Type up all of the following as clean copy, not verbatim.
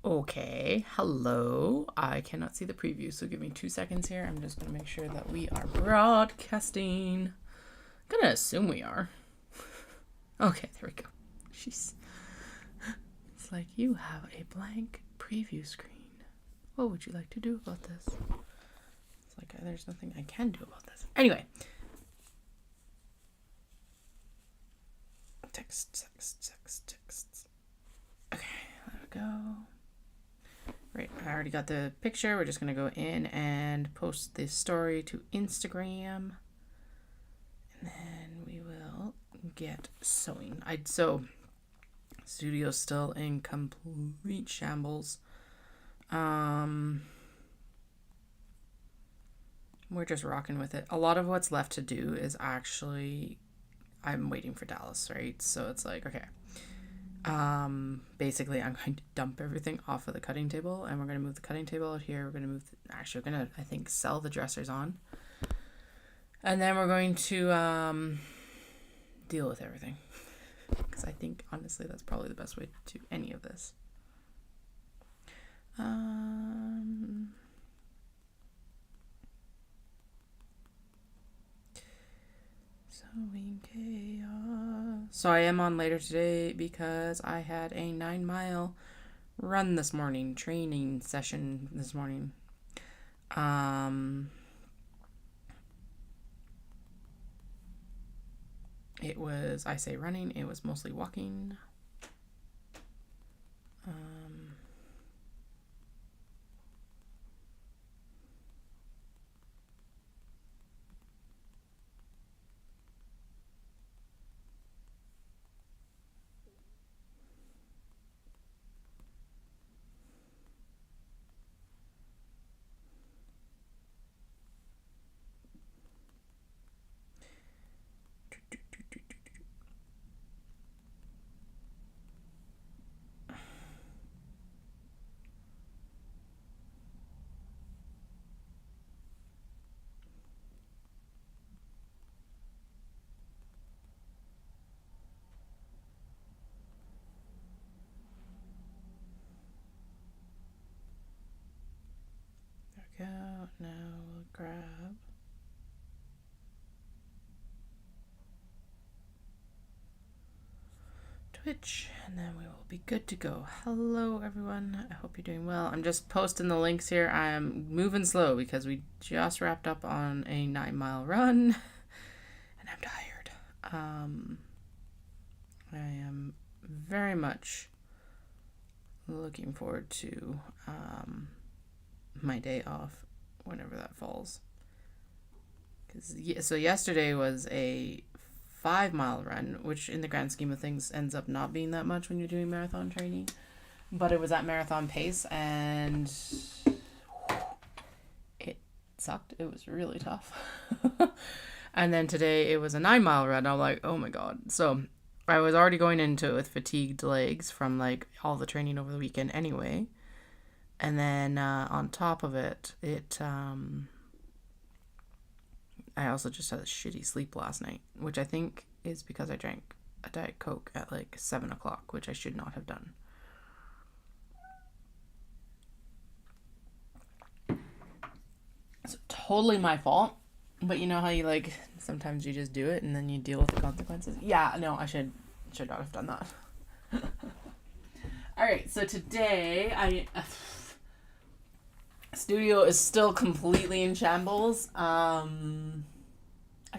Okay, hello. I cannot see the preview, so give me 2 seconds here. I'm just going to make sure that we are broadcasting. I'm going to assume we are. Okay, there we go. Jeez. It's like, you have a blank preview screen. What would you like to do about this? It's like, there's nothing I can do about this. Anyway. Text. Okay, there we go. Right, I already got the picture. We're just going to go in and post this story to Instagram. And then we will get sewing. Studio's still in complete shambles. We're just rocking with it. A lot of what's left to do is actually, I'm waiting for Dallas, right? So it's like, okay. Basically I'm going to dump everything off of the cutting table, and we're going to move the cutting table out here. We're going to move, we're going to, I think, sell the dressers on. And then we're going to, deal with everything. Because I think, honestly, that's probably the best way to do any of this. Sewing chaos. So I am on later today because I had a 9-mile run this morning, training session this morning. It was, I say running, it was mostly walking. Go. Now we'll grab Twitch, and then we will be good to go. Hello, everyone. I hope you're doing well. I'm just posting the links here. I'm moving slow because we just wrapped up on a 9-mile run, and I'm tired. I am very much looking forward to my day off, whenever that falls. So yesterday was a 5-mile run, which in the grand scheme of things ends up not being that much when you're doing marathon training, but it was at marathon pace, and it sucked. It was really tough. And then today it was a 9-mile run. I'm like, oh my god. So I was already going into it with fatigued legs from like all the training over the weekend anyway. And then on top of it, I also just had a shitty sleep last night, which I think is because I drank a Diet Coke at like 7 o'clock, which I should not have done. It's totally my fault, but you know how you like, sometimes you just do it and then you deal with the consequences? Yeah, no, I should not have done that. Alright, so today, studio is still completely in shambles. I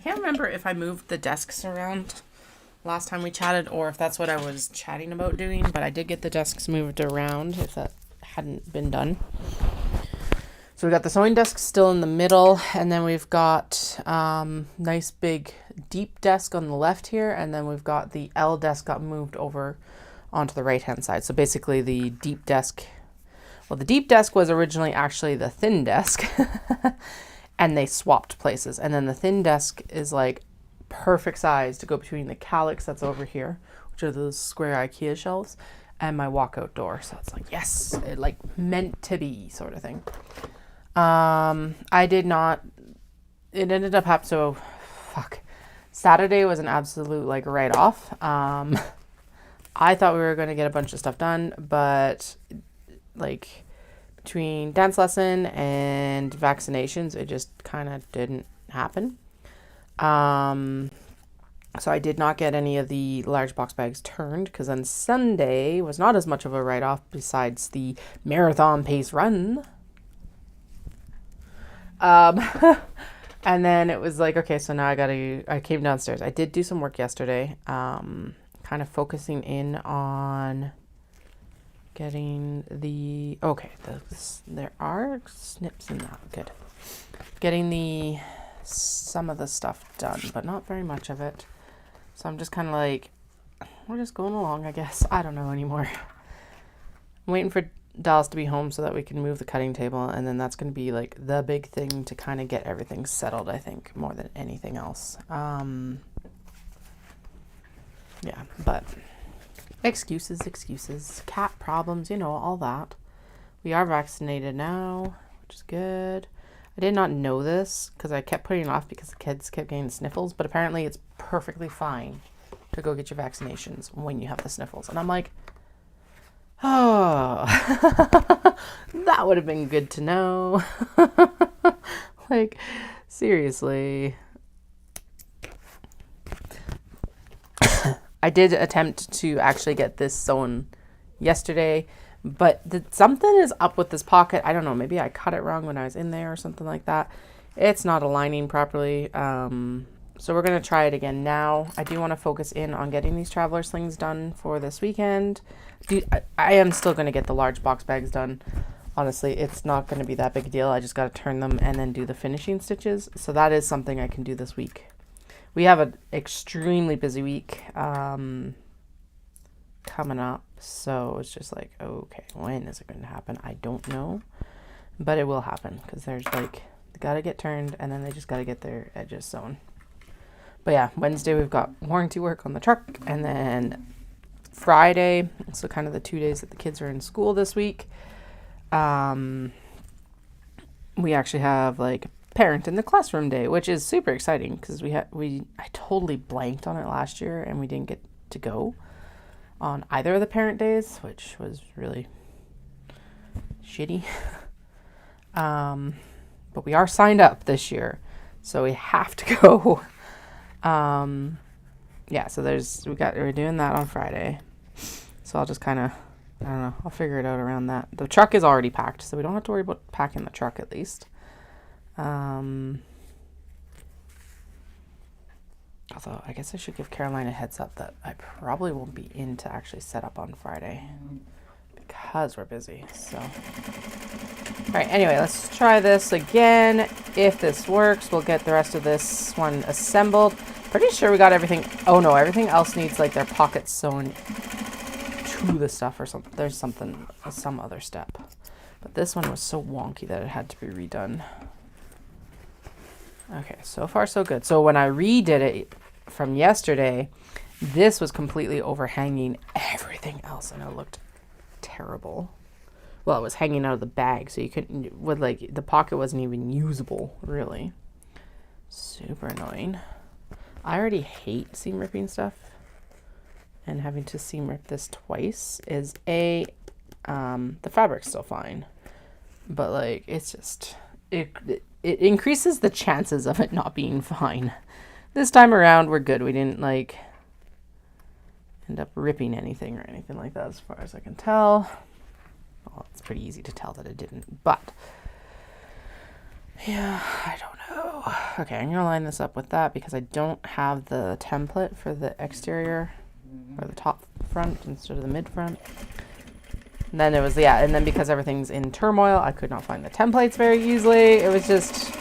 can't remember if I moved the desks around last time we chatted or if that's what I was chatting about doing, but I did get the desks moved around if that hadn't been done. So we got the sewing desk still in the middle, and then we've got nice big deep desk on the left here, and then we've got the L desk got moved over onto the right hand side. So basically the deep desk, well, the deep desk was originally actually the thin desk and they swapped places, and then the thin desk is like perfect size to go between the calyx that's over here, which are those square IKEA shelves, and my walkout door. So it's like, yes, it like meant to be sort of thing. It ended up happening, so fuck. Saturday was an absolute like write-off. I thought we were going to get a bunch of stuff done, but like between dance lesson and vaccinations, it just kind of didn't happen. So I did not get any of the large box bags turned, because on Sunday was not as much of a write-off besides the marathon pace run. And then it was like, okay, so now I came downstairs. I did do some work yesterday, kind of focusing in on getting there are snips in that, good. Getting some of the stuff done, but not very much of it. So I'm just kind of like, we're just going along, I guess. I don't know anymore. I'm waiting for Dallas to be home so that we can move the cutting table, and then that's going to be like the big thing to kind of get everything settled, I think, more than anything else. Yeah, but excuses, cat problems, all that. We are vaccinated now, which is good. I did not know this because I kept putting it off because the kids kept getting sniffles, but apparently it's perfectly fine to go get your vaccinations when you have the sniffles. And I'm like, oh, that would have been good to know. Like, seriously. I did attempt to actually get this sewn yesterday, but something is up with this pocket. I don't know, maybe I cut it wrong when I was in there or something like that. It's not aligning properly. So we're going to try it again now. I do want to focus in on getting these traveler slings done for this weekend. Dude, I am still going to get the large box bags done. Honestly, it's not going to be that big a deal. I just got to turn them and then do the finishing stitches. So that is something I can do this week. We have an extremely busy week coming up. So it's just like, okay, when is it going to happen? I don't know. But it will happen because there's like, they got to get turned and then they just got to get their edges sewn. But yeah, Wednesday we've got warranty work on the truck, and then Friday, so kind of the 2 days that the kids are in school this week, we actually have like parent in the classroom day, which is super exciting because I totally blanked on it last year and we didn't get to go on either of the parent days, which was really shitty. But we are signed up this year, so we have to go. Yeah, so we're doing that on Friday. So I'll just kind of, I don't know, I'll figure it out around that. The truck is already packed, so we don't have to worry about packing the truck at least. Although I guess I should give Caroline a heads up that I probably won't be in to actually set up on Friday because we're busy. So, all right, anyway, let's try this again. If this works, we'll get the rest of this one assembled. Pretty sure we got everything. Oh no, everything else needs like their pockets sewn to the stuff or something. There's some other step. But this one was so wonky that it had to be redone. Okay, so far so good. So when I redid it from yesterday, this was completely overhanging everything else and it looked terrible. Well, it was hanging out of the bag, so you couldn't, the pocket wasn't even usable, really. Super annoying. I already hate seam ripping stuff, and having to seam rip this twice is the fabric's still fine, but like, it's just, it increases the chances of it not being fine. This time around, we're good. We didn't like end up ripping anything or anything like that as far as I can tell. Well, it's pretty easy to tell that it didn't, but yeah, I don't know. Okay, I'm gonna line this up with that because I don't have the template for the exterior or the top front instead of the mid front. And then it was, yeah, and then because everything's in turmoil, I could not find the templates very easily. It was just,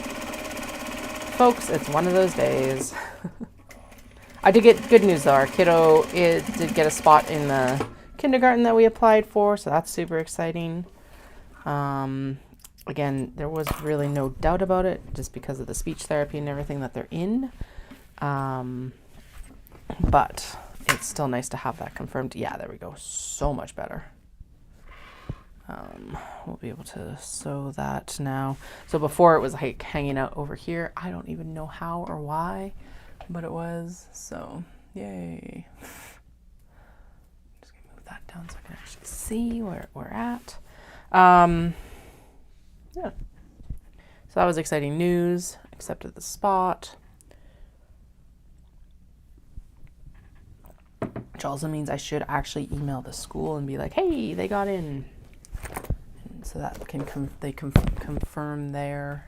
folks, it's one of those days. I did get good news though. Our kiddo did get a spot in the kindergarten that we applied for, so that's super exciting. Again, there was really no doubt about it just because of the speech therapy and everything that they're in. But it's still nice to have that confirmed. Yeah, there we go. So much better. We'll be able to sew that now. So before it was like hanging out over here. I don't even know how or why, but it was. So yay. Just gonna move that down so I can actually see where we're at. Yeah. So that was exciting news. Accepted the spot. Which also means I should actually email the school and be like, hey, they got in. And so that they confirm their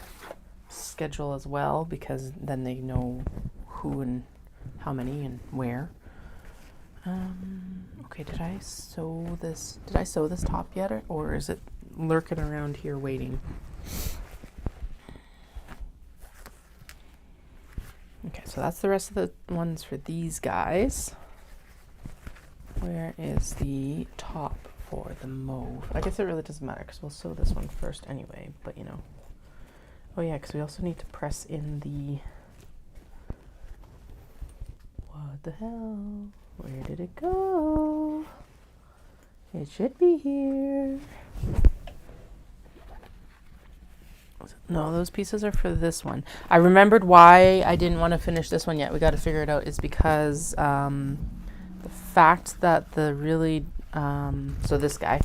schedule as well, because then they know who and how many and where. Okay, did I sew this top yet, or is it lurking around here waiting? Okay, so that's the rest of the ones for these guys. Where is the top for the mauve? I guess it really doesn't matter because we'll sew this one first anyway, but you know. Oh yeah, because we also need to press in the... What the hell? Where did it go? It should be here. No, those pieces are for this one. I remembered why I didn't want to finish this one yet. We got to figure it out. Is because the fact that the really... so this guy...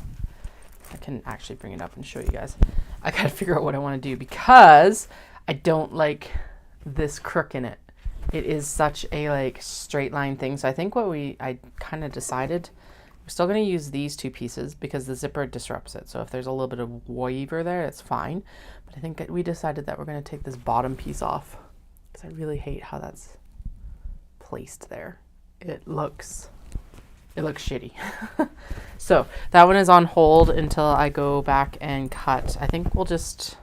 I can actually bring it up and show you guys. I got to figure out what I want to do because I don't like this crook in it. It is such a like straight line thing. So I think I kind of decided we're still going to use these two pieces because the zipper disrupts it. So if there's a little bit of waver there, it's fine. But I think that we decided that we're going to take this bottom piece off because I really hate how that's placed there. It looks shitty. So that one is on hold until I go back and cut. I think we'll just,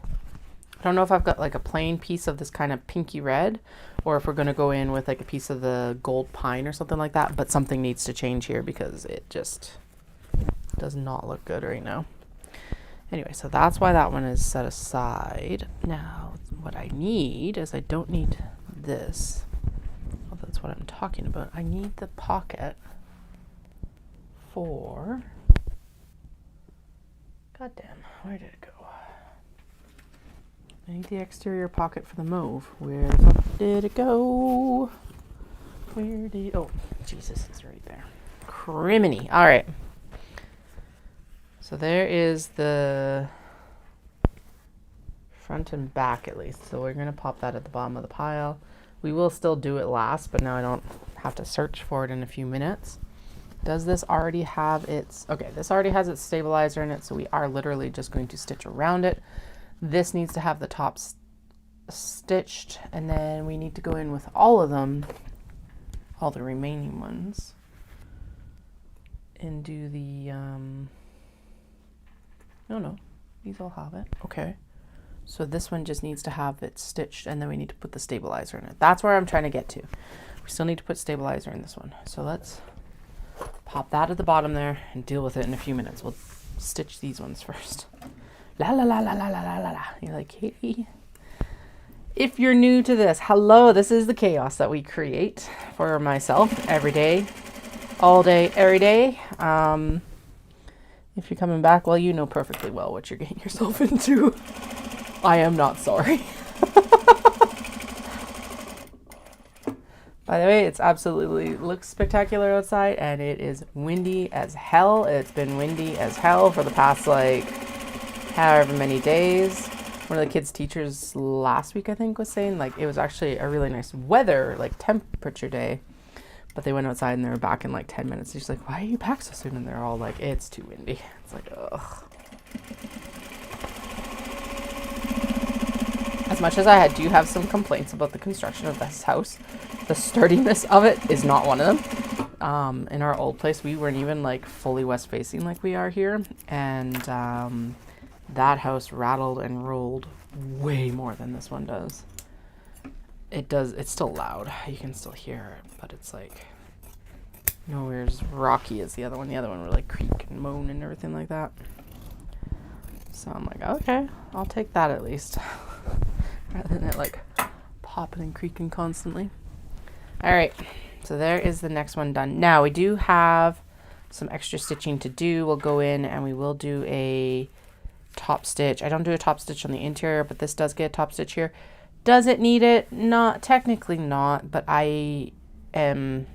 I don't know if I've got like a plain piece of this kind of pinky red or if we're going to go in with like a piece of the gold pine or something like that, but something needs to change here because it just does not look good right now. Anyway, so that's why that one is set aside. Now, what I need is I don't need this. Well, that's what I'm talking about. I need the pocket for... Goddamn, where did it go? I need the exterior pocket for the mauve. Where the fuck did it go? Oh, Jesus, it's right there. Criminy. All right. So there is the front and back at least. So we're going to pop that at the bottom of the pile. We will still do it last, but now I don't have to search for it in a few minutes. Does this already have its... Okay, this already has its stabilizer in it, so we are literally just going to stitch around it. This needs to have the top stitched, and then we need to go in with all of them, all the remaining ones, and do the... No, these all have it. Okay. So this one just needs to have it stitched, and then we need to put the stabilizer in it. That's where I'm trying to get to. We still need to put stabilizer in this one. So let's pop that at the bottom there and deal with it in a few minutes. We'll stitch these ones first. La la la la la la la la la. You're like, Katie. If you're new to this, hello, this is the chaos that we create for myself every day, all day, every day. If you're coming back, well, you know perfectly well what you're getting yourself into. I am not sorry. By the way, it's absolutely looks spectacular outside, and it is windy as hell. It's been windy as hell for the past, like, however many days. One of the kids' teachers last week, I think, was saying, like, it was actually a really nice weather, like, temperature day. But they went outside, and they were back in, like, 10 minutes. She's like, why are you back so soon? And they're all like, it's too windy. It's like, ugh. As much as I do have some complaints about the construction of this house, the sturdiness of it is not one of them. In our old place, we weren't even like fully west facing like we are here. And that house rattled and rolled way more than this one does. It does. It's still loud. You can still hear it, but it's like nowhere as rocky as the other one. The other one would like creak and moan and everything like that. So I'm like, okay, I'll take that at least. Rather than it like popping and creaking constantly. All right, so there is the next one done. Now we do have some extra stitching to do. We'll go in and we will do a top stitch. I don't do a top stitch on the interior, but this does get a top stitch here. Does it need it? Not technically not, but I am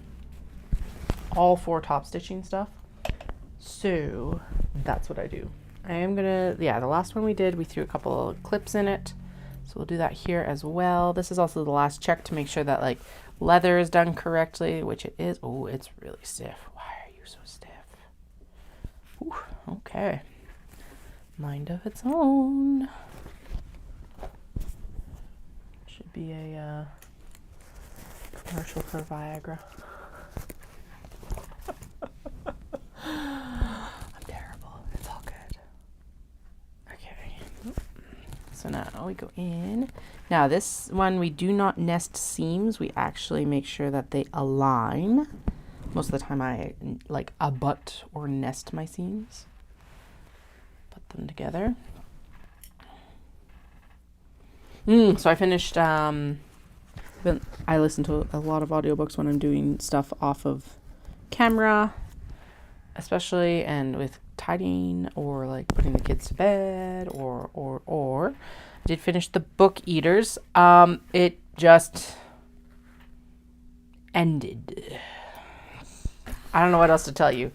all for top stitching stuff. So that's what I do. I am gonna, yeah, the last one we did, we threw a couple of clips in it. So we'll do that here as well. This is also the last check to make sure that like leather is done correctly, which it is. Oh, it's really stiff. Why are you so stiff? Ooh, okay. Mind of its own. Should be a commercial for Viagra. I'm terrible. It's all good. Okay. So now we go in. Now this one, we do not nest seams. We actually make sure that they align. Most of the time I like abut or nest my seams. Put them together. So I finished, I listen to a lot of audiobooks when I'm doing stuff off of camera, especially, and with tidying or like putting the kids to bed or I did finish the Book Eaters. It just ended. I don't know what else to tell you.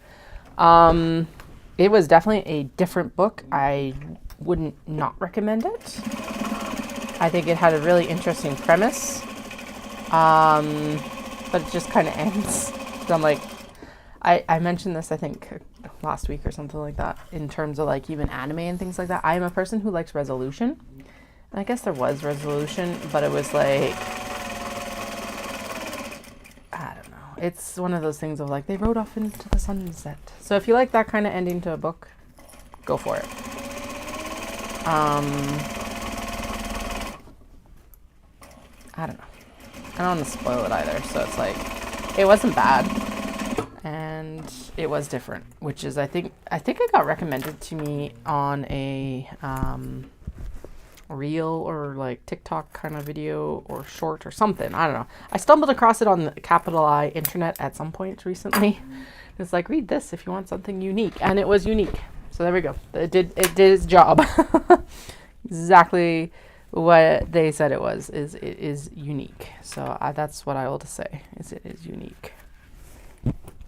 It was definitely a different book. I wouldn't not recommend it. I think it had a really interesting premise. But it just kind of ends. So I'm like, I mentioned this, I think, last week or something like that, in terms of like even anime and things like that. I am a person who likes resolution. And I guess there was resolution, but it was like, I don't know. It's one of those things of like, they rode off into the sunset. So if you like that kind of ending to a book, go for it. I don't know. I don't want to spoil it either. So it's like, it wasn't bad. And it was different, which is, I think it got recommended to me on a reel or like TikTok kind of video or short or something. I don't know. I stumbled across it on the capital I internet at some point recently. It's like, read this if you want something unique. And it was unique. So there we go. It did its job. Exactly what they said it was. It is unique. So that's what I will say, is it is unique.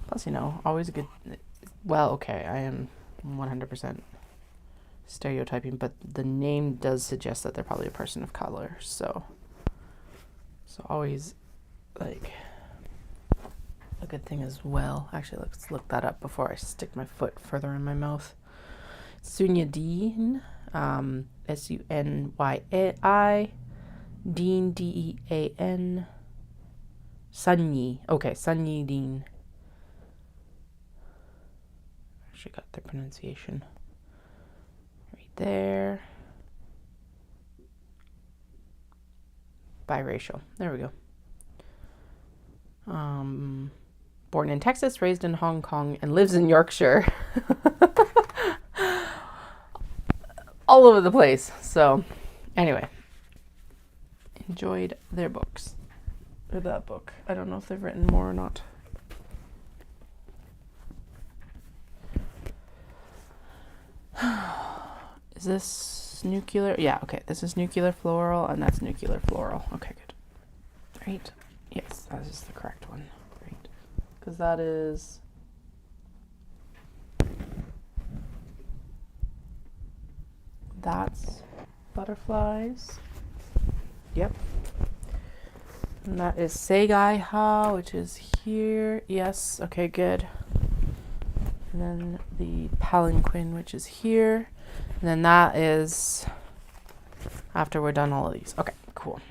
Plus, you know, always a good, well, okay, I am 100% stereotyping, but the name does suggest that they're probably a person of color. So always like a good thing as well. Actually, let's look that up before I stick my foot further in my mouth. Sunya Dean, S-U-N-Y-A-I, Dean, D-E-A-N, Sunyi. Okay, Sunyi Dean. Actually got the pronunciation right there. Biracial. There we go. Born in Texas, raised in Hong Kong, and lives in Yorkshire. All over the place. So, anyway, enjoyed their books. Or that book. I don't know if they've written more or not. Is this nuclear? Yeah, okay. This is nuclear floral, and that's nuclear floral. Okay, good. Right? Yes, that is the correct one. Great. Because that is... That's butterflies. Yep. And that is Segai-ha, which is here. Yes, okay, good. And then the palanquin, which is here. And then that is after we're done all of these. Okay, cool.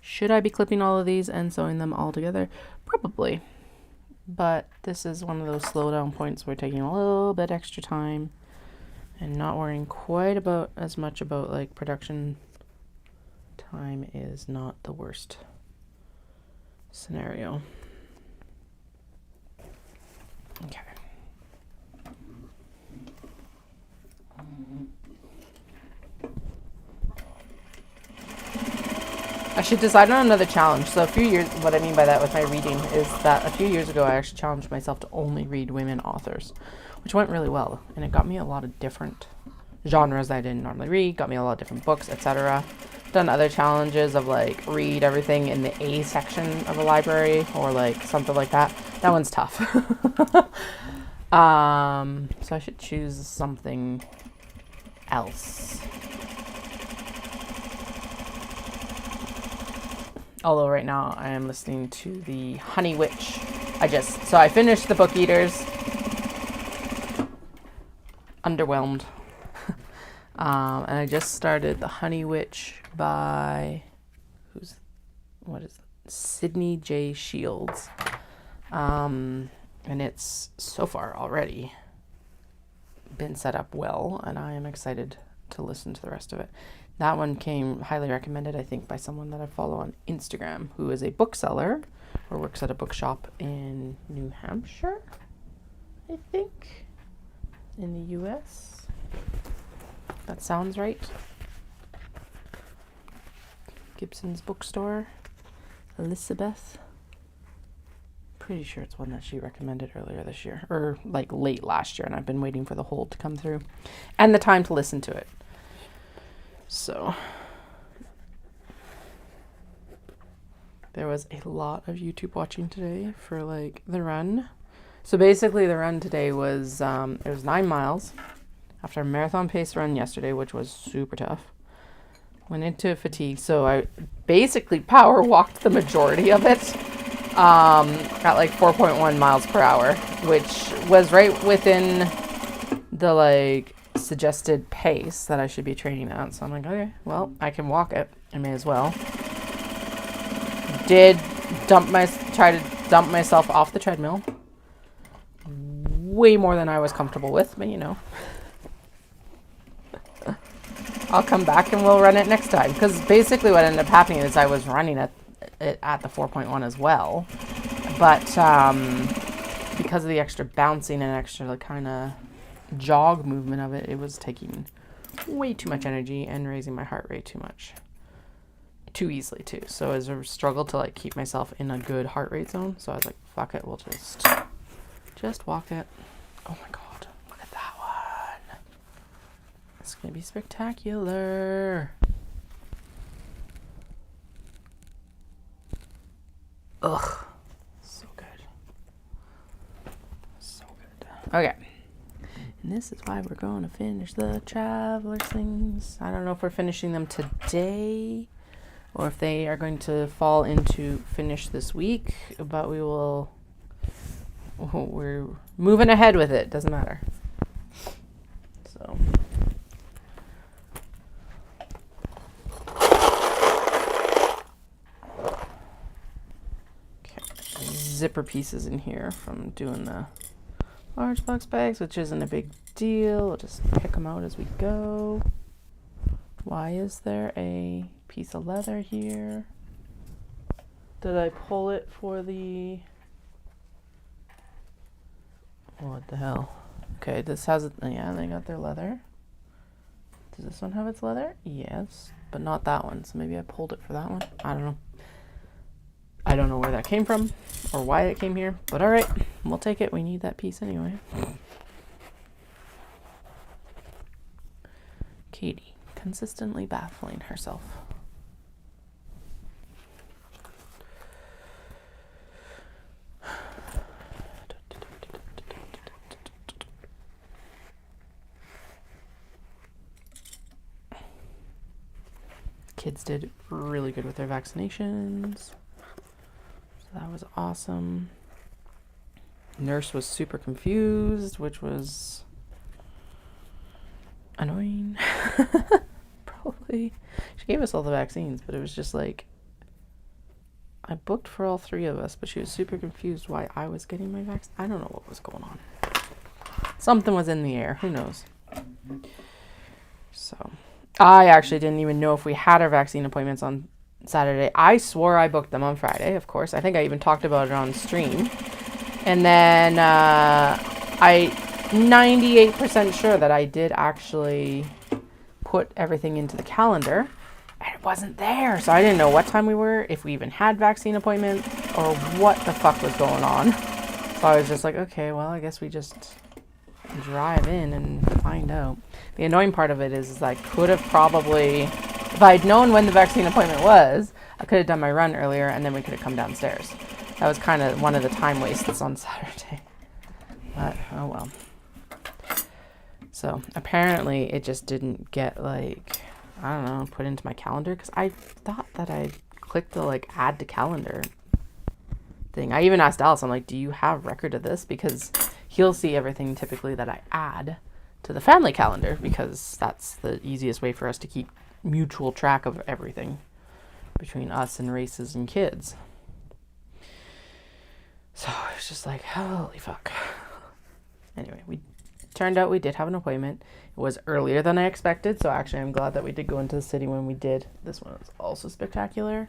Should I be clipping all of these and sewing them all together? Probably. But this is one of those slow down points where we're taking a little bit extra time and not worrying quite about as much about like production time is not the worst scenario. Okay. I should decide on another challenge. So a few years, what I mean by that with my reading is that a few years ago I actually challenged myself to only read women authors, which went really well, and it got me a lot of different genres that I didn't normally read, got me a lot of different books, etc. Done other challenges of like read everything in the A section of a library or like something like that. That one's tough. So I should choose something else. Although right now I am listening to the Honey Witch. So I finished the Book Eaters. Underwhelmed. And I just started the Honey Witch by, Sydney J. Shields. And it's so far already been set up well, and I am excited to listen to the rest of it. That one came highly recommended, I think, by someone that I follow on Instagram, who is a bookseller or works at a bookshop in New Hampshire, I think, in the US. That sounds right. Gibson's bookstore. Elizabeth. Pretty sure it's one that she recommended earlier this year, or like late last year, and I've been waiting for the hold to come through and the time to listen to it. So there was a lot of YouTube watching today for like the run. So basically the run today was it was 9 miles after a marathon pace run yesterday, which was super tough. Went into fatigue, so I basically power walked the majority of it at like 4.1 miles per hour, which was right within the like suggested pace that I should be training at. So I'm like, okay, well, I can walk it. I may as well. Try to dump myself off the treadmill. Way more than I was comfortable with, but you know. I'll come back and we'll run it next time. Because basically what ended up happening is I was running it at the 4.1 as well. But because of the extra bouncing and extra kind of jog movement of it, it was taking way too much energy and raising my heart rate too easily too. So it was a struggle to like keep myself in a good heart rate zone. So I was like, fuck it, we'll just walk it. Oh my god, look at that one. It's gonna be spectacular. Ugh, so good. So good. Okay. And this is why we're going to finish the Traveler Slings. I don't know if we're finishing them today or if they are going to fall into finish this week, but we're moving ahead with it. Doesn't matter. So. Okay. Zipper pieces in here from doing the large box bags, which isn't a big deal. We'll just pick them out as we go. Why is there a piece of leather here? Did I pull it for the... What the hell? Okay, this has it. Yeah, they got their leather. Does this one have its leather? Yes, but not that one. So maybe I pulled it for that one. I don't know. I don't know where that came from or why it came here, but all right, we'll take it. We need that piece anyway. Katie, consistently baffling herself. Kids did really good with their vaccinations. That was awesome. Nurse was super confused, which was annoying. Probably. She gave us all the vaccines, but it was just like, I booked for all 3 of us, but she was super confused why I was getting my vaccine. I don't know what was going on. Something was in the air. Who knows? So, I actually didn't even know if we had our vaccine appointments on Saturday. I swore I booked them on Friday, of course. I think I even talked about it on stream. And then I 98% sure that I did actually put everything into the calendar and it wasn't there. So I didn't know what time we were, if we even had vaccine appointments or what the fuck was going on. So I was just like, okay, well, I guess we just drive in and find out. The annoying part of it is I could have probably... If I'd known when the vaccine appointment was, I could have done my run earlier and then we could have come downstairs. That was kind of one of the time wastes on Saturday. But, oh well. So apparently it just didn't get like, I don't know, put into my calendar, because I thought that I clicked the like add to calendar thing. I even asked Dallas, I'm like, do you have record of this? Because he'll see everything typically that I add to the family calendar, because that's the easiest way for us to keep mutual track of everything between us and races and kids. So it's just like, holy fuck. Anyway, turned out we did have an appointment. It was earlier than I expected, so actually I'm glad that we did go into the city when we did. This one was also spectacular.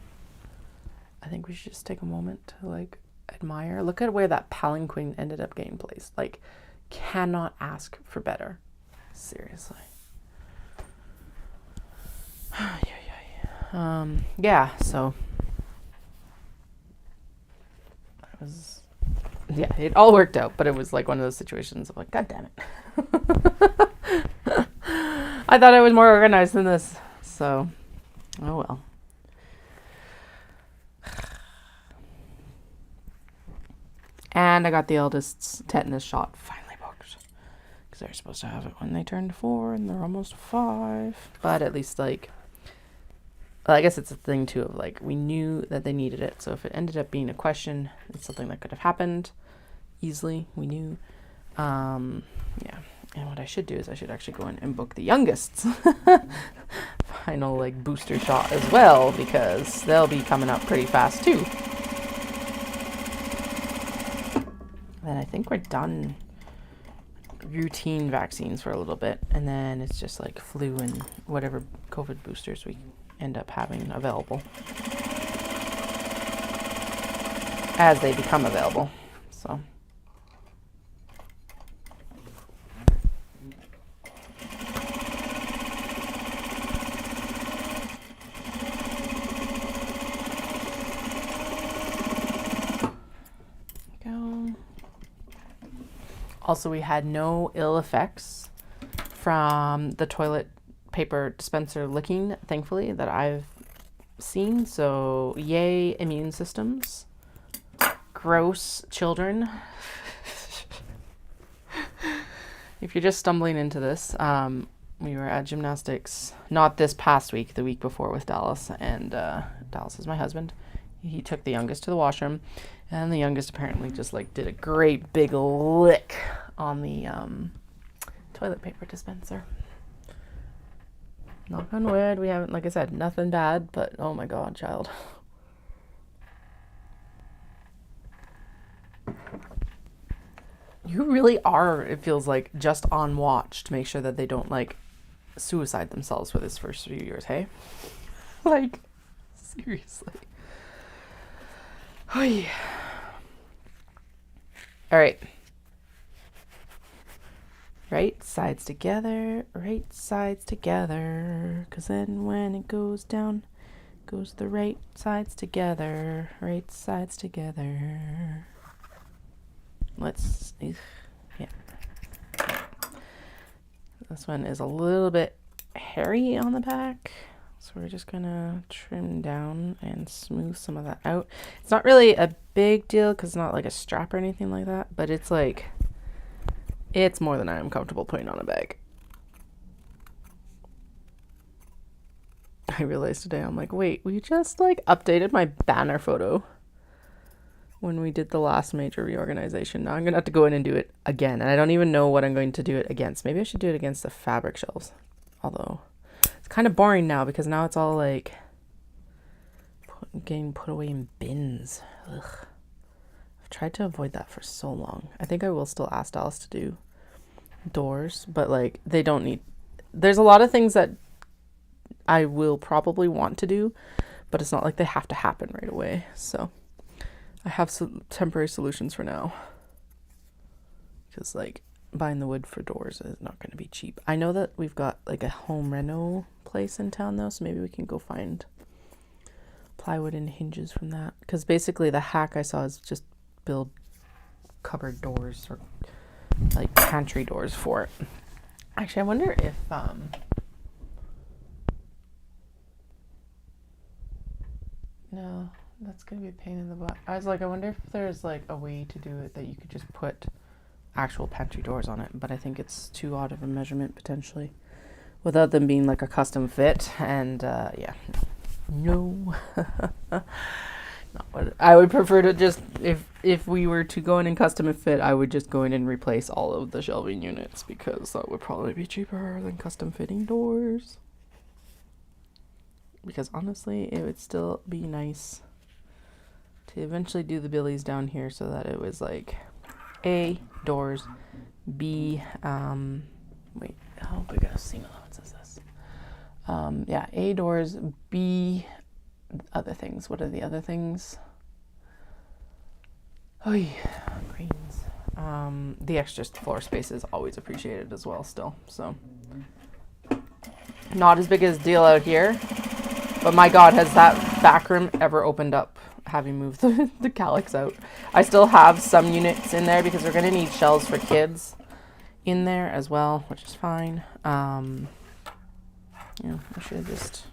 I think we should just take a moment to like admire. Look at where that palanquin ended up getting placed. Like, cannot ask for better. Seriously. Yeah, so it all worked out, but it was like one of those situations of like, God damn it. I thought I was more organized than this. So, oh well. And I got the eldest's tetanus shot finally booked, because they're supposed to have it when they turned 4 and they're almost 5. But at least like, well, I guess it's a thing too of like, we knew that they needed it. So if it ended up being a question, it's something that could have happened easily. We knew. Yeah. And what I should do is I should actually go in and book the youngest's final like booster shot as well, because they'll be coming up pretty fast too. Then I think we're done routine vaccines for a little bit, and then it's just like flu and whatever COVID boosters we end up having available as they become available. So also, we had no ill effects from the toilet paper dispenser licking, thankfully, that I've seen. So, yay, immune systems. Gross children. If you're just stumbling into this, we were at gymnastics, not this past week, the week before with Dallas, and Dallas is my husband. He took the youngest to the washroom, and the youngest apparently just like did a great big lick on the toilet paper dispenser. Knock on wood, we haven't, like I said, nothing bad, but oh my God, child. You really are, it feels like, just on watch to make sure that they don't like suicide themselves for this first few years, hey? Like, seriously. Oh yeah. All right. Right sides together, right sides together. 'Cause then when it goes down, goes the right sides together, right sides together. Let's, yeah. This one is a little bit hairy on the back. So we're just gonna trim down and smooth some of that out. It's not really a big deal because it's not like a strap or anything like that, but it's like, it's more than I am comfortable putting on a bag. I realized today, I'm like, wait, we just like updated my banner photo when we did the last major reorganization. Now I'm gonna have to go in and do it again, and I don't even know what I'm going to do it against. Maybe I should do it against the fabric shelves, although it's kind of boring now because now it's all like getting put away in bins. Ugh. I've tried to avoid that for so long. I think I will still ask Dallas to do doors, but like they don't need, there's a lot of things that I will probably want to do, but it's not like they have to happen right away. So I have some temporary solutions for now, because like buying the wood for doors is not going to be cheap. I know that we've got like a home reno place in town though, so maybe we can go find plywood and hinges from that, because basically the hack I saw is just build cupboard doors or like pantry doors for it. Actually, I wonder if no, that's gonna be a pain in the butt. I was like, I wonder if there's like a way to do it that you could just put actual pantry doors on it, but I think it's too odd of a measurement potentially, without them being like a custom fit. And yeah, no. Not what I would prefer to just, if we were to go in and custom fit, I would just go in and replace all of the shelving units, because that would probably be cheaper than custom fitting doors. Because honestly, it would still be nice to eventually do the billies down here so that it was like A, doors, B, wait, how big a seam allowance is this? Yeah, A, doors, B, other things. What are the other things? Oh yeah, greens. The extra floor space is always appreciated as well still, so. Not as big a deal out here, but my God, has that back room ever opened up having moved the calyx out. I still have some units in there because we're going to need shelves for kids in there as well, which is fine. Yeah, I should have just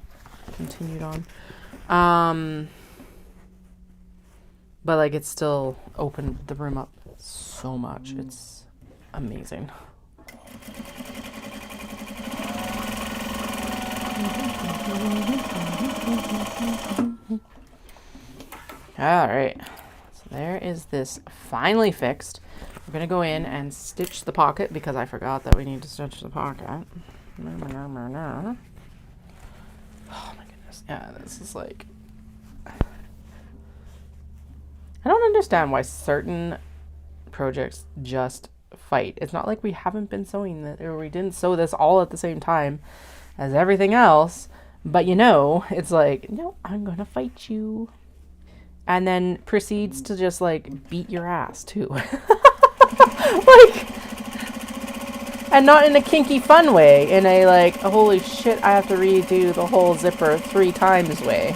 continued on. But like, it's still opened the room up so much. It's amazing. All right, so there is this finally fixed. We're gonna go in and stitch the pocket because I forgot that we need to stitch the pocket. Oh my goodness. Yeah, this is like, I don't understand why certain projects just fight. It's not like we haven't been sewing that, or we didn't sew this all at the same time as everything else, but you know, it's like, no, I'm gonna fight you. And then proceeds to just like beat your ass too. Like, and not in a kinky fun way, in a like, holy shit, I have to redo the whole zipper 3 times way.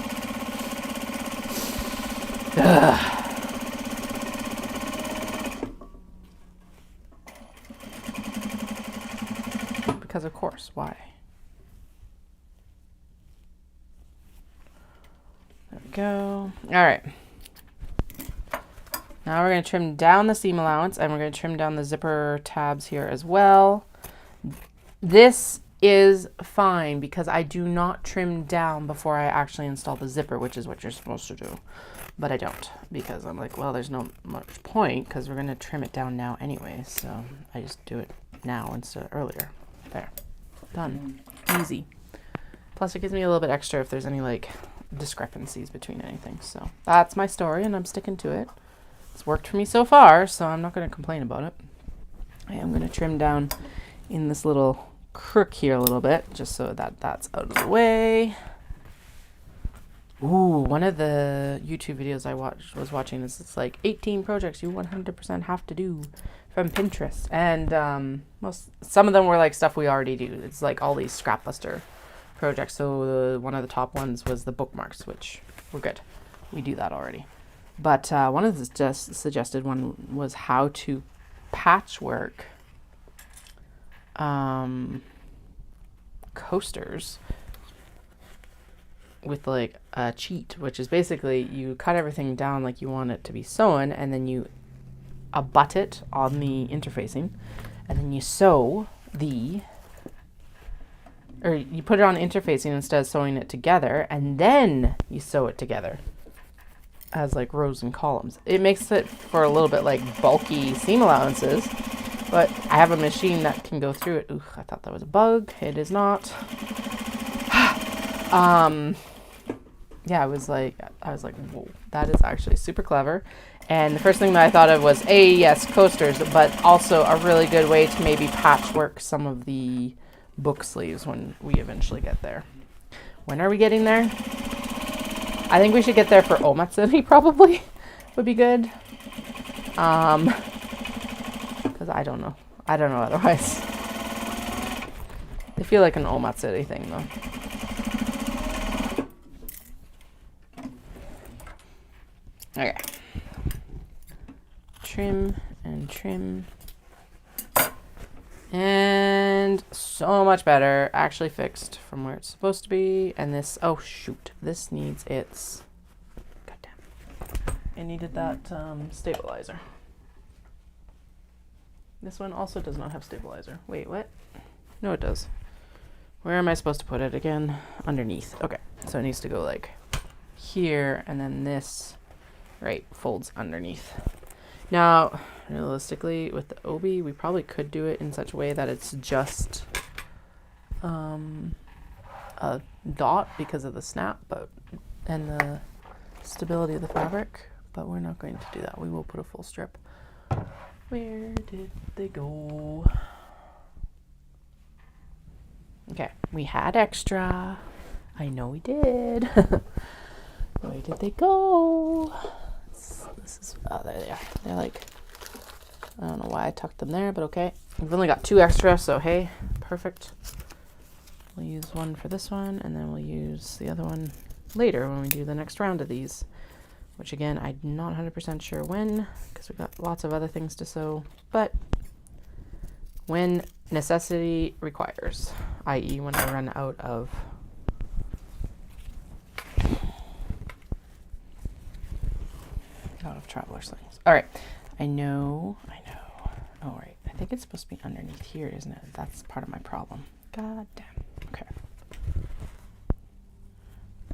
Ugh. Because of course, why? There we go. All right. Now we're going to trim down the seam allowance, and we're going to trim down the zipper tabs here as well. This is fine because I do not trim down before I actually install the zipper, which is what you're supposed to do. But I don't, because I'm like, well, there's no much point because we're going to trim it down now anyway. So I just do it now instead of earlier. There. Done. Easy. Plus it gives me a little bit extra if there's any like discrepancies between anything. So that's my story, and I'm sticking to it. It's worked for me so far, so I'm not going to complain about it. I am going to trim down in this little crook here a little bit, just so that that's out of the way. Ooh, one of the YouTube videos I was watching is, it's like 18 projects you 100% have to do from Pinterest, and some of them were like stuff we already do. It's like all these scrap buster projects. So one of the top ones was the bookmarks, which we're good. We do that already. But one of the just suggested one was how to patchwork coasters with like a cheat, which is basically you cut everything down like you want it to be sewn, and then you abut it on the interfacing, and then you sew or you put it on interfacing instead of sewing it together, and then you sew it together as like rows and columns. It makes it for a little bit like bulky seam allowances, but I have a machine that can go through it. Ooh, I thought that was a bug. It is not. Yeah, I was like, whoa, that is actually super clever. And the first thing that I thought of was, yes, coasters, but also a really good way to maybe patchwork some of the book sleeves when we eventually get there. When are we getting there? I think we should get there for Omatsuri, probably would be good. Because I don't know otherwise. I feel like an Omatsuri thing though. Okay. Trim and trim. And so much better. Actually fixed from where it's supposed to be. And this, oh shoot, this needs its, goddamn. It needed that stabilizer. This one also does not have stabilizer. Wait, what? No, it does. Where am I supposed to put it again? Underneath. Okay, so it needs to go like here, and then this, right, folds underneath. Now, realistically, with the obi, we probably could do it in such a way that it's just a dot because of the snap, and the stability of the fabric, but we're not going to do that. We will put a full strip. Where did they go? Okay, we had extra. I know we did. Where did they go? This is, oh, there they are. They're like, I don't know why I tucked them there, but okay. We've only got 2 extra, so hey, perfect. We'll use one for this one, and then we'll use the other one later when we do the next round of these, which again, I'm not 100% sure when, because we've got lots of other things to sew, but when necessity requires, i.e. when I run out of traveler slings. All right, I know. Oh, right, I think it's supposed to be underneath here, isn't it? That's part of my problem. God damn. Okay.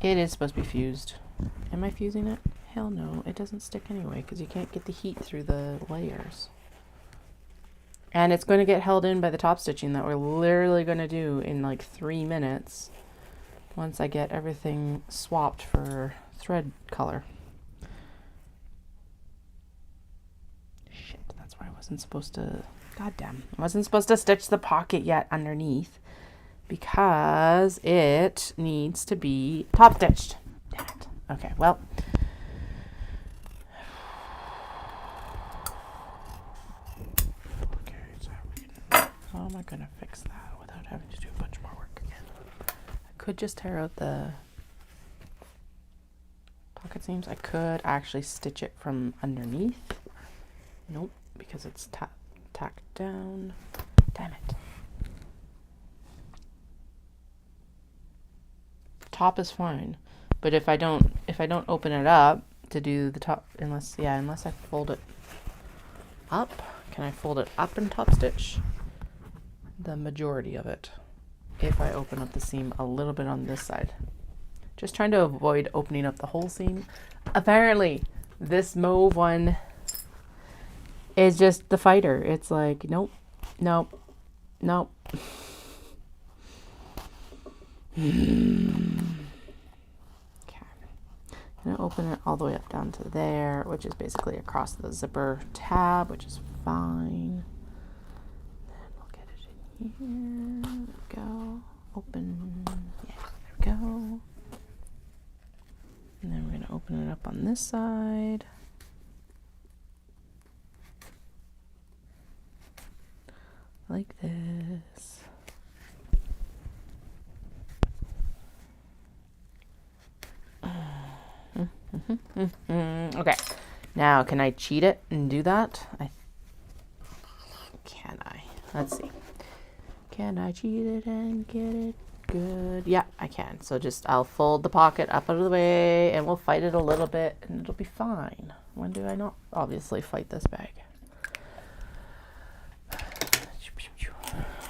It is supposed to be fused. Am I fusing it? Hell no, it doesn't stick anyway because you can't get the heat through the layers. And it's going to get held in by the top stitching that we're literally going to do in like 3 minutes once I get everything swapped for thread color. Shit, that's why I wasn't supposed to... God damn. I wasn't supposed to stitch the pocket yet underneath because it needs to be top stitched. Damn it. Okay, well... How am I going to fix that without having to do a bunch more work again? I could just tear out the pocket seams. I could actually stitch it from underneath. Nope, because it's tacked down. Damn it. Top is fine, but if I don't open it up to do the top, unless I fold it up, can I fold it up and top stitch? The majority of it if I open up the seam a little bit on this side. Just trying to avoid opening up the whole seam. Apparently this mauve one is just the fighter. It's like nope. Okay. I'm gonna open it all the way up down to there, which is basically across the zipper tab, which is fine. Here we go. Open. Yeah, there we go. And then we're going to open it up on this side. Like this. Okay. Now, can I cheat it and do that? Can I? Let's see. Can I cheat it and get it good? Yeah, I can. So I'll fold the pocket up out of the way and we'll fight it a little bit and it'll be fine. When do I not obviously fight this bag?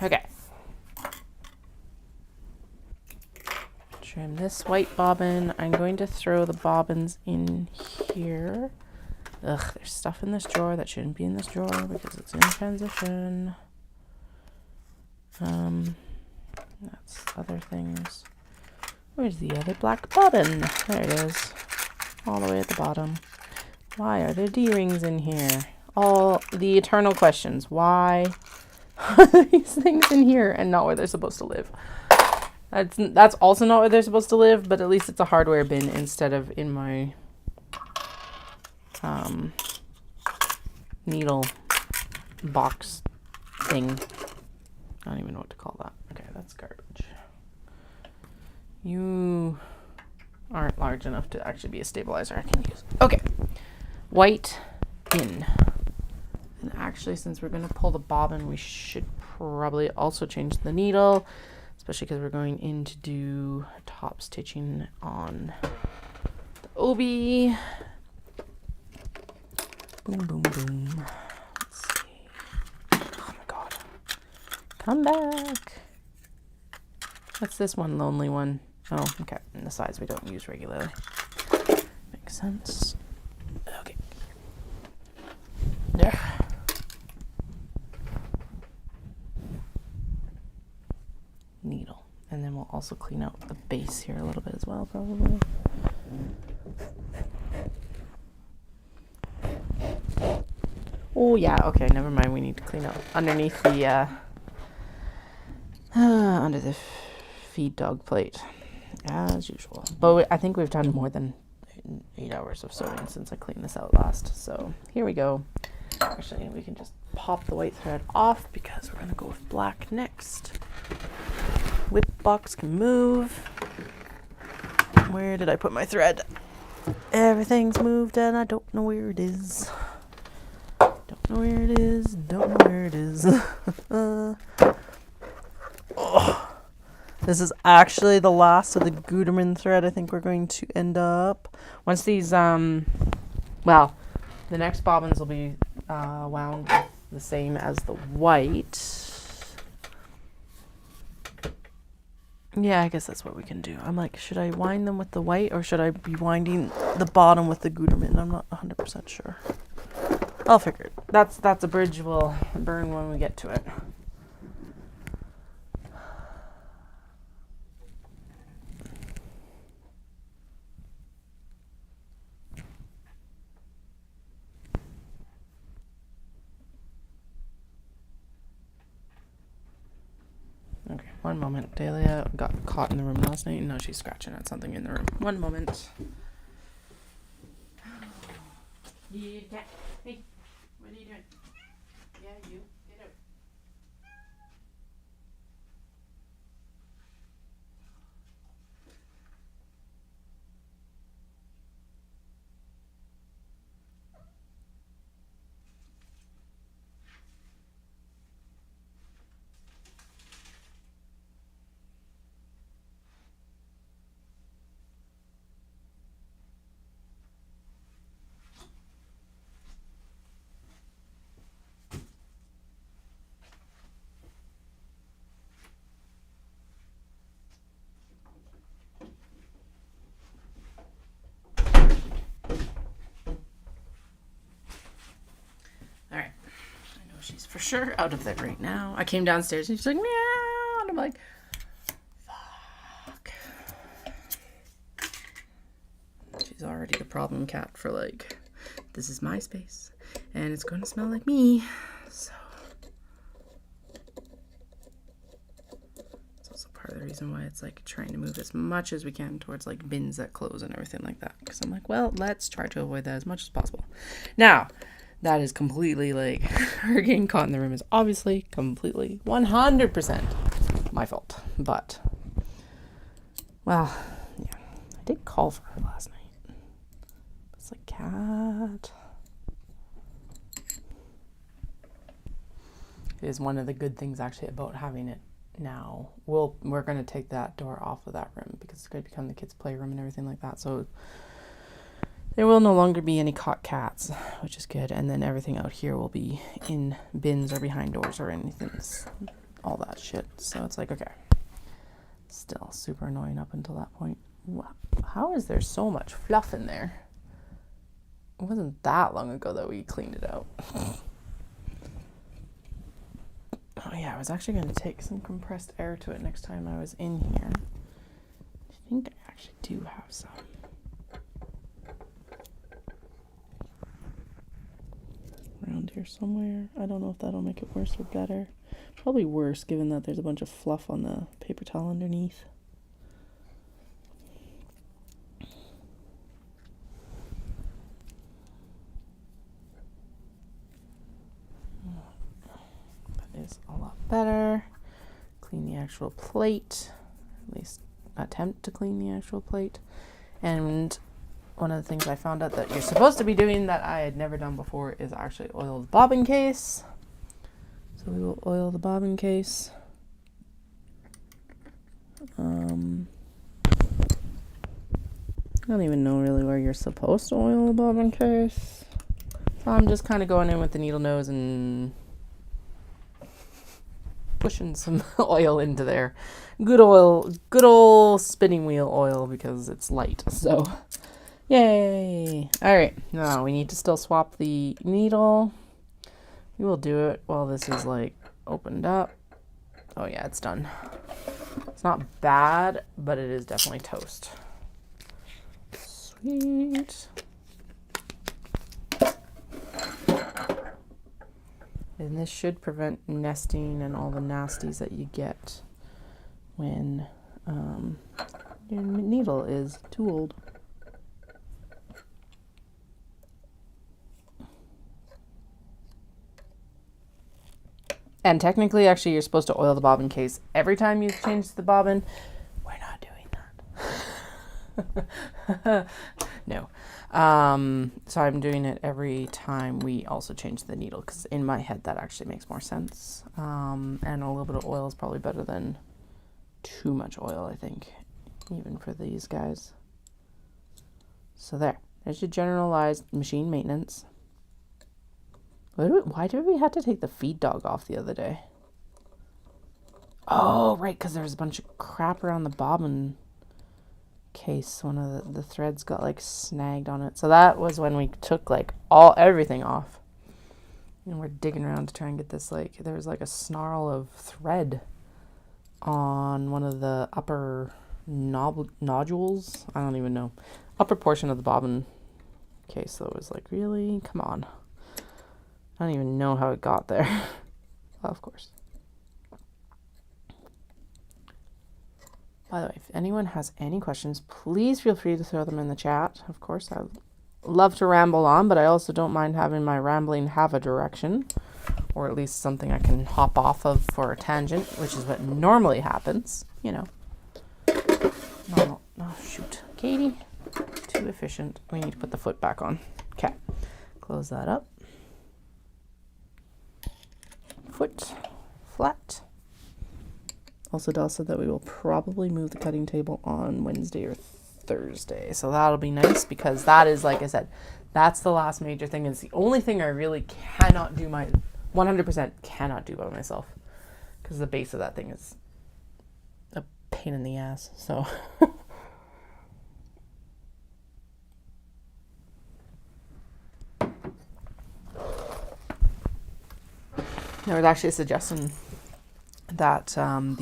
Okay. Trim this white bobbin. I'm going to throw the bobbins in here. Ugh, there's stuff in this drawer that shouldn't be in this drawer because it's in transition. That's other things. Where's the other black bobbin? There it is. All the way at the bottom. Why are there D-rings in here? All the eternal questions. Why are these things in here and not where they're supposed to live? That's also not where they're supposed to live, but at least it's a hardware bin instead of in my needle box thing. I don't even know what to call that. Okay, that's garbage. You aren't large enough to actually be a stabilizer I can use. Okay, white in. And actually, since we're going to pull the bobbin, we should probably also change the needle, especially because we're going in to do top stitching on the obi. Boom, boom, boom. Let's see. come back. What's this one lonely one? Oh, okay. And the size we don't use regularly. Makes sense. Okay. There. Needle. And then we'll also clean out the base here a little bit as well, probably. Oh, yeah. Okay, never mind. We need to clean out underneath the, under the feed dog plate, as usual. But I think we've done more than 8 hours of sewing since I cleaned this out last. So here we go. Actually, we can just pop the white thread off because we're going to go with black next. Whip box can move. Where did I put my thread? Everything's moved and I don't know where it is. Don't know where it is. Don't know where it is. Oh. This is actually the last of the Gutermann thread I think we're going to end up. Once these, well, the next bobbins will be wound the same as the white. Yeah, I guess that's what we can do. I'm like, should I wind them with the white or should I be winding the bottom with the Gutermann? I'm not 100% sure. I'll figure it. That's a bridge we'll burn when we get to it. Okay, one moment. Dahlia got caught in the room last night. No, she's scratching at something in the room. One moment. Yeah, cat. Hey, what are you doing? Yeah, you. Get out. She's for sure out of there right now. I came downstairs and she's like, meow. And I'm like, fuck. She's already the problem cat for like, this is my space. And it's going to smell like me. So. It's also part of the reason why it's like trying to move as much as we can towards like bins that close and everything like that. Because I'm like, well, let's try to avoid that as much as possible. Now. That is completely like, her getting caught in the room is obviously completely 100% my fault. But, well, yeah. I did call for her last night. It's like, cat. It is one of the good things actually about having it now. We're going to take that door off of that room because it's going to become the kids' playroom and everything like that. So, there will no longer be any caught cats, which is good. And then everything out here will be in bins or behind doors or anything. All that shit. So it's like, okay. Still super annoying up until that point. Wow. How is there so much fluff in there? It wasn't that long ago that we cleaned it out. Oh yeah, I was actually going to take some compressed air to it next time I was in here. I think I actually do have some. Around here somewhere. I don't know if that'll make it worse or better. Probably worse given that there's a bunch of fluff on the paper towel underneath. That is a lot better. Clean the actual plate. At least attempt to clean the actual plate. And one of the things I found out that you're supposed to be doing that I had never done before is actually oil the bobbin case. So we will oil the bobbin case. I don't even know really where you're supposed to oil the bobbin case. So I'm just kind of going in with the needle nose and pushing some oil into there. Good old spinning wheel oil because it's light. So, yay. All right, now we need to still swap the needle. We will do it while this is like opened up. Oh yeah, it's done. It's not bad, but it is definitely toast. Sweet. And this should prevent nesting and all the nasties that you get when your needle is too old. And technically, actually, you're supposed to oil the bobbin case every time you change the bobbin. We're not doing that. No. So I'm doing it every time we also change the needle, because in my head that actually makes more sense. And a little bit of oil is probably better than too much oil, I think, even for these guys. So there's your generalized machine maintenance. Why did we have to take the feed dog off the other day? Oh, right, because there was a bunch of crap around the bobbin case. One of the threads got like snagged on it. So that was when we took like everything off. And we're digging around to try and get this, like, there was like a snarl of thread on one of the upper nodules. I don't even know. Upper portion of the bobbin case. So it was like, really? Come on. I don't even know how it got there. Well, of course. By the way, if anyone has any questions, please feel free to throw them in the chat. Of course, I love to ramble on, but I also don't mind having my rambling have a direction, or at least something I can hop off of for a tangent, which is what normally happens, you know. No, oh, shoot. Katie, too efficient. We need to put the foot back on. Okay, close that up. Foot flat. Also, Dawson said that we will probably move the cutting table on Wednesday or Thursday. So that'll be nice, because that is, like I said, that's the last major thing. It's the only thing I really cannot do 100% cannot do by myself, because the base of that thing is a pain in the ass. So there was actually a suggestion that one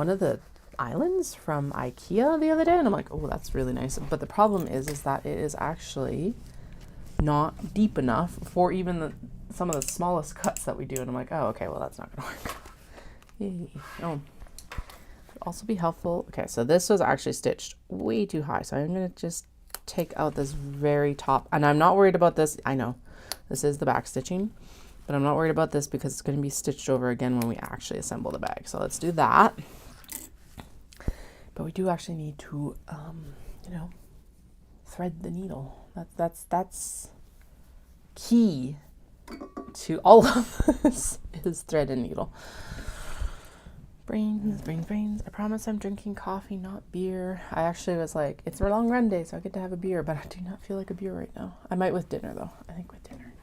of the islands from IKEA the other day, and I'm like, oh, that's really nice. But the problem is that it is actually not deep enough for even some of the smallest cuts that we do. And I'm like, oh, okay, well, that's not gonna work. Yay. Oh, could also be helpful. Okay, so this was actually stitched way too high, so I'm gonna just take out this very top, and I'm not worried about this. I know this is the back stitching, but I'm not worried about this because it's going to be stitched over again when we actually assemble the bag. So let's do that. But we do actually need to, you know, thread the needle. That's key to all of this is thread and needle. Brains. I promise I'm drinking coffee, not beer. I actually was like, it's a long run day, so I get to have a beer, but I do not feel like a beer right now. I might with dinner, though. I think with dinner.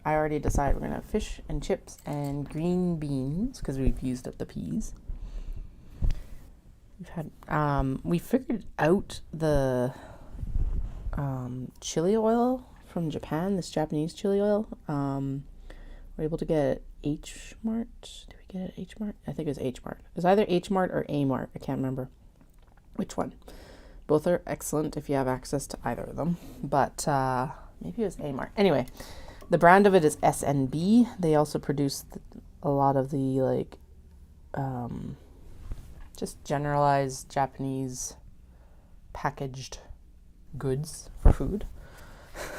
I already decided we're going to have fish and chips and green beans, because we've used up the peas. We figured out the chili oil from Japan, this Japanese chili oil. We're able to get H Mart. Did we get it at H Mart? I think it was H Mart. It was either H Mart or A Mart. I can't remember which one. Both are excellent if you have access to either of them. But maybe it was A Mart. Anyway, the brand of it is SNB. They also produce a lot of the like just generalized Japanese packaged goods for food.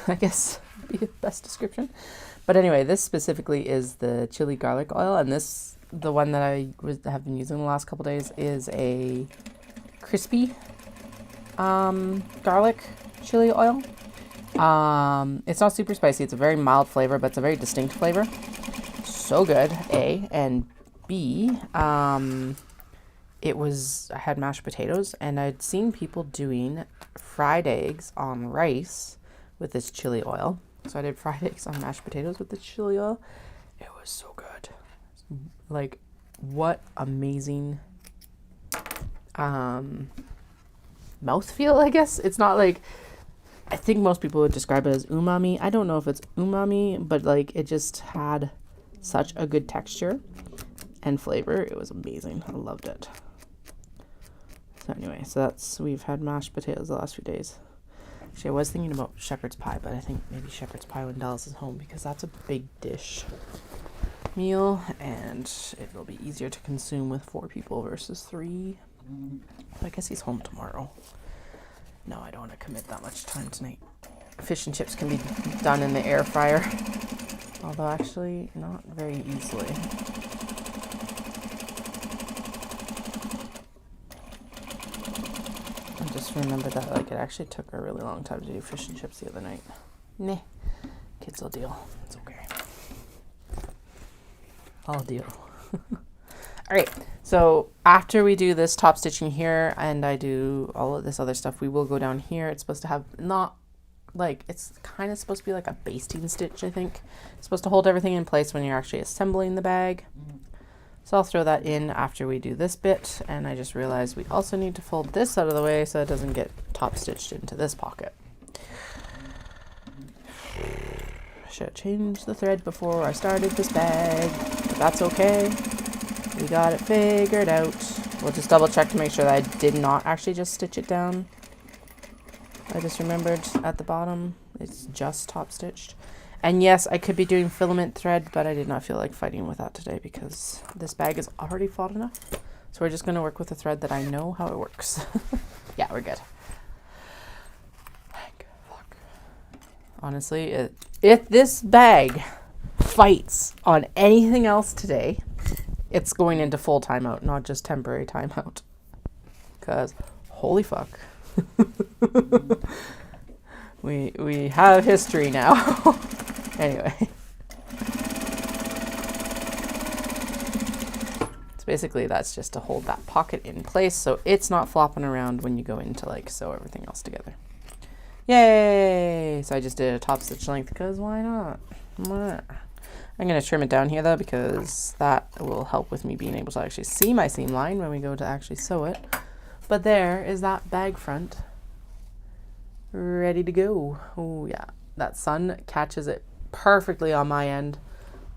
I guess would be the best description. But anyway, this specifically is the chili garlic oil, and the one that I have been using the last couple days is a crispy garlic chili oil. It's not super spicy. It's a very mild flavor, but it's a very distinct flavor. So good, A. And B, I had mashed potatoes, and I'd seen people doing fried eggs on rice with this chili oil. So I did fried eggs on mashed potatoes with the chili oil. It was so good. Like, what amazing mouthfeel, I guess. It's not like, I think most people would describe it as umami. I don't know if it's umami, but like it just had such a good texture and flavor. It was amazing. I loved it. So anyway, we've had mashed potatoes the last few days. Actually, I was thinking about shepherd's pie, but I think maybe shepherd's pie when Dallas is home, because that's a big dish meal and it will be easier to consume with 4 people versus 3. I guess he's home tomorrow. No, I don't want to commit that much time tonight. Fish and chips can be done in the air fryer, although actually not very easily. I just remember that like it actually took a really long time to do fish and chips the other night. Nah, kids will deal. It's okay. I'll deal. All right, so after we do this top stitching here and I do all of this other stuff, we will go down here. It's supposed to have it's kind of supposed to be like a basting stitch, I think. It's supposed to hold everything in place when you're actually assembling the bag. So I'll throw that in after we do this bit. And I just realized we also need to fold this out of the way so it doesn't get top stitched into this pocket. Should have changed the thread before I started this bag, but that's okay. We got it figured out. We'll just double check to make sure that I did not actually just stitch it down. I just remembered at the bottom, it's just top stitched. And yes, I could be doing filament thread, but I did not feel like fighting with that today because this bag is already fought enough. So we're just going to work with a thread that I know how it works. Yeah, we're good. Honestly, if this bag fights on anything else today, it's going into full timeout, not just temporary timeout. Because, holy fuck. we have history now. Anyway. So basically that's just to hold that pocket in place so it's not flopping around when you go in to like sew everything else together. Yay! So I just did a top stitch length because why not? I'm going to trim it down here though because that will help with me being able to actually see my seam line when we go to actually sew it. But there is that bag front ready to go. Oh yeah, that sun catches it perfectly on my end.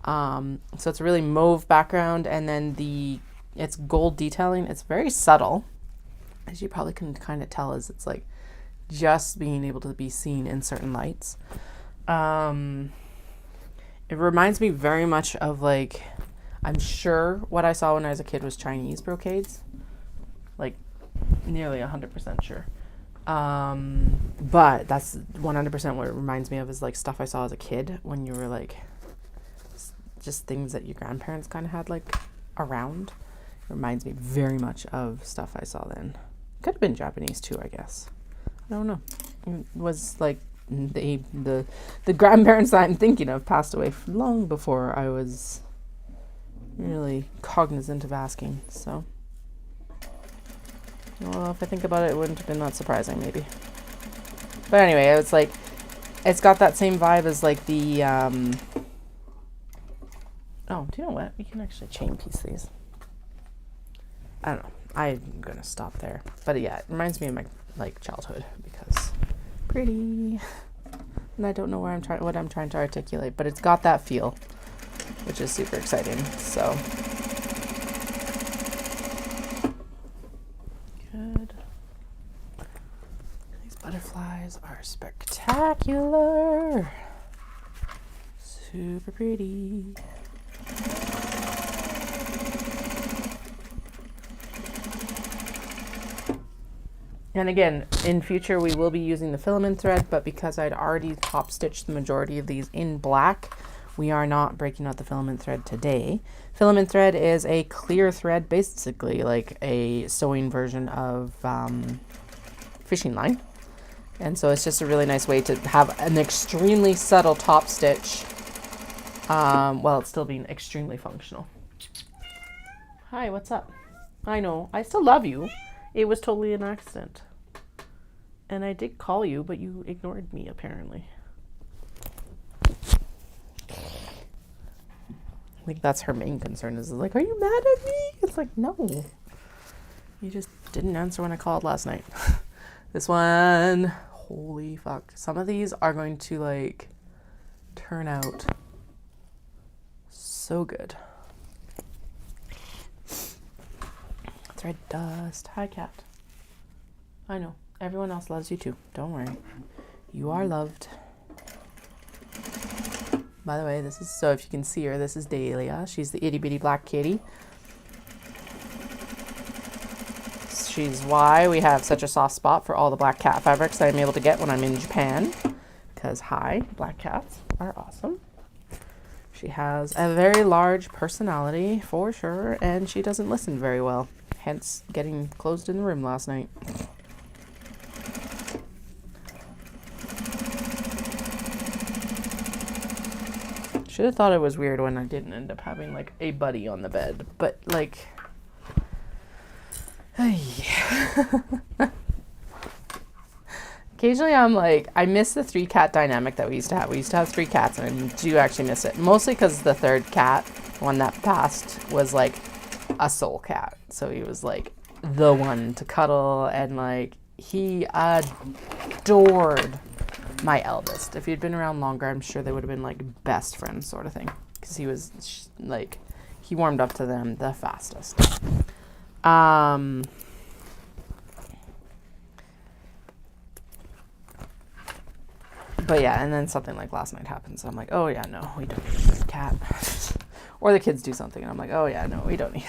So it's a really mauve background and then it's gold detailing. It's very subtle, as you probably can kind of tell, as it's like just being able to be seen in certain lights. It reminds me very much of like, I'm sure what I saw when I was a kid was Chinese brocades, like nearly 100% sure. But that's 100% what it reminds me of is like stuff I saw as a kid when you were like, just things that your grandparents kind of had like around. It reminds me very much of stuff I saw then. Could have been Japanese too, I guess. I don't know. It was like the grandparents that I'm thinking of passed away long before I was really cognizant of asking. So, well, if I think about it, it wouldn't have been that surprising, maybe. But anyway, it's like it's got that same vibe as like the. Oh, do you know what? We can actually chain piece these. I don't know. I'm gonna stop there. But yeah, it reminds me of my like childhood because pretty. And I don't know what I'm trying to articulate, but it's got that feel, which is super exciting. So good. These butterflies are spectacular. Super pretty. And again, in future we will be using the filament thread, but because I'd already top stitched the majority of these in black, we are not breaking out the filament thread today. Filament thread is a clear thread, basically like a sewing version of fishing line. And so it's just a really nice way to have an extremely subtle top stitch while it's still being extremely functional. Hi, what's up? I know, I still love you. It was totally an accident. And I did call you, but you ignored me, apparently. I think that's her main concern is like, are you mad at me? It's like, no. You just didn't answer when I called last night. This one, holy fuck. Some of these are going to like turn out so good. Thread dust. Hi, cat. I know. Everyone else loves you too. Don't worry. You are loved. By the way, this is, so if you can see her, this is Dahlia. She's the itty bitty black kitty. She's why we have such a soft spot for all the black cat fabrics that I'm able to get when I'm in Japan. Because, hi, black cats are awesome. She has a very large personality, for sure, and she doesn't listen very well. Hence, getting closed in the room last night. Should have thought it was weird when I didn't end up having, like, a buddy on the bed. But, like... Occasionally I'm like, I miss the 3-cat dynamic that we used to have. We used to have 3 cats, and I do actually miss it. Mostly because the 3rd cat, one that passed, was, like, a soul cat. So he was, like, the one to cuddle, and, like, he adored my eldest. If he'd been around longer, I'm sure they would have been like best friends sort of thing, because he was like, he warmed up to them the fastest. But yeah, and then something like last night happened, so I'm like, oh yeah, no, we don't need this cat. Or the kids do something and I'm like, oh yeah, no, we don't need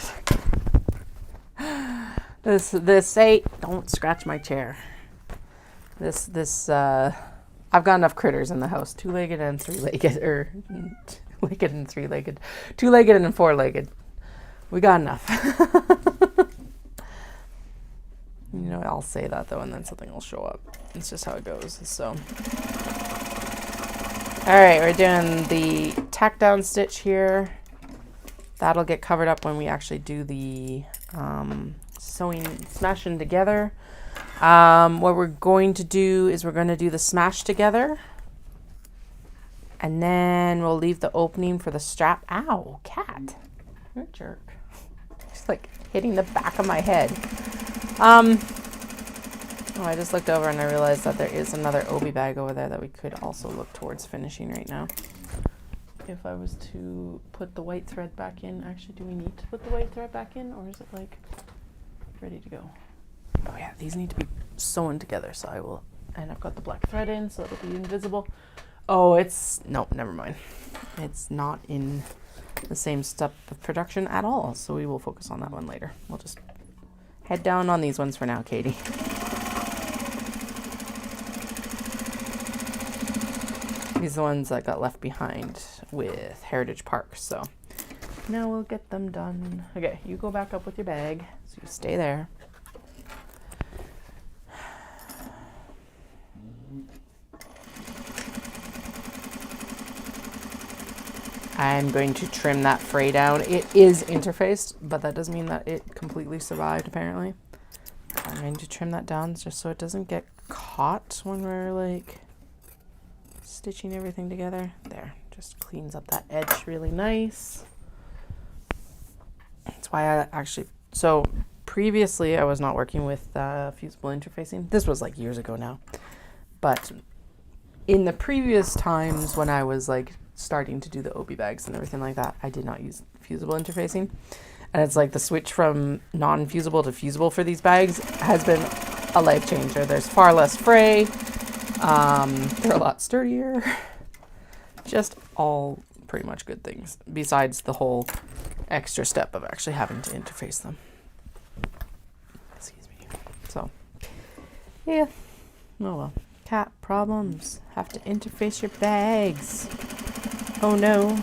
this ain't, don't scratch my chair. I've got enough critters in the house, 2-legged and 3-legged, or legged and 3-legged, 2-legged and 4-legged. We got enough. You know, I'll say that though, and then something will show up. It's just how it goes. So, all right, we're doing the tack down stitch here. That'll get covered up when we actually do the sewing, smashing together. What we're going to do is we're going to do the smash together, and then we'll leave the opening for the strap. Ow, cat, you're a jerk. Just like hitting the back of my head. Oh, I just looked over and I realized that there is another obi bag over there that we could also look towards finishing right now. If I was to put the white thread back in, actually, do we need to put the white thread back in, or is it like ready to go? Oh yeah, these need to be sewn together, so I will, and I've got the black thread in, so it'll be invisible. Oh, no, never mind. It's not in the same step of production at all, so we will focus on that one later. We'll just head down on these ones for now, Katie. These are the ones that got left behind with Heritage Park, so now we'll get them done. Okay, you go back up with your bag, so you stay there. I'm going to trim that fray down. It is interfaced, but that doesn't mean that it completely survived, apparently. I'm going to trim that down just so it doesn't get caught when we're like stitching everything together. There, just cleans up that edge really nice. That's why I actually, so previously I was not working with fusible interfacing. This was like years ago now. But in the previous times when I was like starting to do the obi bags and everything like that, I did not use fusible interfacing, and it's like the switch from non-fusible to fusible for these bags has been a life changer. There's far less fray, they're a lot sturdier, just all pretty much good things besides the whole extra step of actually having to interface them. Excuse me. So yeah, oh well, cat problems, have to interface your bags. Oh no.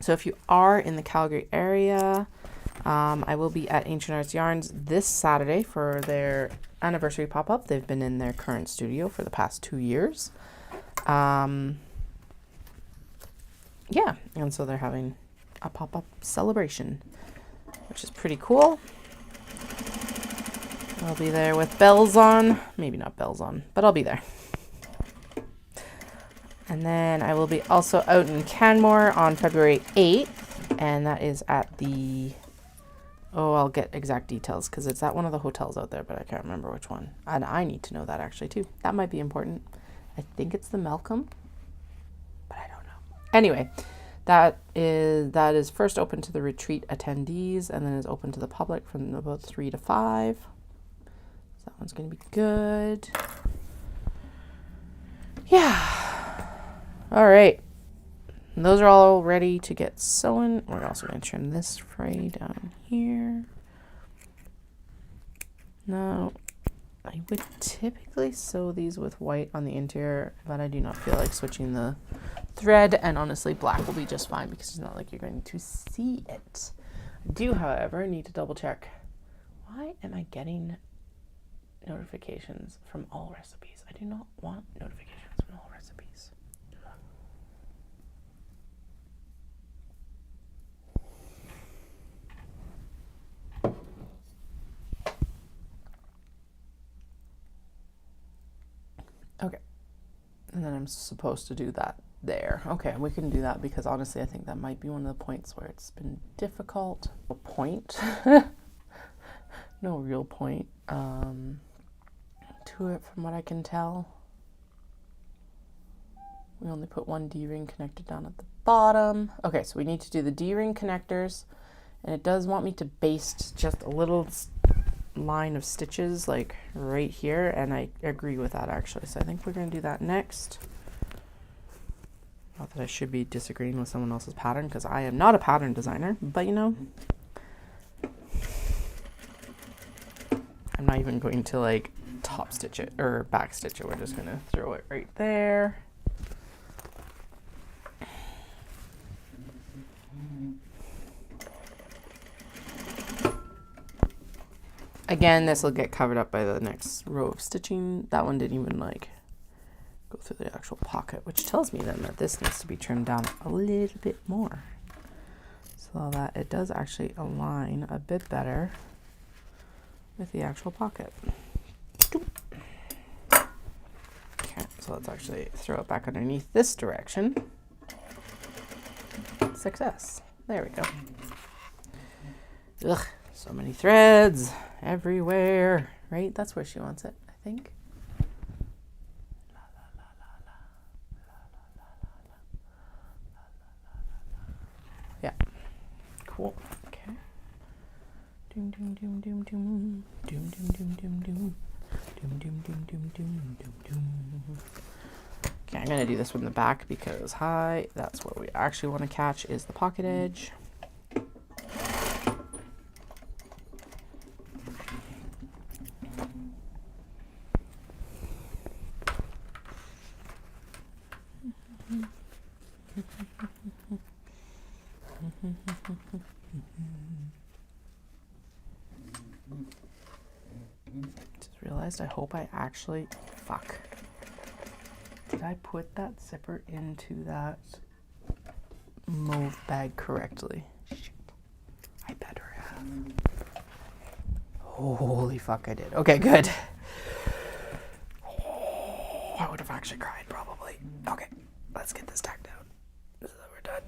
So if you are in the Calgary area, I will be at Ancient Arts Yarns this Saturday for their anniversary pop-up. They've been in their current studio for the past 2 years. Yeah, and so they're having a pop-up celebration, which is pretty cool. I'll be there with bells on. Maybe not bells on, but I'll be there. And then I will be also out in Canmore on February 8th. And that is at the... Oh, I'll get exact details because it's at one of the hotels out there, but I can't remember which one. And I need to know that actually too. That might be important. I think it's the Malcom, but I don't know. Anyway, that is first open to the retreat attendees and then is open to the public from about 3 to 5. So that one's going to be good. Yeah. All right. And those are all ready to get sewn. We're also going to trim this fray down here. Now, I would typically sew these with white on the interior, but I do not feel like switching the thread, and honestly black will be just fine because it's not like you're going to see it. I do, however, need to double check. Why am I getting notifications from all recipes? I do not want notifications from all recipes. Okay, and then I'm supposed to do that there. Okay, we can do that because honestly I think that might be one of the points where it's been difficult. A point, no real point to it from what I can tell. We only put one D-ring connector down at the bottom. Okay, so we need to do the D-ring connectors, and it does want me to baste just a little line of stitches like right here, and I agree with that actually, so I think we're going to do that next. Not that I should be disagreeing with someone else's pattern because I am not a pattern designer, but you know, I'm not even going to like top stitch it or back stitch it. We're just going to throw it right there. Again, this will get covered up by the next row of stitching. That one didn't even like go through the actual pocket, which tells me then that this needs to be trimmed down a little bit more so that it does actually align a bit better with the actual pocket. Okay, so let's actually throw it back underneath this direction. Success. There we go. Ugh. So many threads everywhere, right? That's where she wants it, I think. Yeah, cool. Okay. Doom doom doom doom doom doom doom doom doom doom doom doom doom doom doom doom doom. Okay, I'm gonna do this one in the back because that's what we actually want to catch is the pocket edge. Just realized I hope I actually did I put that zipper into that mauve bag correctly? Shit. I better have. Holy fuck, I did. Okay, good. Oh, I would have actually cried probably. Okay, let's get this tacked down. So that we're done.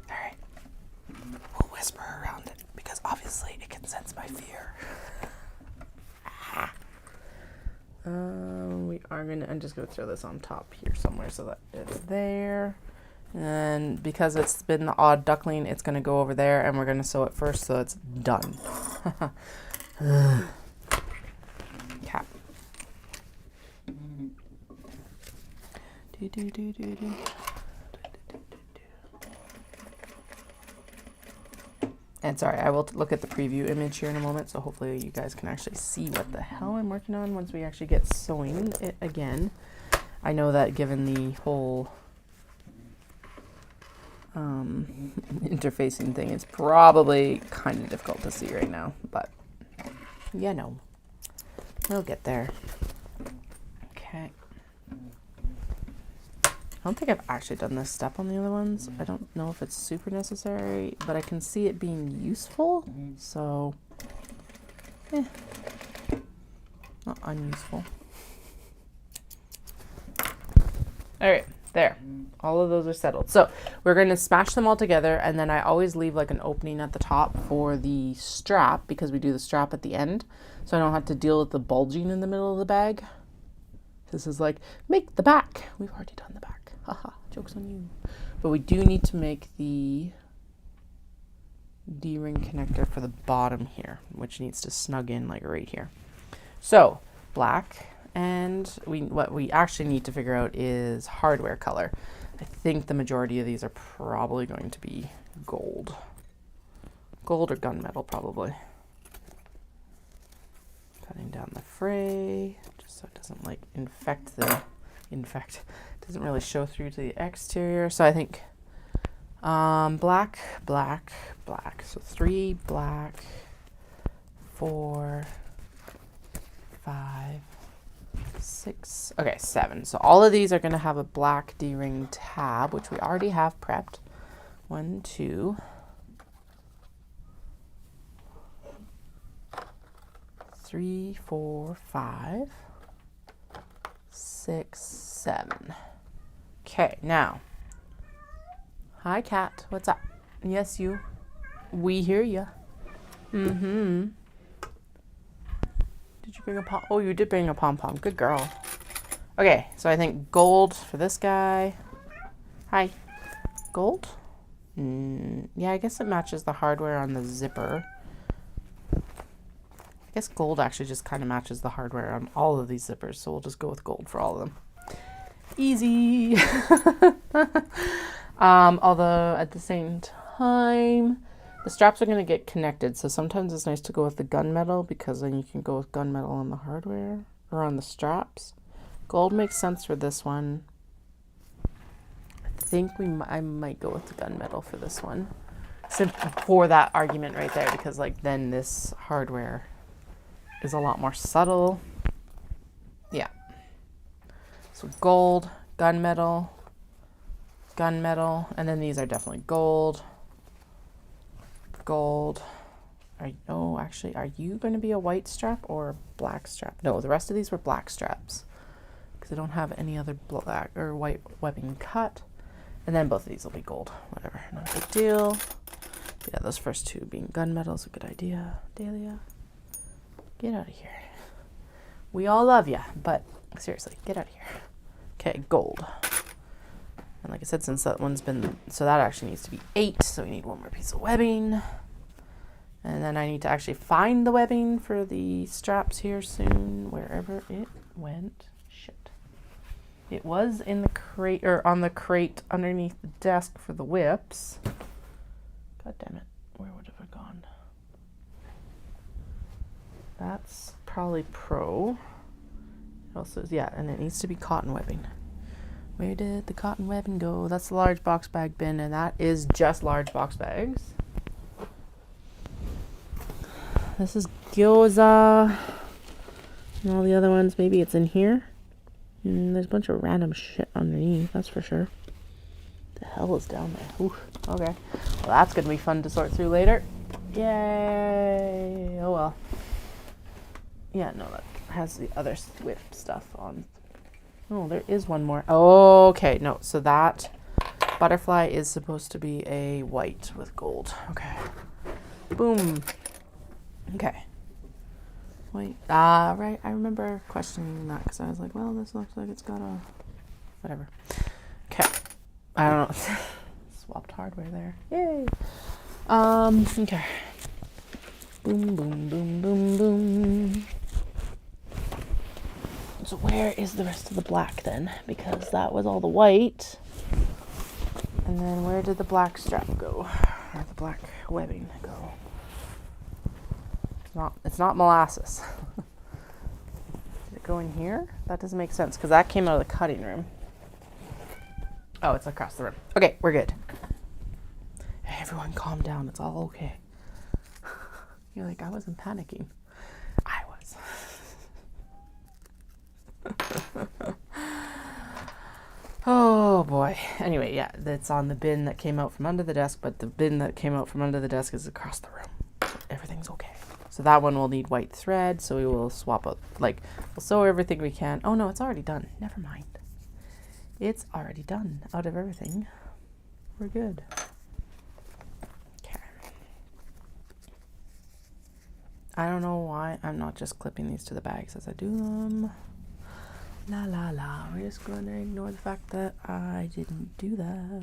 Alright. We'll whisper around it because obviously it can sense my fear. I'm just gonna throw this on top here somewhere so that it's there. And because it's been the odd duckling, it's gonna go over there and we're gonna sew it first so it's done. Cap. And sorry, I will look at the preview image here in a moment, so hopefully you guys can actually see what the hell I'm working on once we actually get sewing it again. I know that given the whole interfacing thing, it's probably kind of difficult to see right now, but you know, we'll get there. Okay. I don't think I've actually done this step on the other ones. I don't know if it's super necessary, but I can see it being useful, so not unuseful. All right, there. All of those are settled. So we're going to smash them all together, and then I always leave like an opening at the top for the strap because we do the strap at the end, so I don't have to deal with the bulging in the middle of the bag. This is like, make the back. We've already done the back. Haha, joke's on you. But we do need to make the D-ring connector for the bottom here, which needs to snug in like right here. So black, and what we actually need to figure out is hardware color. I think the majority of these are probably going to be gold. Gold or gunmetal probably. Cutting down the fray just so it doesn't like doesn't really show through to the exterior. So I think black, black, black. So 3 black, 4, 5, 6, okay, 7. So all of these are going to have a black D-ring tab, which we already have prepped. 1, 2, 3, 4, 5, 6, 7. Okay, now. Hi, cat. What's up? Yes, you. We hear you. Mm-hmm. Did you bring a pom? Oh, you did bring a pom-pom. Good girl. Okay, so I think gold for this guy. Hi. Gold? Yeah, I guess it matches the hardware on the zipper. I guess gold actually just kind of matches the hardware on all of these zippers, so we'll just go with gold for all of them. Easy. Although at the same time, the straps are going to get connected, so sometimes it's nice to go with the gunmetal because then you can go with gunmetal on the hardware or on the straps. Gold makes sense for this one. I think I might go with the gunmetal for this one. For that argument right there, because like then this hardware is a lot more subtle. Yeah. So gold, gunmetal, gunmetal, and then these are definitely gold. Gold. Actually, are you going to be a white strap or a black strap? No, the rest of these were black straps because I don't have any other black or white webbing cut. And then both of these will be gold. Whatever, not a big deal. Yeah, those first two being gunmetal is a good idea. Dahlia, get out of here. We all love you, but seriously, get out of here. Okay, gold. And like I said, since that one's been, so that actually needs to be 8, so we need one more piece of webbing. And then I need to actually find the webbing for the straps here soon, wherever it went. Shit. It was in the crate, or on the crate underneath the desk for the whips. God damn it, where would it have gone? That's probably pro. It also is, yeah, and it needs to be cotton webbing. Where did the cotton webbing go? That's the large box bag bin, and that is just large box bags. This is gyoza. And all the other ones, maybe it's in here. There's a bunch of random shit underneath, that's for sure. The hell is down there? Oof, okay. Well, that's going to be fun to sort through later. Yay! Oh well. Yeah, no, that has the other whip stuff on. Oh, there is one more. Okay, no, so that butterfly is supposed to be a white with gold. Okay. Boom. Okay. Wait. Right. I remember questioning that because I was like, well, this looks like it's got a... Whatever. Okay. I don't know. Swapped hardware there. Yay. Okay. Boom, boom, boom, boom, boom. So where is the rest of the black then? Because that was all the white. And then where did the black strap go? Or the black webbing go? It's not molasses. Did it go in here? That doesn't make sense because that came out of the cutting room. Oh, it's across the room. Okay, we're good. Hey, everyone calm down. It's all okay. You're like, I wasn't panicking. I was. Oh boy. Anyway, yeah, that's on the bin that came out from under the desk, but the bin that came out from under the desk is across the room. So everything's okay. So that one will need white thread, so we will swap out, like, we'll sew everything we can. Oh no, it's already done. Never mind. It's already done out of everything. We're good. Okay. I don't know why I'm not just clipping these to the bags as I do them. La la la. We're just going to ignore the fact that I didn't do that.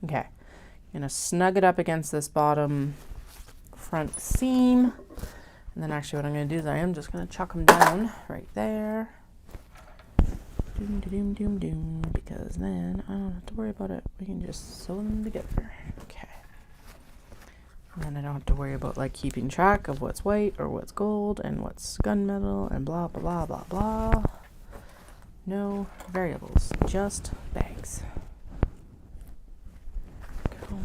Okay. I'm going to snug it up against this bottom front seam. And then actually what I'm going to do is I am just going to chuck them down right there. Doom, doom, doom, doom. Because then I don't have to worry about it. We can just sew them together. Okay. And then I don't have to worry about like keeping track of what's white or what's gold and what's gunmetal and blah, blah, blah, blah, blah. No variables, just bags. I'm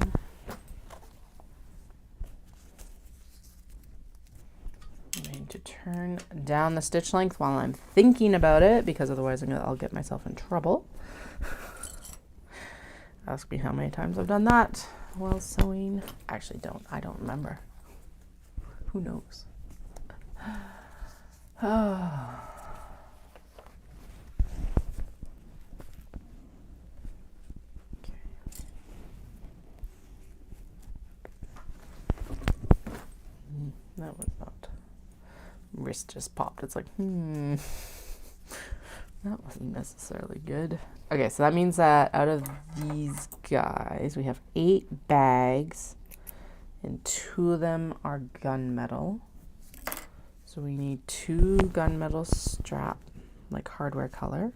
going to turn down the stitch length while I'm thinking about it, because otherwise I'll get myself in trouble. Ask me how many times I've done that while sewing. Actually, I don't remember. Who knows? Oh. That was not. Wrist just popped. It's like, that wasn't necessarily good. Okay, so that means that out of these guys, we have 8 bags, and 2 of them are gunmetal. So we need 2 gunmetal strap, like hardware color.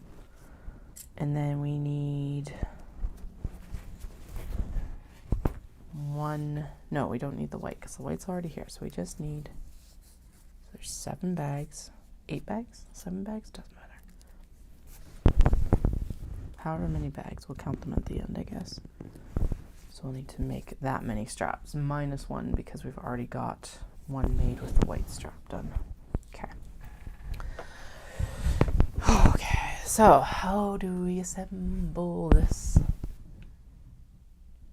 And then we need 1. No, we don't need the white because the white's already here. So we just need, so there's 7 bags, 8 bags, 7 bags, doesn't matter. However many bags, we'll count them at the end, I guess. So we'll need to make that many straps, minus 1 because we've already got 1 made with the white strap done. Okay. Okay, so how do we assemble this?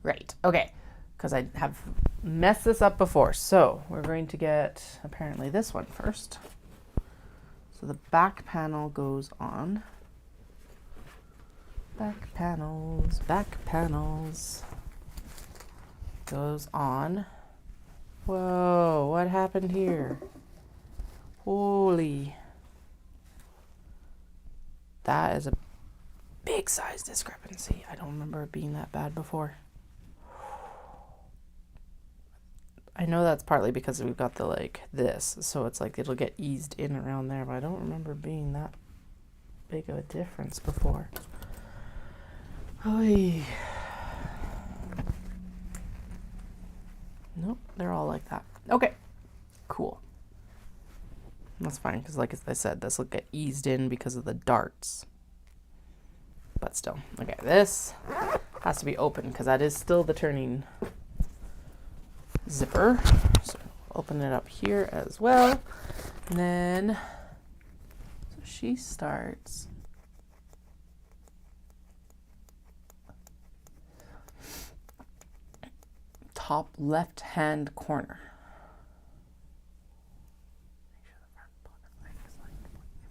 Right, okay. Because I have messed this up before. So we're going to get apparently this one first. So the back panel goes on. Back panels goes on. Whoa, what happened here? Holy. That is a big size discrepancy. I don't remember it being that bad before. I know that's partly because we've got the like this, so it's like it'll get eased in around there, but I don't remember being that big of a difference before. Oy. Nope, they're all like that. Okay, cool. That's fine, because like I said, this will get eased in because of the darts. But still, okay, this has to be open because that is still the turning zipper. So open it up here as well. And then, so she starts top left hand corner. Make sure the front pocket leg is like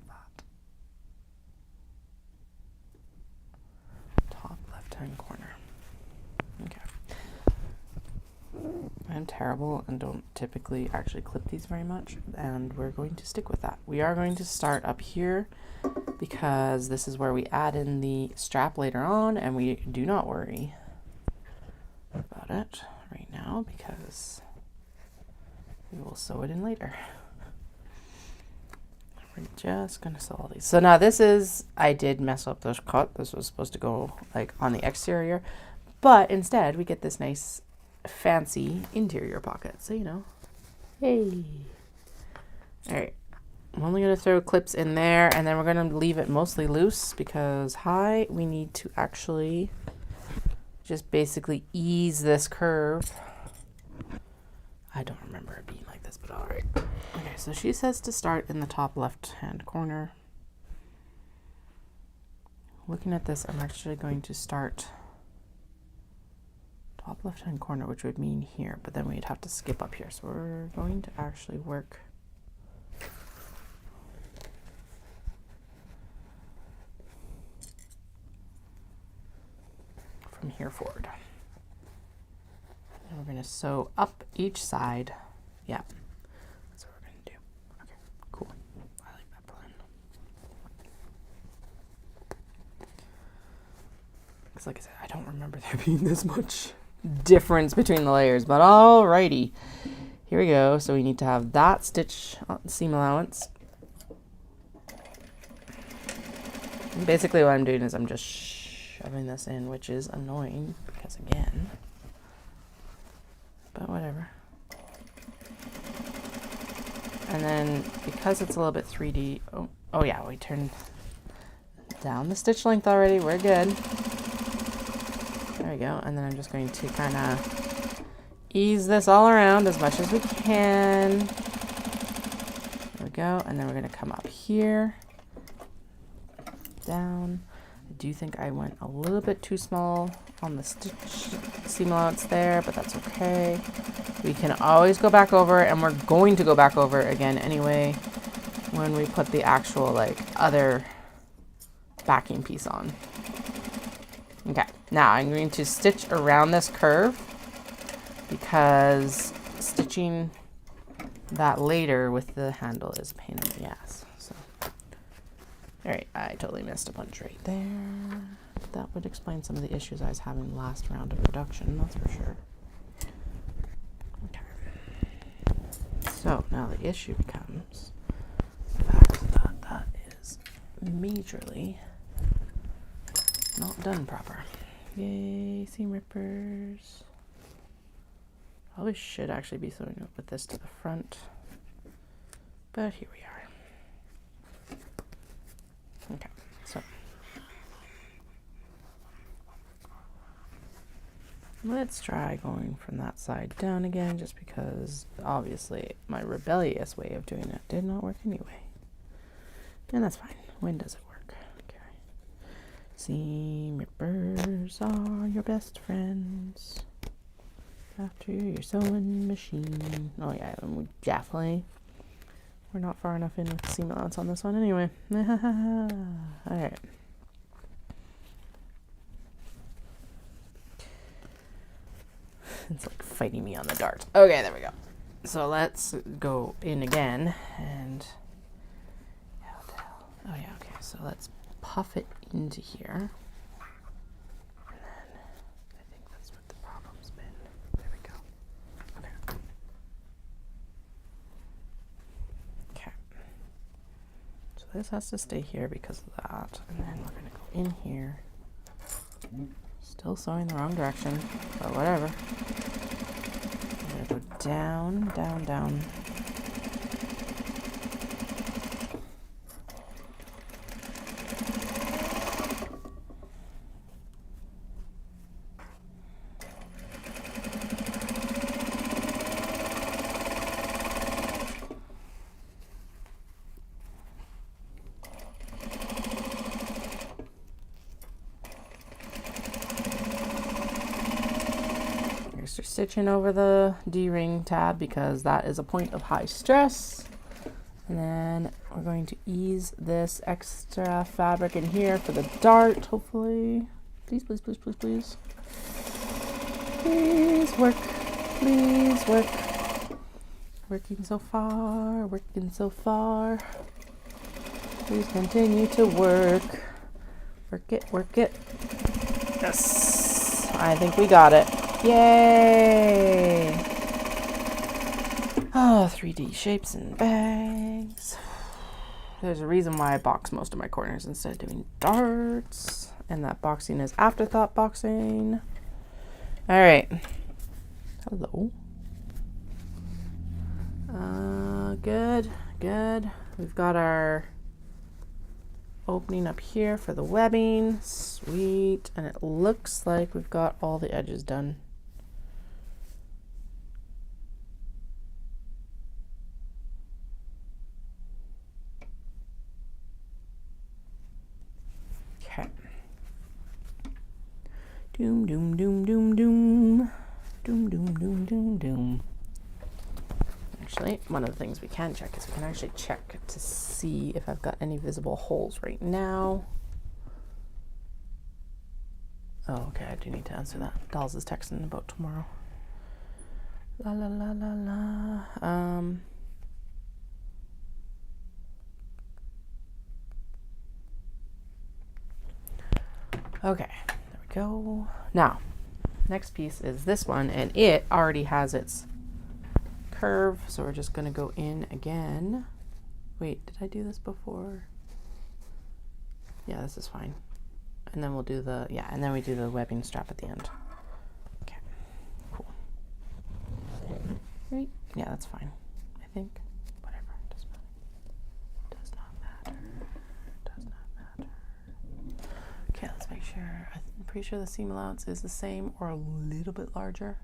that. Top left hand corner. Okay. I'm terrible and don't typically actually clip these very much, and we're going to stick with that. We are going to start up here because this is where we add in the strap later on, and we do not worry about it right now because we will sew it in later. We're just gonna sew all these. So now this is, I did mess up this cut. This was supposed to go like on the exterior, but instead we get this nice fancy interior pocket. So, you know, hey. All right. I'm only going to throw clips in there, and then we're going to leave it mostly loose because we need to actually just basically ease this curve. I don't remember it being like this, but all right. Okay, so she says to start in the top left-hand corner. Looking at this, I'm actually going to start top left-hand corner, which would mean here, but then we'd have to skip up here. So we're going to actually work I'm here for it. And we're going to sew up each side. Yeah, that's what we're going to do. Okay, cool. I like that plan. Because like I said, I don't remember there being this much difference between the layers, but alrighty. Here we go. So we need to have that stitch seam allowance. And basically what I'm doing is I'm just shoving this in, which is annoying because again, but whatever. And then because it's a little bit 3D, oh yeah, we turned down the stitch length already. We're good. There we go. And then I'm just going to kind of ease this all around as much as we can. There we go. And then we're going to come up here, down. I do think I went a little bit too small on the stitch seam allowance there, but that's okay. We can always go back over, and we're going to go back over again anyway when we put the actual like other backing piece on. Okay, now I'm going to stitch around this curve because stitching that later with the handle is a pain in the ass. So, all right, I totally missed a bunch right there. That would explain some of the issues I was having last round of production, that's for sure. Okay. So now the issue becomes the fact that that is majorly not done proper. Yay, seam rippers. Probably should actually be sewing up with this to the front, but here we are. Okay, so let's try going from that side down again, just because obviously my rebellious way of doing it did not work anyway. And that's fine. When does it work? Okay. Seam rippers are your best friends after your sewing machine. Oh yeah, we definitely, we're not far enough in with the seam allowance on this one anyway. Alright. It's like fighting me on the dart. Okay, there we go. So let's go in again and oh yeah, okay. So let's puff it into here. And then I think that's what the problem's been. There we go. Okay. Okay. So this has to stay here because of that. And then we're gonna go in here. Still sewing the wrong direction, but whatever. I'm gonna go down, down, down. Stitching over the D-ring tab because that is a point of high stress. And then we're going to ease this extra fabric in here for the dart, hopefully. Please, please, please, please, please. Please work. Please work. Working so far, working so far. Please continue to work. Work it, work it. Yes, I think we got it. Yay! Oh, 3D shapes and bags. There's a reason why I box most of my corners instead of doing darts. And that boxing is afterthought boxing. All right. Hello. Good, good. We've got our opening up here for the webbing. Sweet. And it looks like we've got all the edges done. Okay. Doom, doom, doom, doom, doom. Doom, doom, doom, doom, doom. Actually, one of the things we can check is we can actually check to see if I've got any visible holes right now. Oh, okay, I do need to answer that. Dolls is texting about tomorrow. La la la la la. Okay, there we go. Now, next piece is this one, and it already has its curve, so we're just gonna go in again. Wait, did I do this before? Yeah, this is fine. And then we'll do the, yeah, and then we do the webbing strap at the end. Okay, cool. Right? Yeah, that's fine, I think. Whatever, does not matter. Does not matter. Okay, let's make sure. I'm pretty sure the seam allowance is the same or a little bit larger.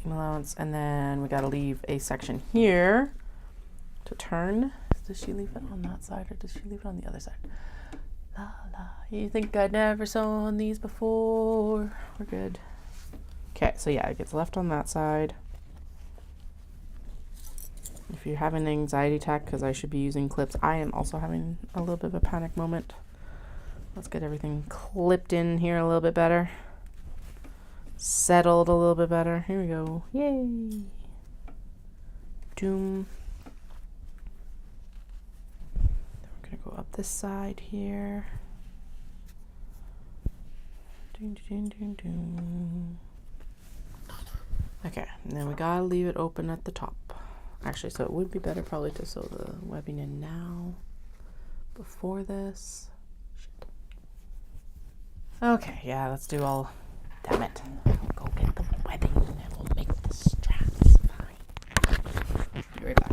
Allowance, and then we got to leave a section here to turn. Does she leave it on that side or does she leave it on the other side? La la, you think I'd never sewn these before? We're good. Okay, so yeah, it gets left on that side. If you're having an anxiety attack because I should be using clips, I am also having a little bit of a panic moment. Let's get everything clipped in here a little bit better. Settled a little bit better. Here we go. Yay. Doom. Then we're going to go up this side here. Doom, doom, doom, doom. Okay, and then we got to leave it open at the top. Actually, so it would be better probably to sew the webbing in now before this. Shit. Okay, yeah, let's do all. Damn it. Go get the webbing and we'll make the straps. Fine. Be right back.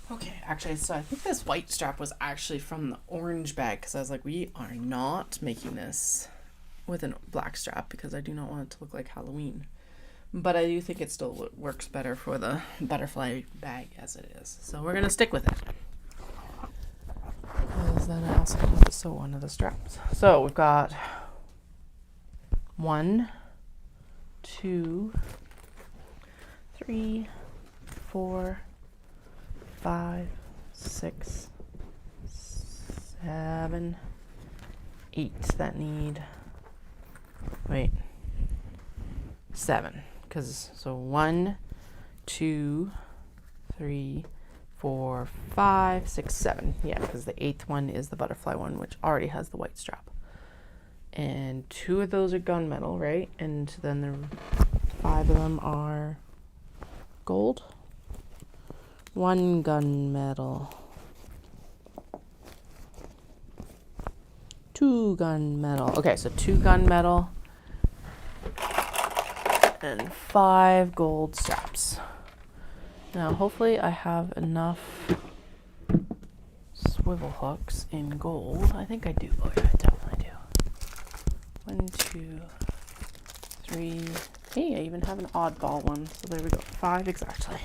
Okay, actually, so I think this white strap was actually from the orange bag because I was like, we are not making this with a black strap because I do not want it to look like Halloween. But I do think it still works better for the butterfly bag as it is. So we're going to stick with it. Because then I also have to sew one of the straps. So we've got 1, 2, 3, 4, 5, 6, 7, 8 that need, wait, 7, because, so 1, 2, 3, 4, 5, 6, 7, yeah, because the 8th one is the butterfly one, which already has the white strap, and 2 of those are gunmetal, right, and then the 5 of them are gold. 1 gunmetal, 2 gunmetal. Okay, so 2 gunmetal and 5 gold straps. Now, hopefully, I have enough swivel hooks in gold. I think I do. Oh yeah, I definitely do. 1, 2, 3. Hey, I even have an oddball one. So there we go. 5 exactly.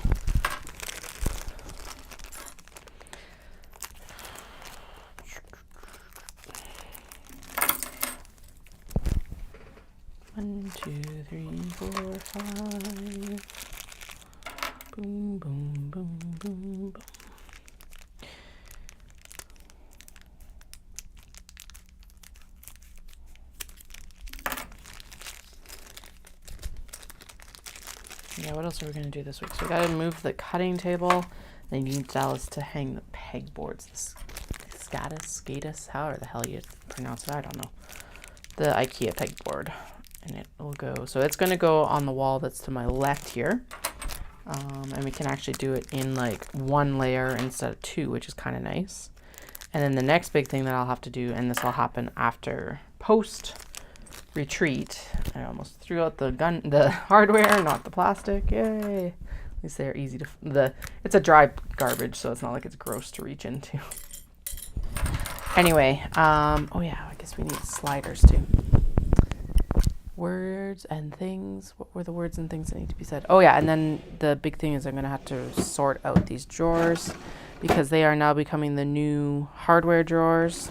One, 2, 3, 4, 5. Boom, boom, boom, boom, boom. Yeah, what else are we going to do this week? So we got to move the cutting table. Then you need Dallas to hang the pegboards. The SCADAS, however the hell you pronounce it, I don't know. The IKEA pegboard. And it will go, so it's going to go on the wall that's to my left here. And we can actually do it in like 1 layer instead of 2, which is kind of nice. And then the next big thing that I'll have to do, and this will happen after post retreat. I almost threw out the hardware, not the plastic. Yay. At least they're easy to, it's a dry garbage, so it's not like it's gross to reach into. Anyway, oh yeah, I guess we need sliders too. Words and things. What were the words and things that need to be said? Oh yeah, and then the big thing is I'm going to have to sort out these drawers because they are now becoming the new hardware drawers.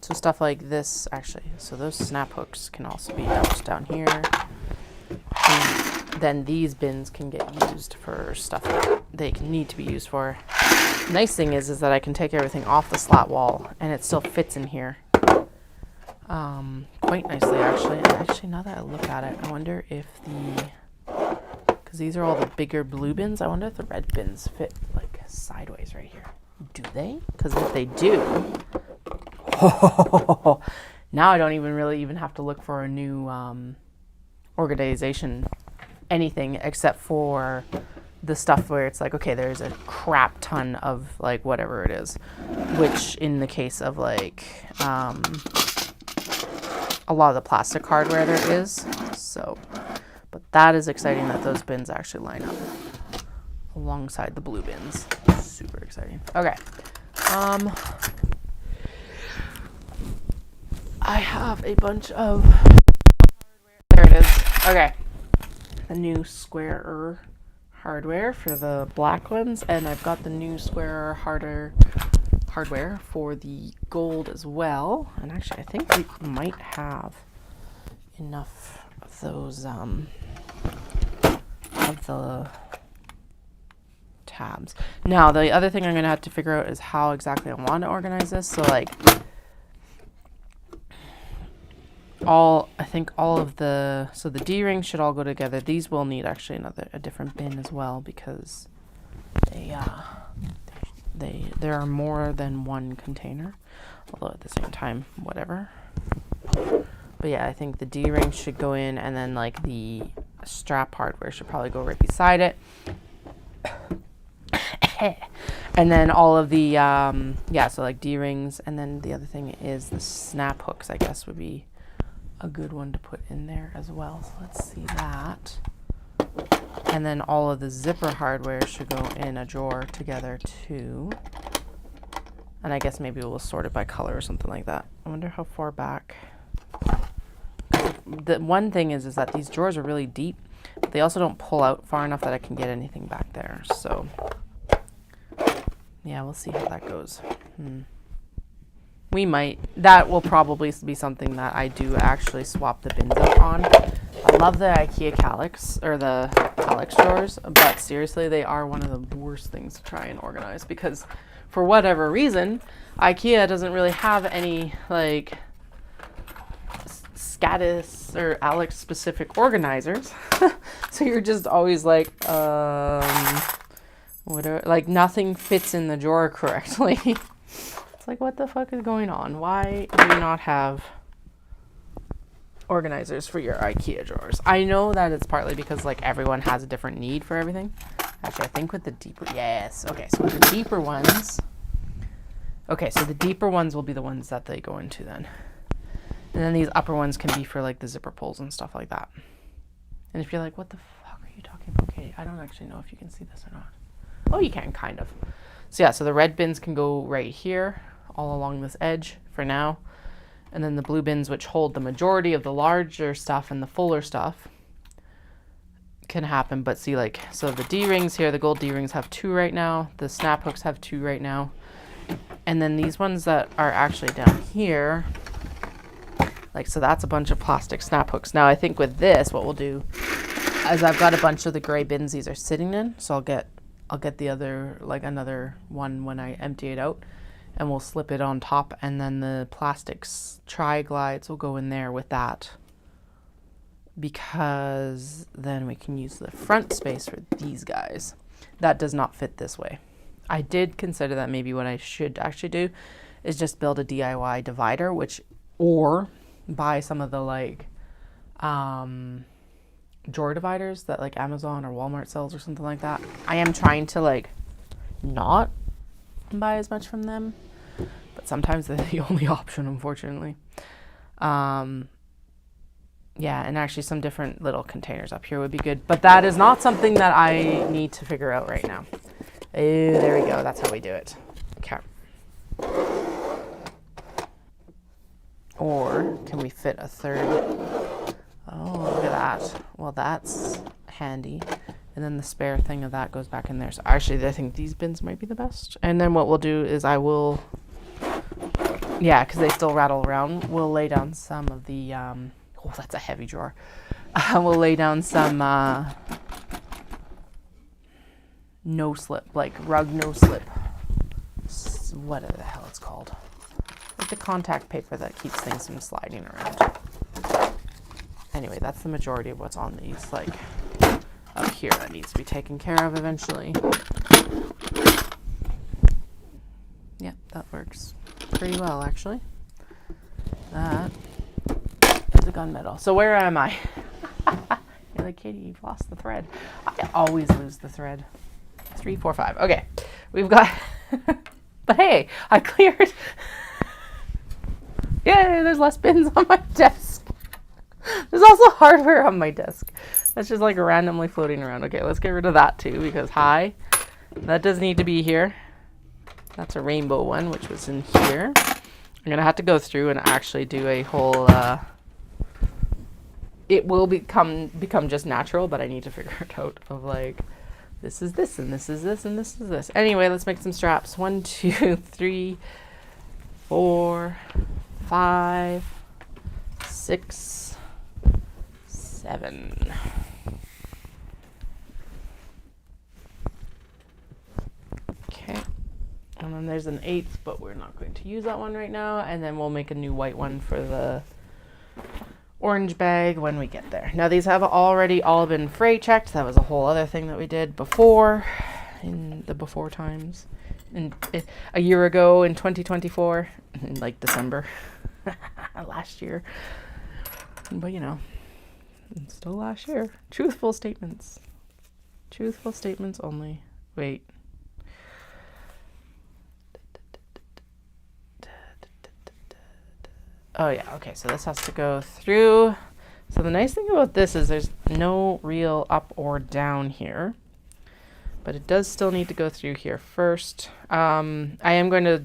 So stuff like this, actually. So those snap hooks can also be dumped down here. And then these bins can get used for stuff that they need to be used for. Nice thing is that I can take everything off the slat wall and it still fits in here. Quite nicely actually. And actually, now that I look at it, I wonder if because these are all the bigger blue bins, I wonder if the red bins fit like sideways right here. Do they? Because if they do, now I don't even have to look for a new organization, anything except for the stuff where it's like, okay, there's a crap ton of like whatever it is, which in the case of like a lot of the plastic hardware there is. So, but that is exciting that those bins actually line up alongside the blue bins. Super exciting. Okay. I have a bunch of hardware. There it is. Okay. The new square hardware for the black ones, and I've got the new square hardware for the gold as well. And actually, I think we might have enough of those of the tabs. Now, the other thing I'm going to have to figure out is how exactly I want to organize this. So like I think all of the D-rings should all go together. These will need actually a different bin as well because there are more than one container, although at the same time, whatever. But yeah, I think the D-rings should go in, and then like the strap hardware should probably go right beside it. And then all of the so like D-rings, and then the other thing is the snap hooks, I guess, would be a good one to put in there as well. So let's see that. And then all of the zipper hardware should go in a drawer together too. And I guess maybe we'll sort it by color or something like that. I wonder how far back. The one thing is that these drawers are really deep, but they also don't pull out far enough that I can get anything back there. So yeah, we'll see how that goes. That will probably be something that I do actually swap the bins out on. I love the IKEA Calyx, or the Calyx drawers, but seriously, they are one of the worst things to try and organize because for whatever reason, IKEA doesn't really have any like Scatus or Alex specific organizers. So you're just always like, like nothing fits in the drawer correctly. It's like, what the fuck is going on? Why do you not have organizers for your IKEA drawers? I know that it's partly because like everyone has a different need for everything. Actually, I think with the deeper, yes. Okay, so with the deeper ones, the deeper ones will be the ones that they go into then. And then these upper ones can be for like the zipper pulls and stuff like that. And if you're like, what the fuck are you talking about? Okay, I don't actually know if you can see this or not. Oh, you can, kind of. So yeah, so the red bins can go right here, all along this edge for now. And then the blue bins, which hold the majority of the larger stuff and the fuller stuff, can happen. But see, like, so the D-rings here, the gold D-rings have 2 right now. The snap hooks have 2 right now. And then these ones that are actually down here, like, so that's a bunch of plastic snap hooks. Now, I think with this, what we'll do is I've got a bunch of the gray bins these are sitting in. So I'll get the other, like another one when I empty it out, and we'll slip it on top, and then the plastics tri-glides will go in there with that, because then we can use the front space for these guys. That does not fit this way. I did consider that maybe what I should actually do is just build a DIY divider, or buy some of the like drawer dividers that like Amazon or Walmart sells or something like that. I am trying to like not buy as much from them, but sometimes they're the only option, unfortunately. Yeah, and actually some different little containers up here would be good. But that is not something that I need to figure out right now. Oh, there we go. That's how we do it. Okay. Or can we fit a third? Oh, look at that. Well, that's handy. And then the spare thing of that goes back in there. So actually, I think these bins might be the best. And then what we'll do is I will, yeah, because they still rattle around, we'll lay down some of the, oh, that's a heavy drawer. We'll lay down some no-slip, like rug no-slip. What the hell it's called. Like the contact paper that keeps things from sliding around. Anyway, that's the majority of what's on these, like up here, that needs to be taken care of eventually. Yep, that works pretty well, actually. That is a gunmetal. So where am I? You're like, Katie, you've lost the thread. I always lose the thread. 3, 4, 5. Okay, we've got, but hey, I cleared. Yay, there's less bins on my desk. There's also hardware on my desk. That's just like randomly floating around. Okay, let's get rid of that too, because hi, that does need to be here. That's a rainbow one, which was in here. I'm gonna have to go through and actually do a whole, it will become just natural, but I need to figure it out of like, this is this, and this is this, and this is this. Anyway, let's make some straps. 1, 2, 3, 4, 5, 6, 7. Okay. And then there's an 8th, but we're not going to use that one right now. And then we'll make a new white one for the orange bag when we get there. Now these have already all been freight checked. That was a whole other thing that we did before, in the before times. A year ago in 2024, in like December last year. But you know, it's still last year. Truthful statements. Truthful statements only. Wait. Oh yeah, okay, so this has to go through. So the nice thing about this is there's no real up or down here, but it does still need to go through here first. I am going to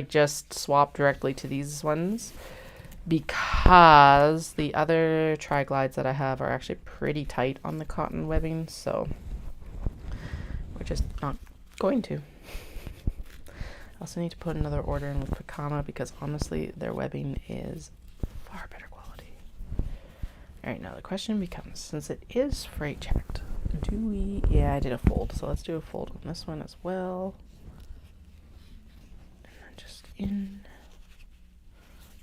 just swap directly to these ones because the other tri-glides that I have are actually pretty tight on the cotton webbing, so we're just not going to. I also need to put another order in with Pacama because honestly their webbing is far better quality. Alright, now the question becomes, since it is freight checked, do we... Yeah, I did a fold, so let's do a fold on this one as well. And then just in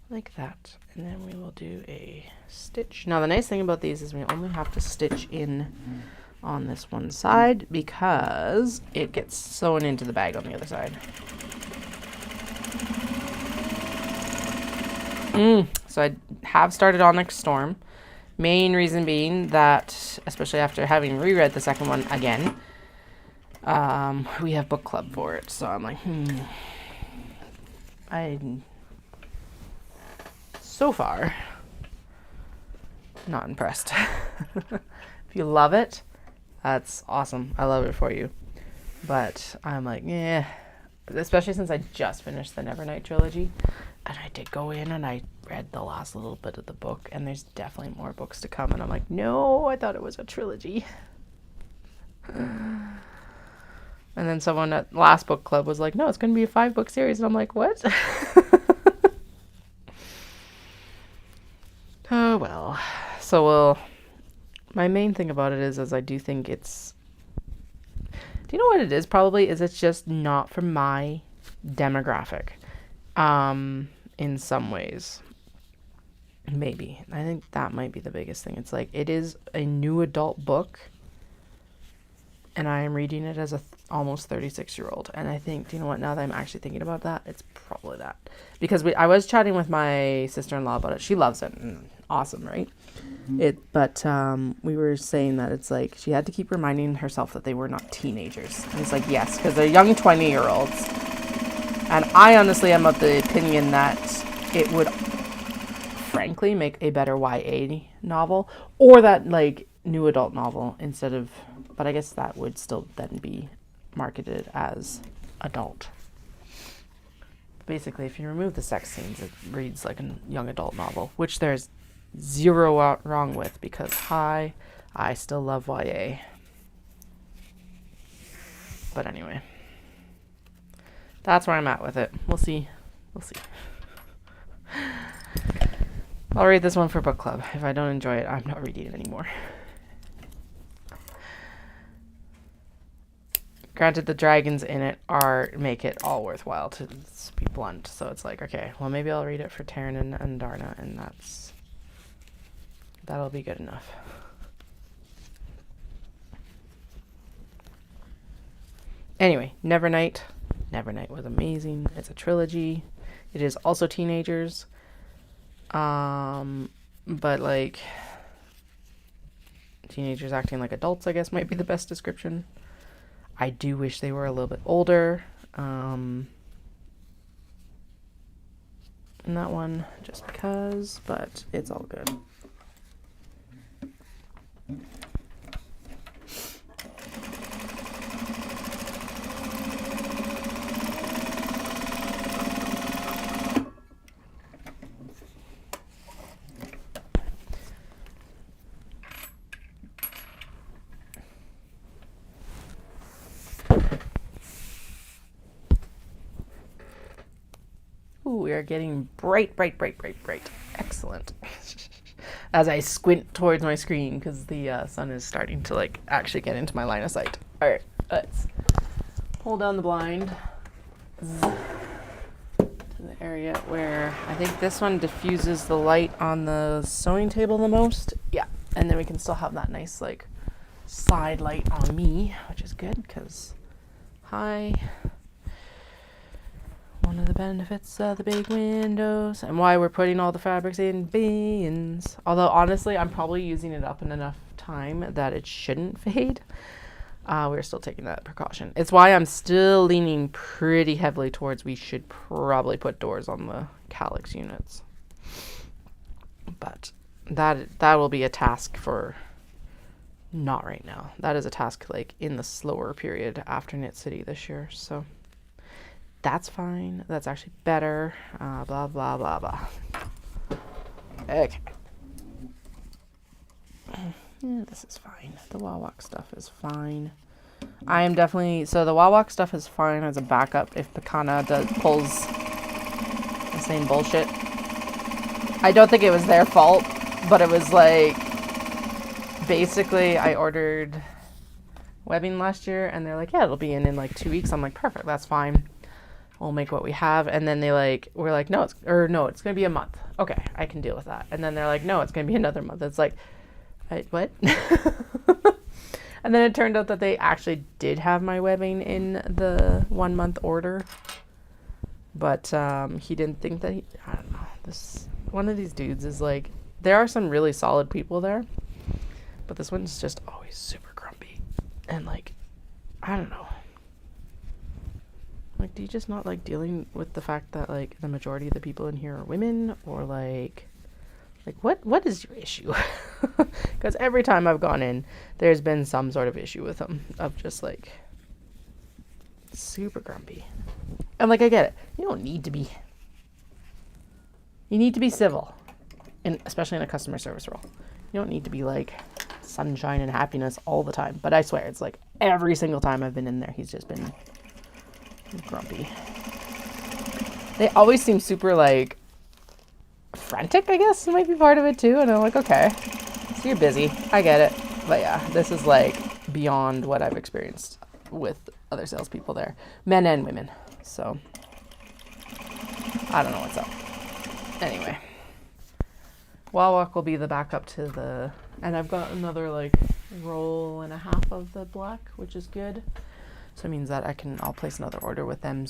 like that. And then we will do a stitch. Now the nice thing about these is we only have to stitch in on this one side because it gets sewn into the bag on the other side. So I have started Onyx Storm. Main reason being that, especially after having reread the second one again, we have book club for it. So I'm like, so far, not impressed. If you love it, that's awesome. I love it for you. But I'm like, yeah, especially since I just finished the Nevernight trilogy. And I did go in and I read the last little bit of the book, and there's definitely more books to come. And I'm like, no, I thought it was a trilogy. And then someone at last book club was like, no, it's going to be a 5-book series. And I'm like, what? Oh, well. So my main thing about it is I do think it's, do you know what it is probably? Is it's just not for my demographic. In some ways, maybe. I think that might be the biggest thing. It's like, it is a new adult book, and I am reading it as a almost 36-year-old. And I think, do you know what, now that I'm actually thinking about that, it's probably that. Because I was chatting with my sister-in-law about it. She loves it. Awesome, right? But we were saying that it's like, she had to keep reminding herself that they were not teenagers. And it's like, yes, because they're young 20-year-olds. And I honestly am of the opinion that it would, frankly make a better YA novel or that like new adult novel instead of, but I guess that would still then be marketed as adult. Basically, if you remove the sex scenes, it reads like a young adult novel, which there's zero wrong with because I still love YA. But anyway, that's where I'm at with it. We'll see. I'll read this one for book club. If I don't enjoy it, I'm not reading it anymore. Granted, the dragons in it make it all worthwhile to be blunt. So it's like, okay, well maybe I'll read it for Taryn and Darna, and that'll be good enough. Anyway, Nevernight. Nevernight was amazing. It's a trilogy. It is also teenagers. But like teenagers acting like adults, I guess might be the best description. I do wish they were a little bit older. In that one, just because, but it's all good. Ooh, we are getting bright. Excellent. As I squint towards my screen because the sun is starting to like actually get into my line of sight. All right, let's pull down the blind to the area where I think this one diffuses the light on the sewing table the most. Yeah, and then we can still have that nice like side light on me, which is good because one of the benefits of the big windows and why we're putting all the fabrics in bins. Although honestly, I'm probably using it up in enough time that it shouldn't fade. We're still taking that precaution. It's why I'm still leaning pretty heavily towards we should probably put doors on the calyx units. But that will be a task for not right now. That is a task like in the slower period after Knit City this year. So that's fine. That's actually better. Blah, blah, blah, blah. Okay. Yeah, this is fine. The Wawak stuff is fine. I am definitely... So the Wawak stuff is fine as a backup if Pekana pulls the same bullshit. I don't think it was their fault, but it was like... Basically, I ordered webbing last year, and they're like, yeah, it'll be in like 2 weeks. I'm like, perfect, that's fine. We'll make what we have. And then we're like, no, it's going to be a month. Okay, I can deal with that. And then they're like, no, it's going to be another month. It's like, what? And then it turned out that they actually did have my webbing in the 1 month order. But he didn't think that I don't know. One of these dudes is like, there are some really solid people there. But this one's just always super grumpy. And like, I don't know. Like, do you just not like dealing with the fact that like the majority of the people in here are women, or like what is your issue? Because every time I've gone in, there's been some sort of issue with them of just like super grumpy. And like, I get it. You don't need to be. You need to be civil, and especially in a customer service role. You don't need to be like sunshine and happiness all the time. But I swear, it's like every single time I've been in there, he's just been grumpy. They always seem super like frantic, I guess might be part of it too. And I'm like, okay, so you're busy, I get it. But yeah, this is like beyond what I've experienced with other salespeople there, men and women. So I don't know what's up. Anyway, Wawak will be the backup to the, and I've got another like roll and a half of the black, which is good. So it means that I'll place another order with them.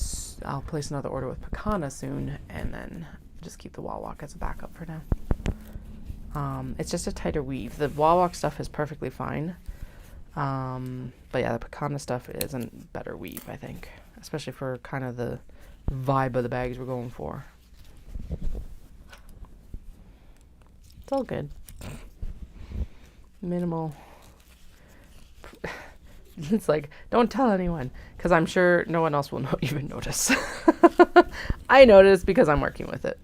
I'll place another order with Pekana soon, and then just keep the Wawak as a backup for now. It's just a tighter weave. The Wawak stuff is perfectly fine. But yeah, the Pekana stuff isn't better weave, I think. Especially for kind of the vibe of the bags we're going for. It's all good. Minimal. It's like, don't tell anyone, because I'm sure no one else will even notice. I notice because I'm working with it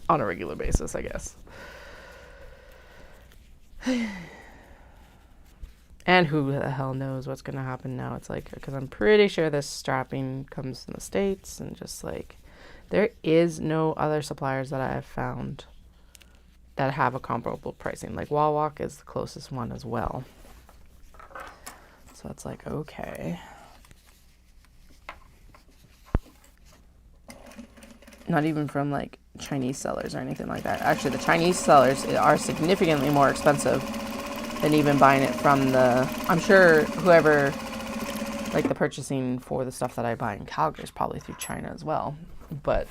on a regular basis, I guess. And who the hell knows what's going to happen now. It's like, because I'm pretty sure this strapping comes from the States, and just like, there is no other suppliers that I have found that have a comparable pricing. Like Wawak is the closest one as well. So it's like, okay. Not even from like Chinese sellers or anything like that. Actually, the Chinese sellers are significantly more expensive than even buying it from the, I'm sure whoever, like the purchasing for the stuff that I buy in Calgary is probably through China as well. But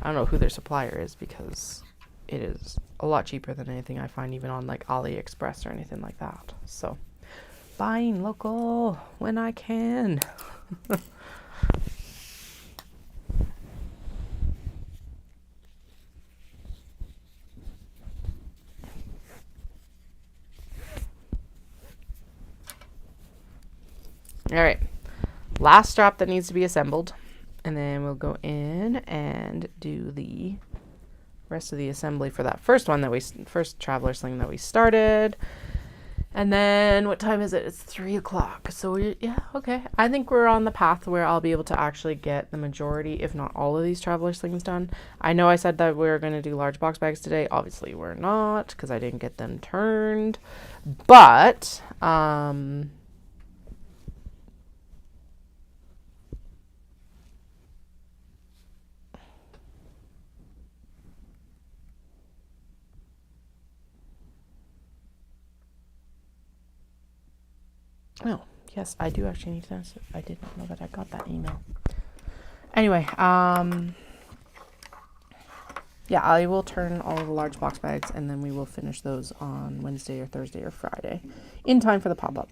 I don't know who their supplier is, because it is a lot cheaper than anything I find even on like AliExpress or anything like that. So buying local when I can. All right, last strap that needs to be assembled, and then we'll go in and do the rest of the assembly for that first one that first traveler sling that we started. And then what time is it? It's 3 o'clock. So yeah, okay. I think we're on the path where I'll be able to actually get the majority, if not all of these traveler slings done. I know I said that we were going to do large box bags today. Obviously we're not, because I didn't get them turned. But, oh, yes, I do actually need to answer. I did not know that I got that email. Anyway, yeah, I will turn all of the large box bags, and then we will finish those on Wednesday or Thursday or Friday in time for the pop-up.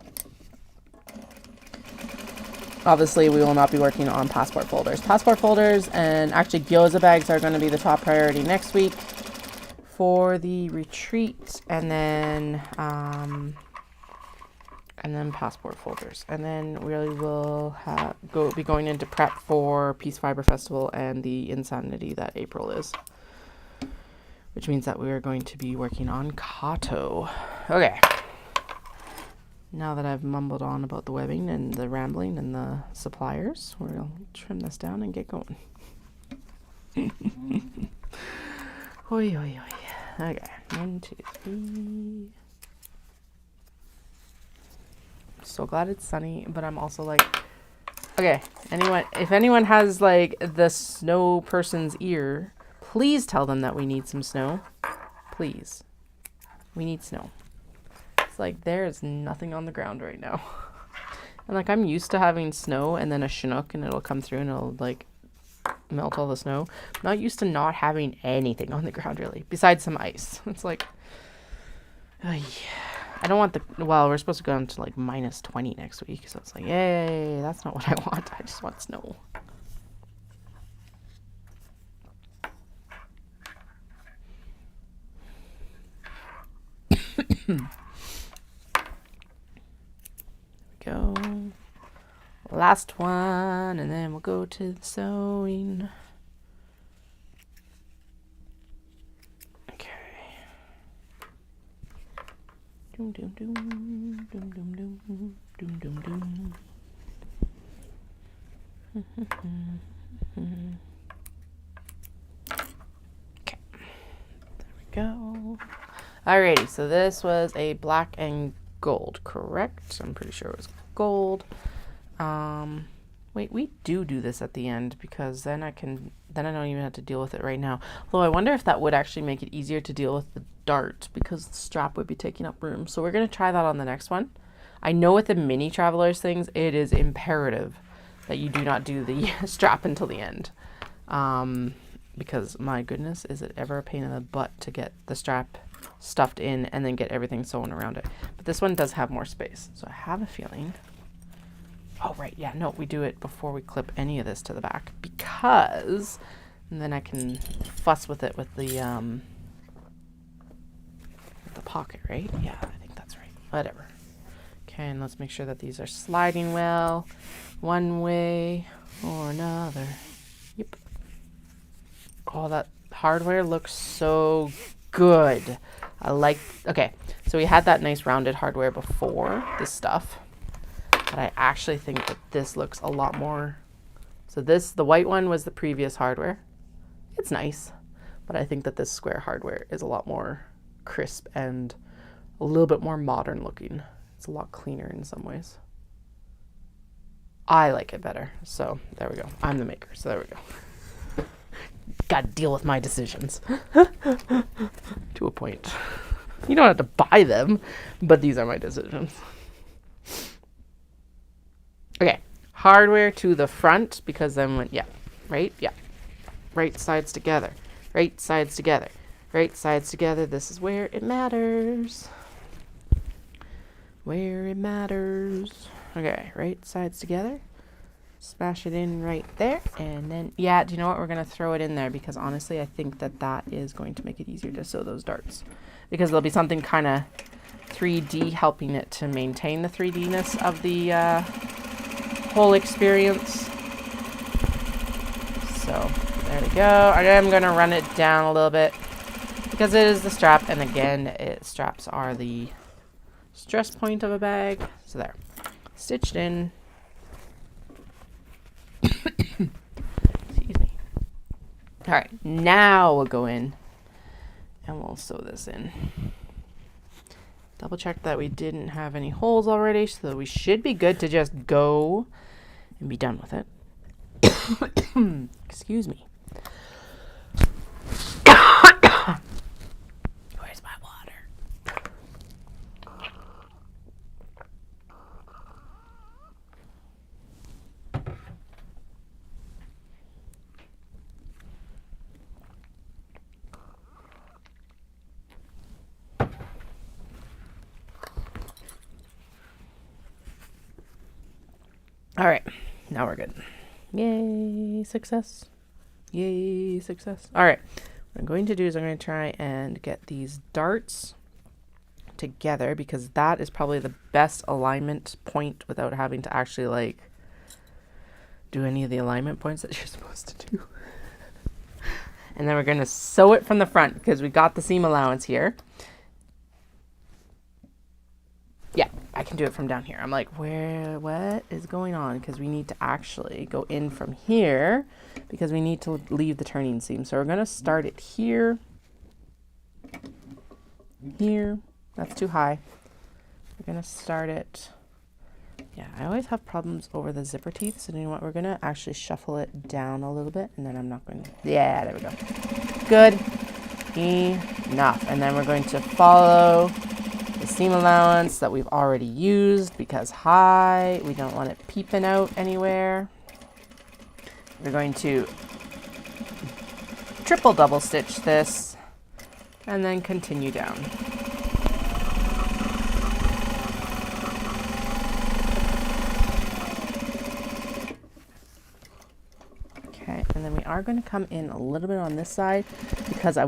Obviously, we will not be working on passport folders. Passport folders and actually gyoza bags are going to be the top priority next week for the retreat, and then passport folders, and then we will be going into prep for Peace Fibre Festival and the insanity that April is, which means that we are going to be working on Kato. Okay, now that I've mumbled on about the webbing and the rambling and the suppliers, we'll trim this down and get going. Oi, oi, oi. Okay, 1, 2, 3. So glad it's sunny, but I'm also like, okay, if anyone has like the snow person's ear, please tell them that we need some snow. Please. We need snow. It's like there is nothing on the ground right now. And like I'm used to having snow and then a chinook and it'll come through and it'll like melt all the snow. I'm not used to not having anything on the ground really, besides some ice. It's like, yeah. I don't want well, we're supposed to go down to like minus 20 next week. So it's like, yay, that's not what I want. I just want snow. There we go. Last one, and then we'll go to the sewing. Doom, doom, doom, doom, doom, doom, doom, doom, doom. Okay, there we go. Alrighty, so this was a black and gold, correct? I'm pretty sure it was gold. Wait, we do this at the end, because then I don't even have to deal with it right now. Although I wonder if that would actually make it easier to deal with the dart, because the strap would be taking up room. So we're going to try that on the next one. I know with the mini travelers things, it is imperative that you do not do the strap until the end. Because my goodness, is it ever a pain in the butt to get the strap stuffed in and then get everything sewn around it. But this one does have more space. So I have a feeling... Oh, right. Yeah, no, we do it before we clip any of this to the back, because and then I can fuss with it with the the pocket, right? Yeah, I think that's right. Whatever. Okay, and let's make sure that these are sliding well, one way or another. Yep. Oh, that hardware looks so good. I like, okay, so we had that nice rounded hardware before, this stuff, but I actually think that this looks a lot more, so this, the white one was the previous hardware. It's nice, but I think that this square hardware is a lot more crisp and a little bit more modern looking. It's a lot cleaner in some ways. I like it better, so there we go. I'm the maker, so there we go. Gotta deal with my decisions. To a point. You don't have to buy them, but these are my decisions. Okay, hardware to the front, because then when, yeah, right? Yeah. Right sides together. Right sides together. Right sides together. This is where it matters. Where it matters. Okay, right sides together. Smash it in right there, and then, yeah, do you know what? We're going to throw it in there because honestly, I think that that is going to make it easier to sew those darts because there'll be something kind of 3D helping it to maintain the 3D-ness of the whole experience. So, there we go. I'm going to run it down a little bit because it is the strap, and again, straps are the stress point of a bag. So there, stitched in. Excuse me. All right, now we'll go in and we'll sew this in. Double check that we didn't have any holes already, so we should be good to just go and be done with it. Excuse me. Where's my water? All right, now we're good. Yay, success. Yay, success. All right, what I'm going to do is I'm going to try and get these darts together because that is probably the best alignment point without having to actually like do any of the alignment points that you're supposed to do. And then we're going to sew it from the front because we got the seam allowance here. Yeah, I can do it from down here. I'm like, what is going on? Because we need to actually go in from here because we need to leave the turning seam. So we're going to start it here. Here. That's too high. We're going to start it. Yeah, I always have problems over the zipper teeth. So you know what? We're going to actually shuffle it down a little bit. And then I'm not going to. Yeah, there we go. Good. Enough. And then we're going to follow the seam allowance that we've already used because high, we don't want it peeping out anywhere. We're going to triple double stitch this and then continue down. Okay, and then we are going to come in a little bit on this side because I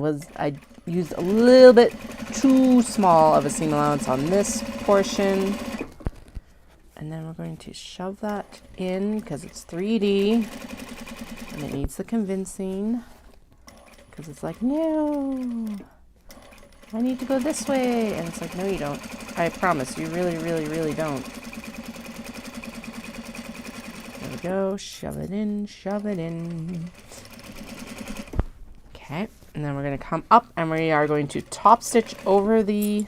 used a little bit too small of a seam allowance on this portion. And then we're going to shove that in because it's 3D and it needs the convincing because it's like, no, I need to go this way. And it's like, no, you don't. I promise, you really, really, really don't. There we go. Shove it in, shove it in. Okay. And then we're going to come up and we are going to top stitch over the,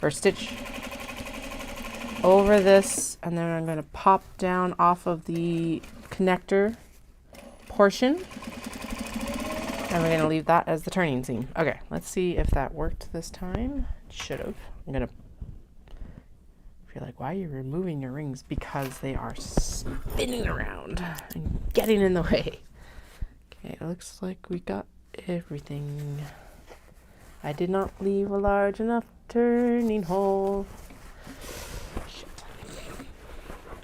or stitch over this. And then I'm going to pop down off of the connector portion. And we're going to leave that as the turning seam. Okay, let's see if that worked this time. It should have. I'm going to, if you're like, why are you removing your rings? Because they are spinning around and getting in the way. Okay, it looks like we got everything. I did not leave a large enough turning hole. Shit.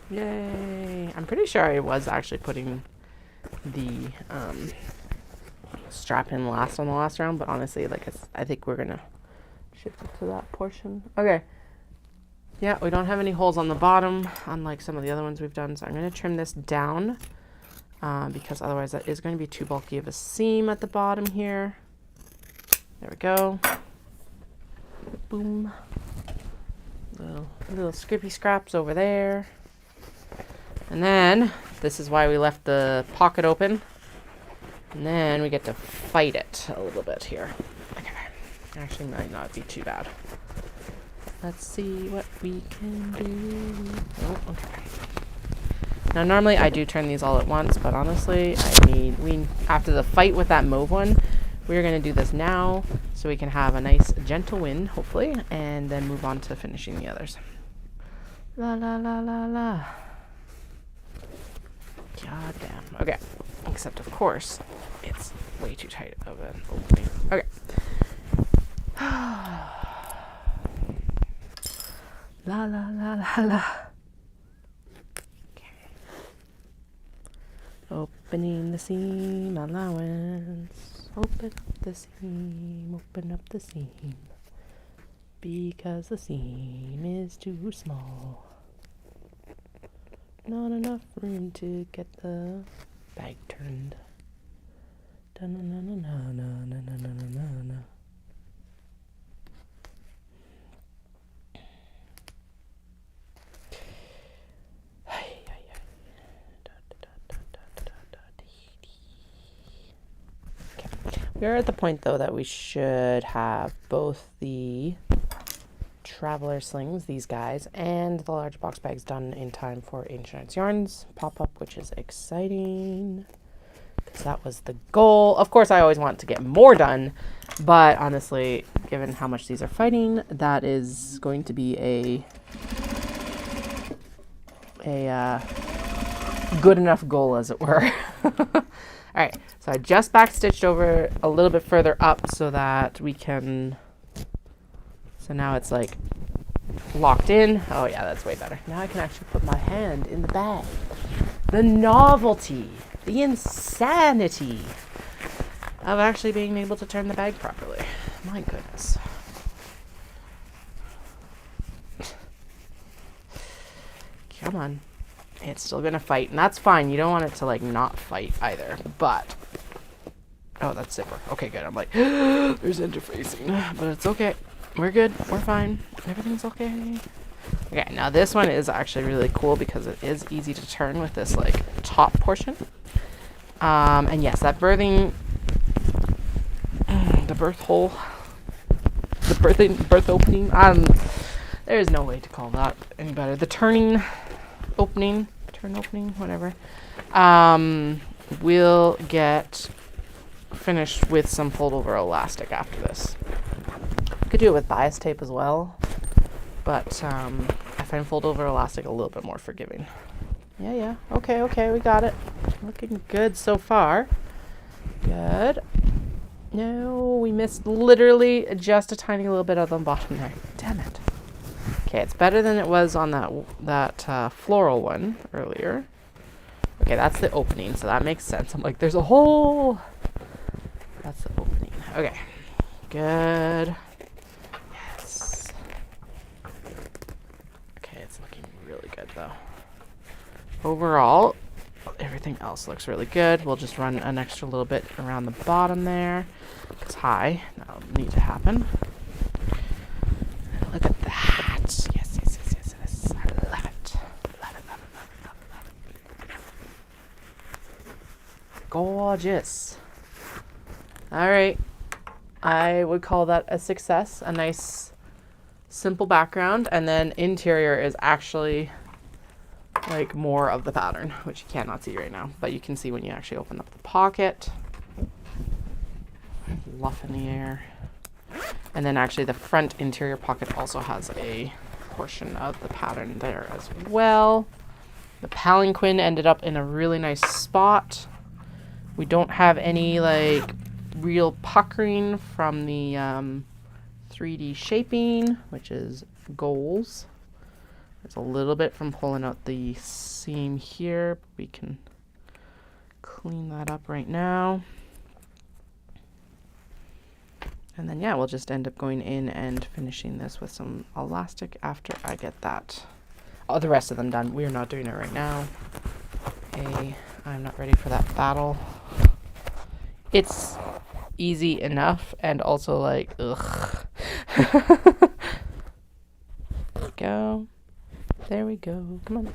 Yay. I'm pretty sure I was actually putting the strap in last on the last round, but honestly, like I think we're gonna shift it to that portion. Okay. Yeah, we don't have any holes on the bottom, unlike some of the other ones we've done. So I'm going to trim this down because otherwise that is going to be too bulky of a seam at the bottom here. There we go. Boom. Little scrappy scraps over there. And then, this is why we left the pocket open. And then we get to fight it a little bit here. Okay. Actually, might not be too bad. Let's see what we can do. Oh, okay. Now, normally I do turn these all at once, but honestly, after the fight with that mauve one, we're going to do this now so we can have a nice gentle win, hopefully, and then move on to finishing the others. La la la la la. God damn. Okay. Except, of course, it's way too tight of an opening. Okay. La la la la la. Okay. Opening the seam allowance. Open up the seam. Open up the seam. Because the seam is too small. Not enough room to get the bag turned. Da-na-na-na-na-na-na-na-na-na-na. We're at the point, though, that we should have both the traveler slings, these guys, and the large box bags done in time for Ancient Yarns pop-up, which is exciting because that was the goal. Of course, I always want to get more done, but honestly, given how much these are fighting, that is going to be a good enough goal, as it were. All right, so I just backstitched over a little bit further up so that we can, so now it's like locked in. Oh yeah, that's way better. Now I can actually put my hand in the bag. The novelty, the insanity of actually being able to turn the bag properly. My goodness. Come on. It's still gonna fight, and that's fine. You don't want it to like not fight either, but oh, that's zipper. Okay, good. I'm like, there's interfacing, but it's okay. We're good. We're fine. Everything's okay. Okay, now this one is actually really cool because it is easy to turn with this like top portion. And yes, that birthing, the birth hole, the birth opening. There's no way to call that any better. The turn opening, whatever. We'll get finished with some fold over elastic after this. Could do it with bias tape as well, but I find fold over elastic a little bit more forgiving. Yeah. Okay, we got it. Looking good so far. Good. No, we missed literally just a tiny little bit of the bottom there. Damn it. Okay, it's better than it was on that floral one earlier. Okay, that's the opening, so that makes sense. I'm like, there's a hole. That's the opening. Okay, good. Yes. Okay, it's looking really good though. Overall, everything else looks really good. We'll just run an extra little bit around the bottom there. Because that'll need to happen. Look at that. Yes. I love it. Gorgeous. All right. I would call that a success. A nice, simple background. And then interior is actually like more of the pattern, which you cannot see right now. But you can see when you actually open up the pocket. Fluff in the air. And then actually the front interior pocket also has a portion of the pattern there as well. The palanquin ended up in a really nice spot. We don't have any like real puckering from the 3D shaping, which is goals. There's a little bit from pulling out the seam here. We can clean that up right now. And then, yeah, we'll just end up going in and finishing this with some elastic after I get that. Oh, the rest of them done. We're not doing it right now. I'm not ready for that battle. It's easy enough and also like, ugh. There we go. There we go. Come on.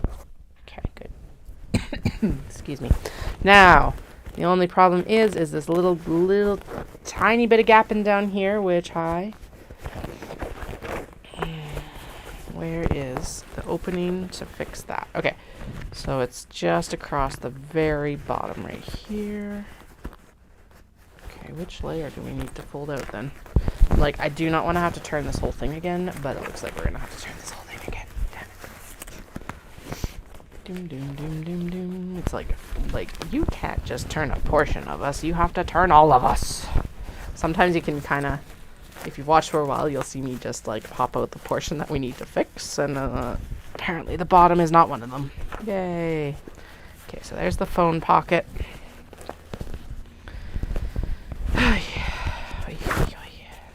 Okay, good. Excuse me. Now, the only problem is this little tiny bit of gapping down here, which where is the opening to fix that? Okay, so it's just across the very bottom right here. Okay, which layer do we need to fold out then? Like, I do not want to have to turn this whole thing again, but it looks like we're going to have to turn this whole thing again. Damn it. Doom, doom, doom, doom, doom. It's like, you can't just turn a portion of us. You have to turn all of us. Sometimes you can kind of, if you've watched for a while, you'll see me just, like, pop out the portion that we need to fix. And apparently the bottom is not one of them. Yay. Okay, so there's the phone pocket.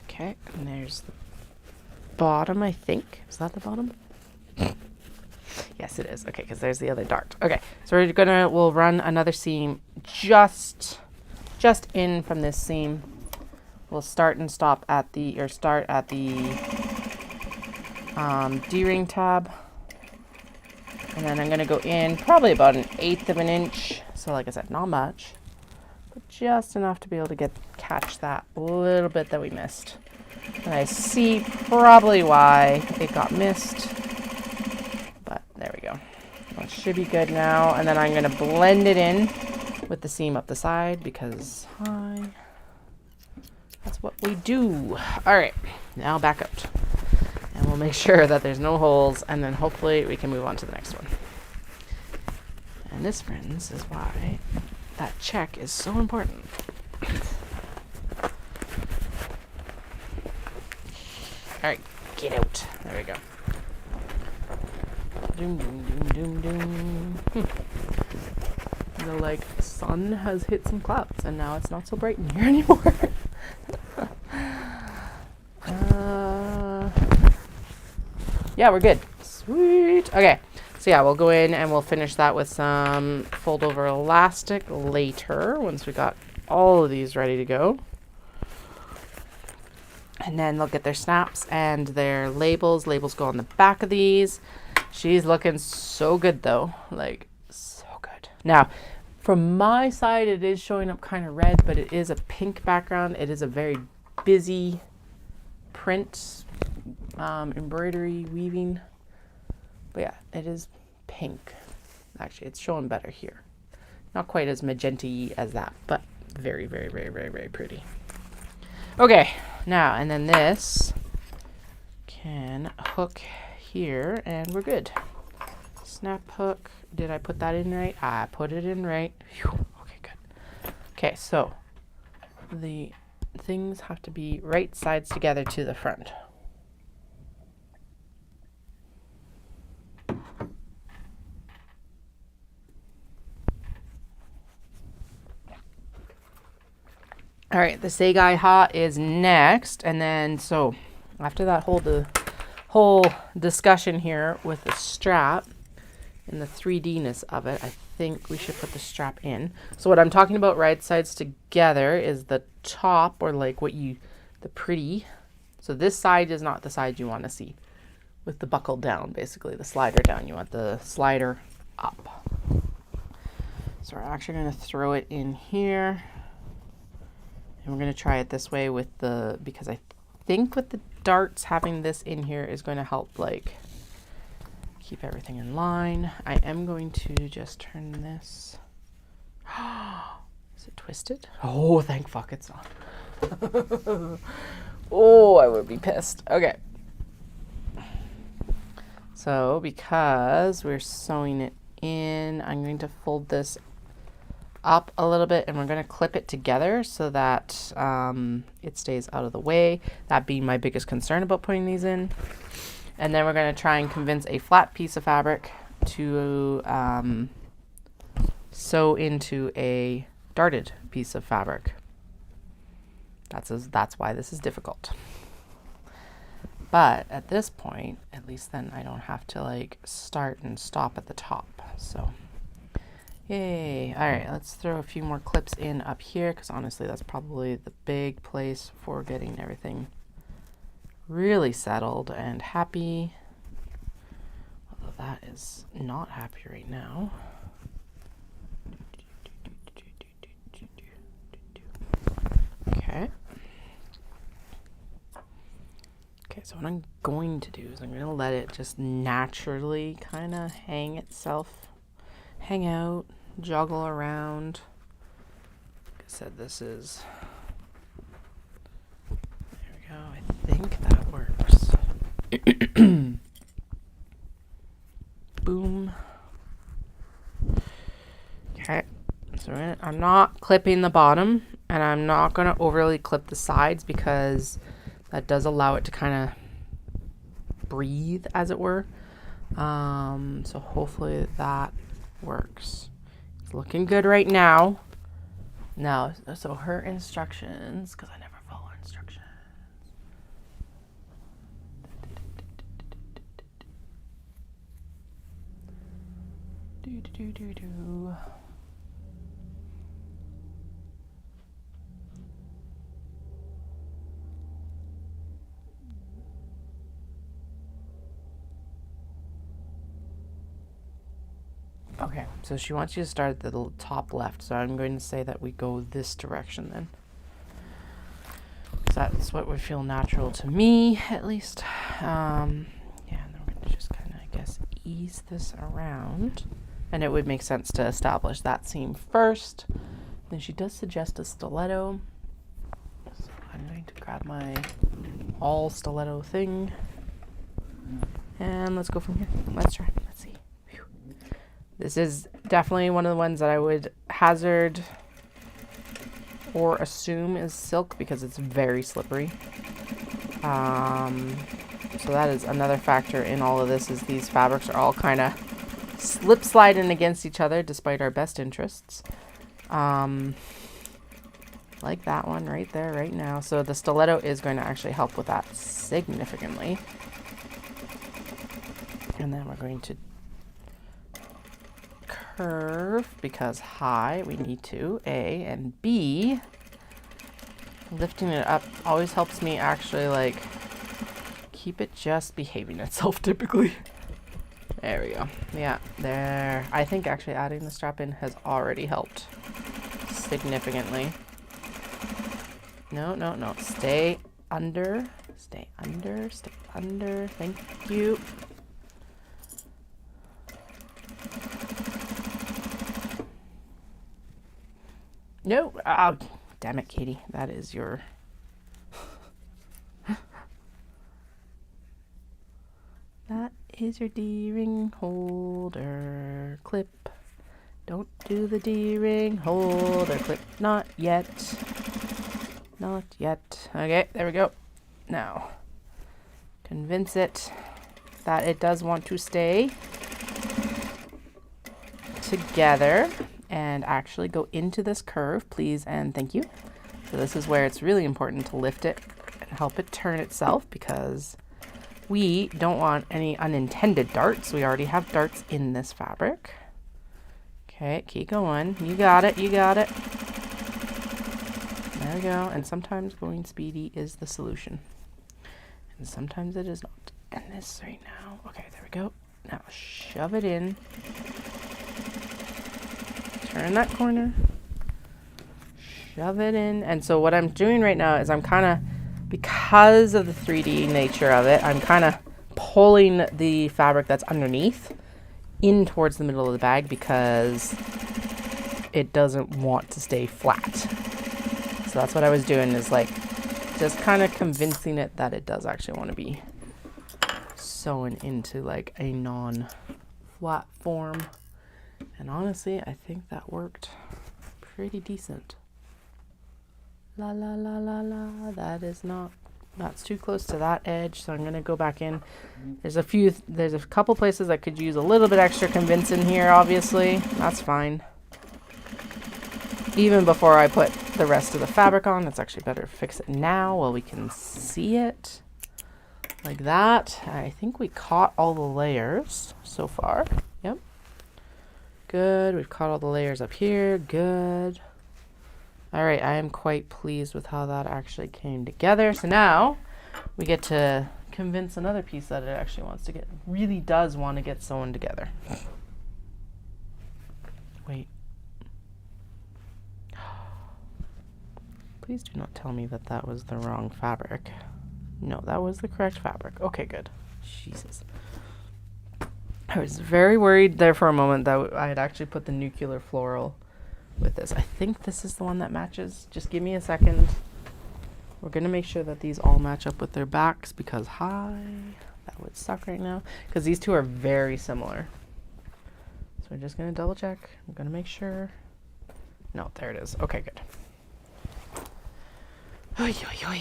Okay, and there's the bottom, I think. Is that the bottom? Yes, it is. Okay, because there's the other dart. Okay, so we'll run another seam just in from this seam. We'll start and stop at the, D-ring tab. And then I'm going to go in probably about 1/8 of an inch. So like I said, not much, but just enough to be able to catch that little bit that we missed. And I see probably why it got missed. But there we go. Well, it should be good now. And then I'm going to blend it in with the seam up the side because that's what we do. All right, now back out. And we'll make sure that there's no holes, and then hopefully we can move on to the next one. And this, friends, is why that check is so important. All right, get out. There we go. Doom, doom, doom, doom, doom. The, sun has hit some clouds, and now it's not so bright in here anymore. Yeah, we're good. Sweet. Okay, so yeah, we'll go in and we'll finish that with some fold over elastic later once we got all of these ready to go. And then they'll get their snaps and their labels. Labels go on the back of these. She's looking so good though, like so good. Now, from my side, it is showing up kind of red, but it is a pink background. It is a very busy print. Embroidery weaving, but yeah, it is pink. Actually, it's showing better here. Not quite as magenta-y as that, but very, very, very, very, very pretty. Okay, now, and then this can hook here, and we're good. Snap hook. Did I put that in right? I put it in right. Whew. Okay, good. Okay, so the things have to be right sides together to the front. All right, the Segai Ha is next, and then so after that whole discussion here with the strap and the 3D-ness of it, I think we should put the strap in. So what I'm talking about right sides together is the top, or like the pretty. So this side is not the side you want to see with the buckle down, basically the slider down. You want the slider up. So we're actually going to throw it in here. And we're going to try it this way because I think with the darts, having this in here is going to help keep everything in line. I am going to just turn this. Is it twisted? Oh, thank fuck it's not. Oh, I would be pissed. Okay. So because we're sewing it in, I'm going to fold this up a little bit, and we're going to clip it together so that it stays out of the way. That being my biggest concern about putting these in. And then we're going to try and convince a flat piece of fabric to sew into a darted piece of fabric. That's why this is difficult. But at this point, at least then I don't have to like start and stop at the top. So, yay. All right, let's throw a few more clips in up here because honestly, that's probably the big place for getting everything really settled and happy. Although that is not happy right now. Okay. Okay, so what I'm going to do is I'm going to let it just naturally kind of hang out, joggle around. Like I said, this is, there we go, I think that works. Boom. Okay, so I'm not clipping the bottom, and I'm not going to overly clip the sides because that does allow it to kind of breathe, as it were. So hopefully that works. It's looking good right now. Now, so her instructions, because I never follow instructions. Do. Okay, so she wants you to start at the top left, so I'm going to say that we go this direction then. So that's what would feel natural to me, at least. Yeah, and then we're going to just kind of, I guess, ease this around. And it would make sense to establish that seam first. Then she does suggest a stiletto. So I'm going to grab my all stiletto thing. And let's go from here. Let's try. Let's see. Whew. This is definitely one of the ones that I would hazard or assume is silk because it's very slippery. So that is another factor in all of this, is these fabrics are all kind of slip sliding against each other despite our best interests. Like that one right there right now. So the stiletto is going to actually help with that significantly. And then we're going to curve because high we need to, A, and B, lifting it up always helps me actually like keep it just behaving itself typically. There we go. Yeah, there. I think actually adding the strap in has already helped significantly. No. Stay under. Stay under. Stay under. Thank you. No. Oh, damn it, Katie. That is your... That is your D-ring holder clip. Don't do the D-ring holder clip. Not yet. Not yet. Okay, there we go. Now, convince it that it does want to stay together and actually go into this curve, please and thank you. So this is where it's really important to lift it and help it turn itself because we don't want any unintended darts. We already have darts in this fabric. Okay, keep going. You got it. You got it. There we go. And sometimes going speedy is the solution. And sometimes it is not. And this right now. Okay, there we go. Now shove it in. Turn that corner. Shove it in. And so what I'm doing right now is I'm kind of, because of the 3D nature of it, I'm kind of pulling the fabric that's underneath in towards the middle of the bag because it doesn't want to stay flat. So that's what I was doing, is like just kind of convincing it that it does actually want to be sewn into like a non-flat form. And honestly, I think that worked pretty decent. La la la la la. That is not, that's too close to that edge, so I'm gonna go back in. There's a couple places I could use a little bit extra convincing here, obviously. That's fine. even before I put the rest of the fabric on. It's actually better to fix it now while we can see it. Like that. I think we caught all the layers so far. Yep. Good. We've caught all the layers up here. Good. All right. I am quite pleased with how that actually came together. So now we get to convince another piece that it actually wants to get, really does want to get sewn together. Wait. Please do not tell me that that was the wrong fabric. No, that was the correct fabric. Okay, good. Jesus. I was very worried there for a moment that I had actually put the nuclear floral with this. I think this is the one that matches. Just give me a second. We're going to make sure that these all match up with their backs because, that would suck right now. Because these two are very similar. So we're just going to double check. I'm going to make sure. No, there it is. Okay, good. Oy, oy, oy.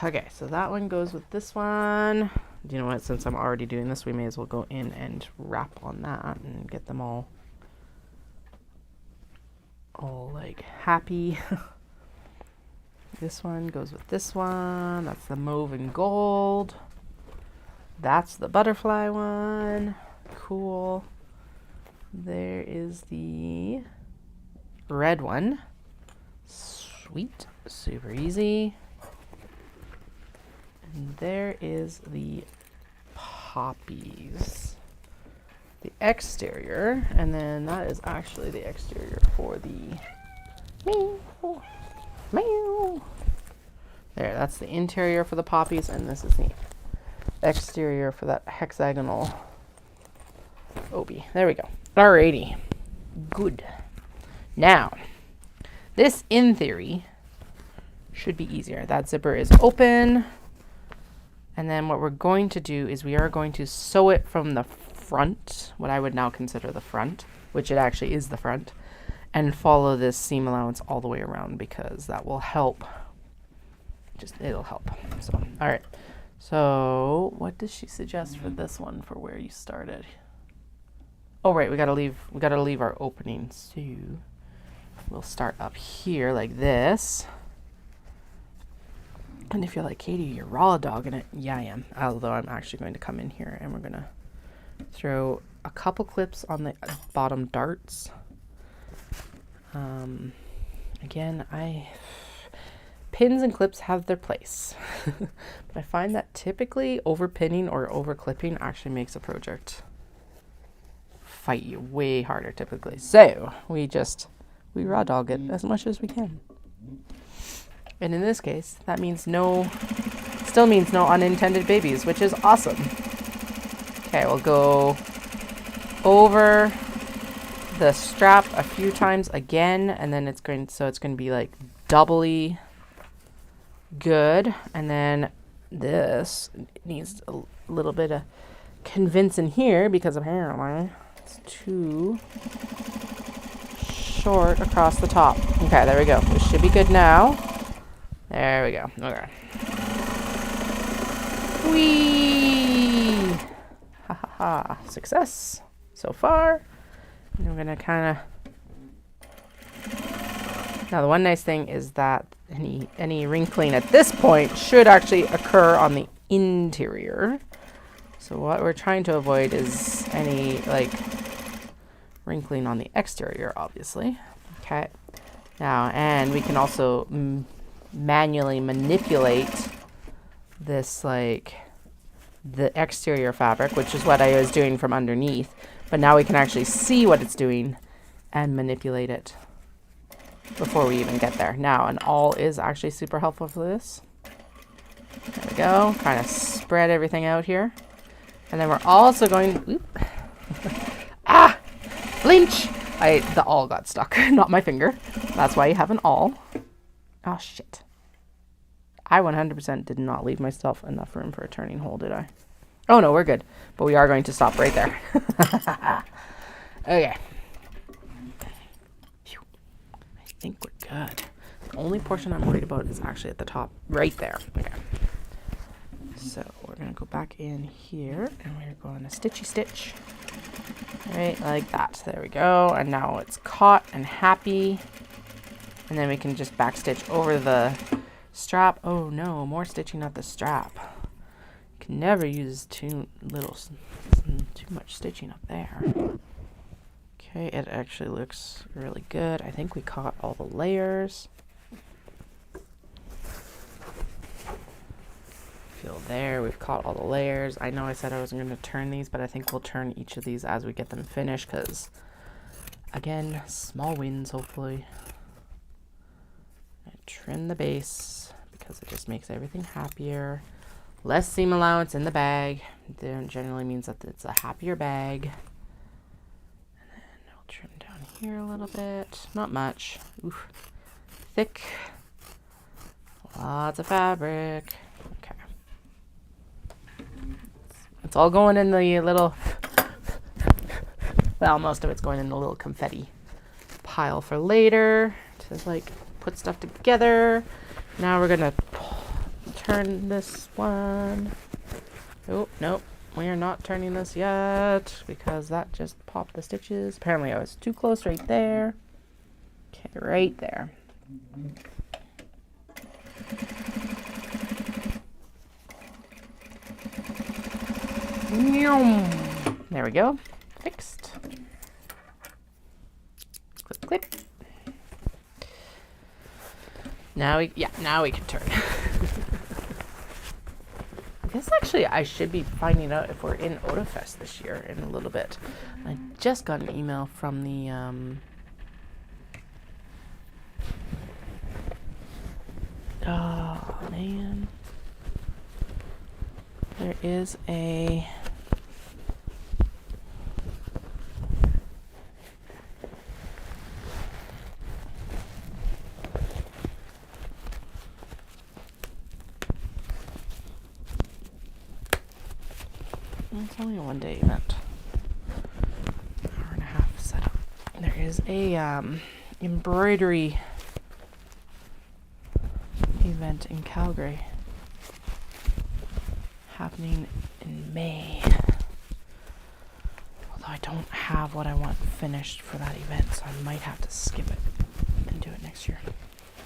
Okay, so that one goes with this one. Do you know what? Since I'm already doing this, we may as well go in and wrap on that and get them all like happy. This one goes with this one. That's the mauve and gold. That's the butterfly one. Cool. There is the red one. Sweet. Super easy. And there is the poppies. The exterior. And then that is actually the exterior for the meow. Meow. There, that's the interior for the poppies, and this is the exterior for that hexagonal obi. There we go. Alrighty. Good. Now, this, in theory, should be easier. That zipper is open. And then what we're going to do is we are going to sew it from the front, what I would now consider the front, which it actually is the front, and follow this seam allowance all the way around because that will help. It'll help. So, all right. So what does she suggest for this one for where you started? Oh, right. We got to leave our opening. So we'll start up here like this. And if you're like, Katie, you're raw dogging it. Yeah, I am. Although I'm actually going to come in here and we're going to throw a couple clips on the bottom darts. Again, pins and clips have their place. But I find that typically over pinning or over clipping actually makes a project fight you way harder typically. So we raw dog it as much as we can. And in this case, that means still means no unintended babies, which is awesome. Okay, we'll go over the strap a few times again, and then it's going to be like doubly good. And then this needs a little bit of convincing here because apparently it's too short across the top. Okay, there we go. This should be good now. There we go. Okay. Whee! Ha ha ha. Success so far. And we're going to now the one nice thing is that any wrinkling at this point should actually occur on the interior. So what we're trying to avoid is any like wrinkling on the exterior, obviously. Okay. Now, and we can also manually manipulate this, like the exterior fabric, which is what I was doing from underneath. But now we can actually see what it's doing and manipulate it before we even get there. Now, an awl is actually super helpful for this. There we go. Kind of spread everything out here. And then we're also going, flinch! The awl got stuck, not my finger. That's why you have an awl. Oh, shit. I 100% did not leave myself enough room for a turning hole, did I? Oh, no, we're good. But we are going to stop right there. Okay. Phew. I think we're good. The only portion I'm worried about is actually at the top, right there. Okay. So we're going to go back in here, and we're going to stitchy stitch. Right, like that. There we go. And now it's caught and happy. And then we can just backstitch over the strap. Oh no, more stitching at the strap. You can never use too much stitching up there. Okay, it actually looks really good. I think we caught all the layers. Feel there, we've caught all the layers. I know I said I wasn't going to turn these, but I think we'll turn each of these as we get them finished because, again, small wins hopefully. And trim the base because it just makes everything happier. Less seam allowance in the bag. That generally means that it's a happier bag. And then I'll trim down here a little bit. Not much. Oof. Thick. Lots of fabric. Okay. It's all going in the little, well, most of it's going in the little confetti pile for later to like put stuff together. Now we're gonna turn this one. Oh, nope. We are not turning this yet because that just popped the stitches. Apparently I was too close right there. Okay, right there. There we go. Fixed. Clip, clip. Now we can turn. I guess actually I should be finding out if we're in Otafest this year in a little bit. I just got an email from the oh man. There is a it's only a one-day event. Hour and a half setup. There is a embroidery event in Calgary happening in May. Although I don't have what I want finished for that event, so I might have to skip it and do it next year.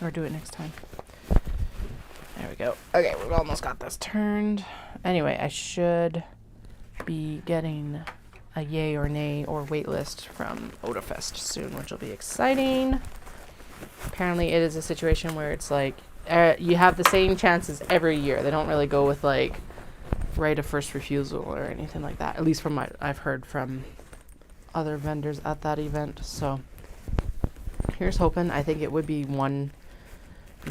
Or do it next time. There we go. Okay, we've almost got this turned. Anyway, I should be getting a yay or nay or wait list from Otafest soon, which will be exciting. Apparently it is a situation where it's like you have the same chances every year. They don't really go with like right of first refusal or anything like that, at least from what I've heard from other vendors at that event. So here's hoping. I think it would be one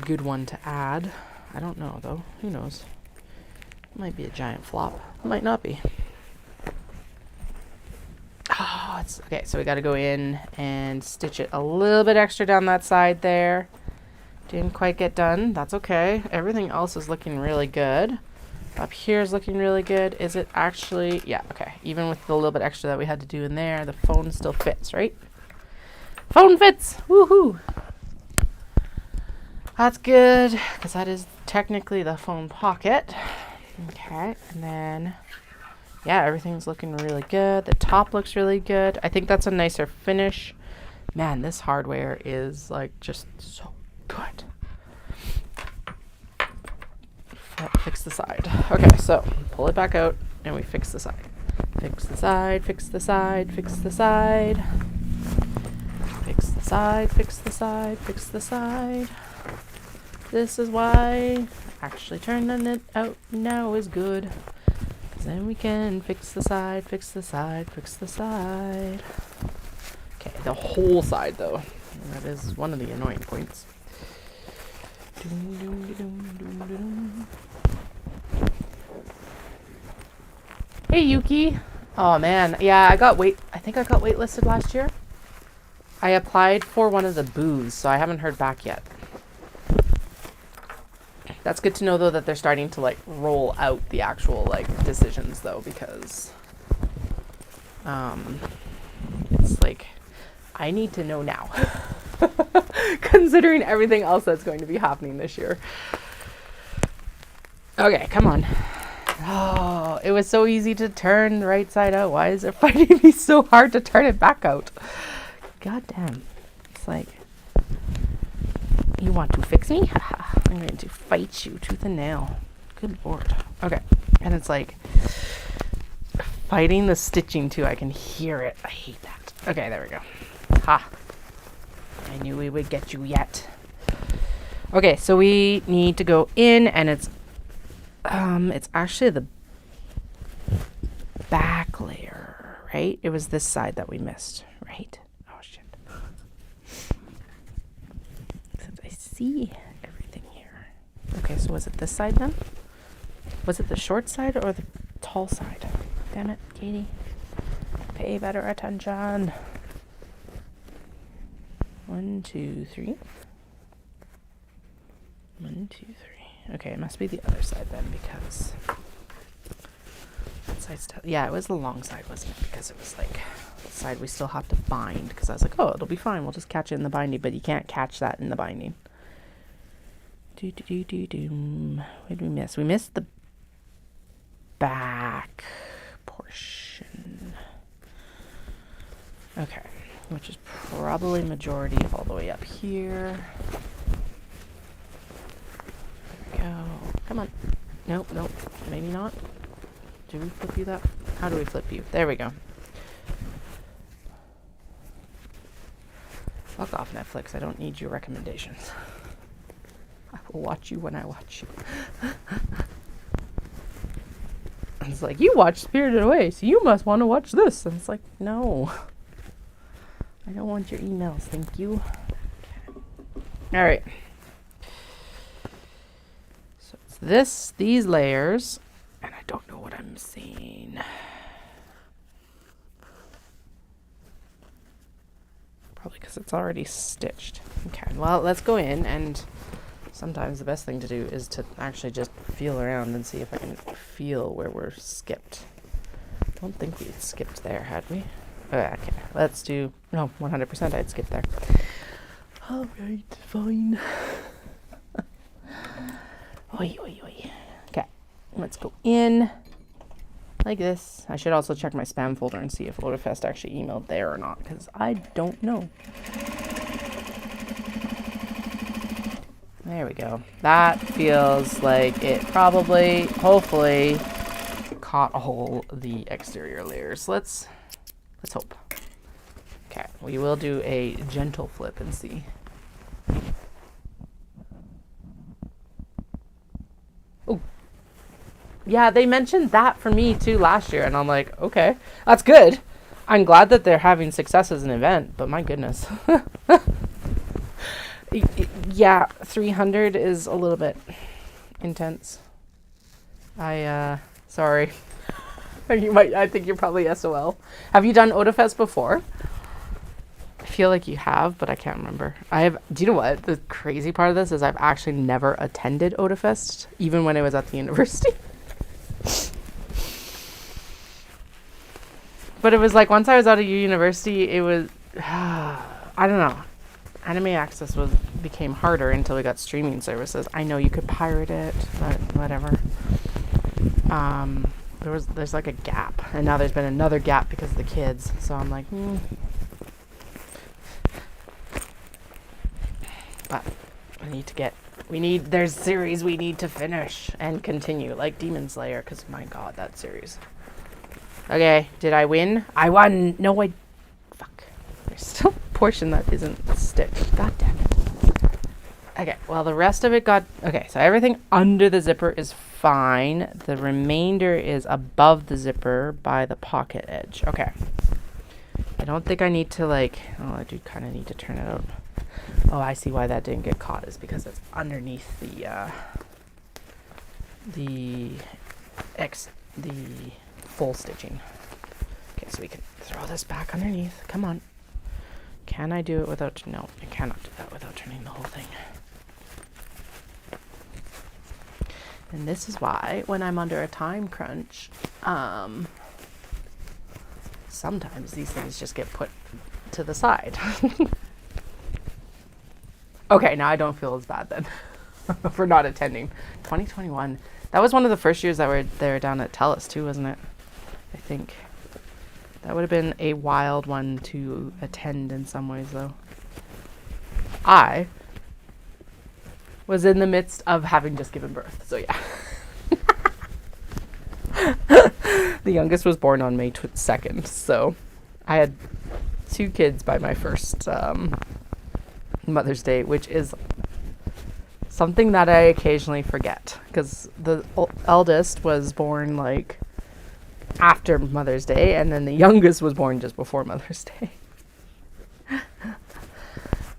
good one to add. I don't know though. Who knows? It might be a giant flop. It might not be. Oh, it's okay. So we got to go in and stitch it a little bit extra down that side there. Didn't quite get done. That's okay. Everything else is looking really good. Up here is looking really good. Is it actually? Yeah, okay. Even with the little bit extra that we had to do in there, the phone still fits, right? Phone fits! Woohoo! That's good, because that is technically the phone pocket. Okay, and then, yeah, everything's looking really good. The top looks really good. I think that's a nicer finish. Man, this hardware is, like, just so good. Fix the side. Okay, so pull it back out, and we fix the side. Fix the side, fix the side, fix the side. Fix the side, fix the side, fix the side. This is why actually turning it out now is good. 'Cause then we can fix the side, fix the side, fix the side. Okay, the whole side though. That is one of the annoying points. Hey Yuki. Oh man, yeah, I think I got waitlisted last year. I applied for one of the booths, so I haven't heard back yet. That's good to know though that they're starting to like roll out the actual like decisions though, because it's like I need to know now. Considering everything else that's going to be happening this year. Okay, come on. Oh, it was so easy to turn the right side out. Why is it finding me so hard to turn it back out? God damn. It's like, You want to fix me? I'm going to fight you tooth and nail. Good lord. Okay. And it's like fighting the stitching too. I can hear it. I hate that. Okay, there we go. Ha. I knew we would get you yet. Okay, so we need to go in, and it's actually the back layer, right? It was this side that we missed, right? Oh shit. Except I see everything here. Okay, so was it this side then? Was it the short side or the tall side? Damn it, Katie. Pay better attention. 1, 2, 3. 1, 2, 3. Okay, it must be the other side then, because that side's yeah, it was the long side, wasn't it? Because it was like the side we still have to bind. Because I was like, oh, it'll be fine. We'll just catch it in the binding, but you can't catch that in the binding. What did we miss? We missed the back portion. Okay, which is probably majority of all the way up here. There we go. Come on. Nope, maybe not. Do we flip you that? How do we flip you? There we go. Fuck off, Netflix. I don't need your recommendations. I will watch you when I watch you. It's like, you watch Spirited Away, so you must want to watch this. And it's like, no. I don't want your emails, thank you. Okay. All right. So it's these layers, and I don't know what I'm seeing. Probably because it's already stitched. Okay, well, let's go in, and sometimes the best thing to do is to actually just feel around and see if I can feel where we're skipped. I don't think we skipped there, had we? Okay, let's do... No, 100% I'd skip there. Alright, fine. Oi. Okay, let's go in like this. I should also check my spam folder and see if Odafest actually emailed there or not, because I don't know. There we go. That feels like it probably, hopefully, caught all the exterior layers. Let's hope. Okay, we will do a gentle flip and see. Oh, yeah, they mentioned that for me too last year, and I'm like, okay, that's good. I'm glad that they're having success as an event, but my goodness. Yeah, 300 is a little bit intense. Sorry. I think you're probably SOL. Have you done Odafest before? I feel like you have, but I can't remember. Do you know what? The crazy part of this is I've actually never attended Odafest, even when I was at the university. But it was like, once I was out of university, it was, I don't know. Anime access became harder until we got streaming services. I know you could pirate it, but whatever. There's like a gap, and now there's been another gap because of the kids. So I'm like, But there's series we need to finish and continue, like Demon Slayer, because my god, that series. Okay, did I win? I won. No, fuck. There's still a portion that isn't stitched. God damn it. Okay, well, the rest of it okay, so everything under the zipper is fine. The remainder is above the zipper by the pocket edge. Okay. I don't think I need to, like, oh, I do kind of need to turn it out. Oh, I see why that didn't get caught, is because it's underneath the full stitching. Okay, so we can throw this back underneath. Come on. Can I do it without... No, I cannot do that without turning the whole thing. And this is why, when I'm under a time crunch, sometimes these things just get put to the side. Okay, now I don't feel as bad then for not attending. 2021. That was one of the first years that they were down at Tellus too, wasn't it? I think. That would have been a wild one to attend in some ways, though. I was in the midst of having just given birth. So yeah. The youngest was born on May 2nd. So I had 2 kids by my first Mother's Day, which is something that I occasionally forget, because the eldest was born like after Mother's Day, and then the youngest was born just before Mother's Day.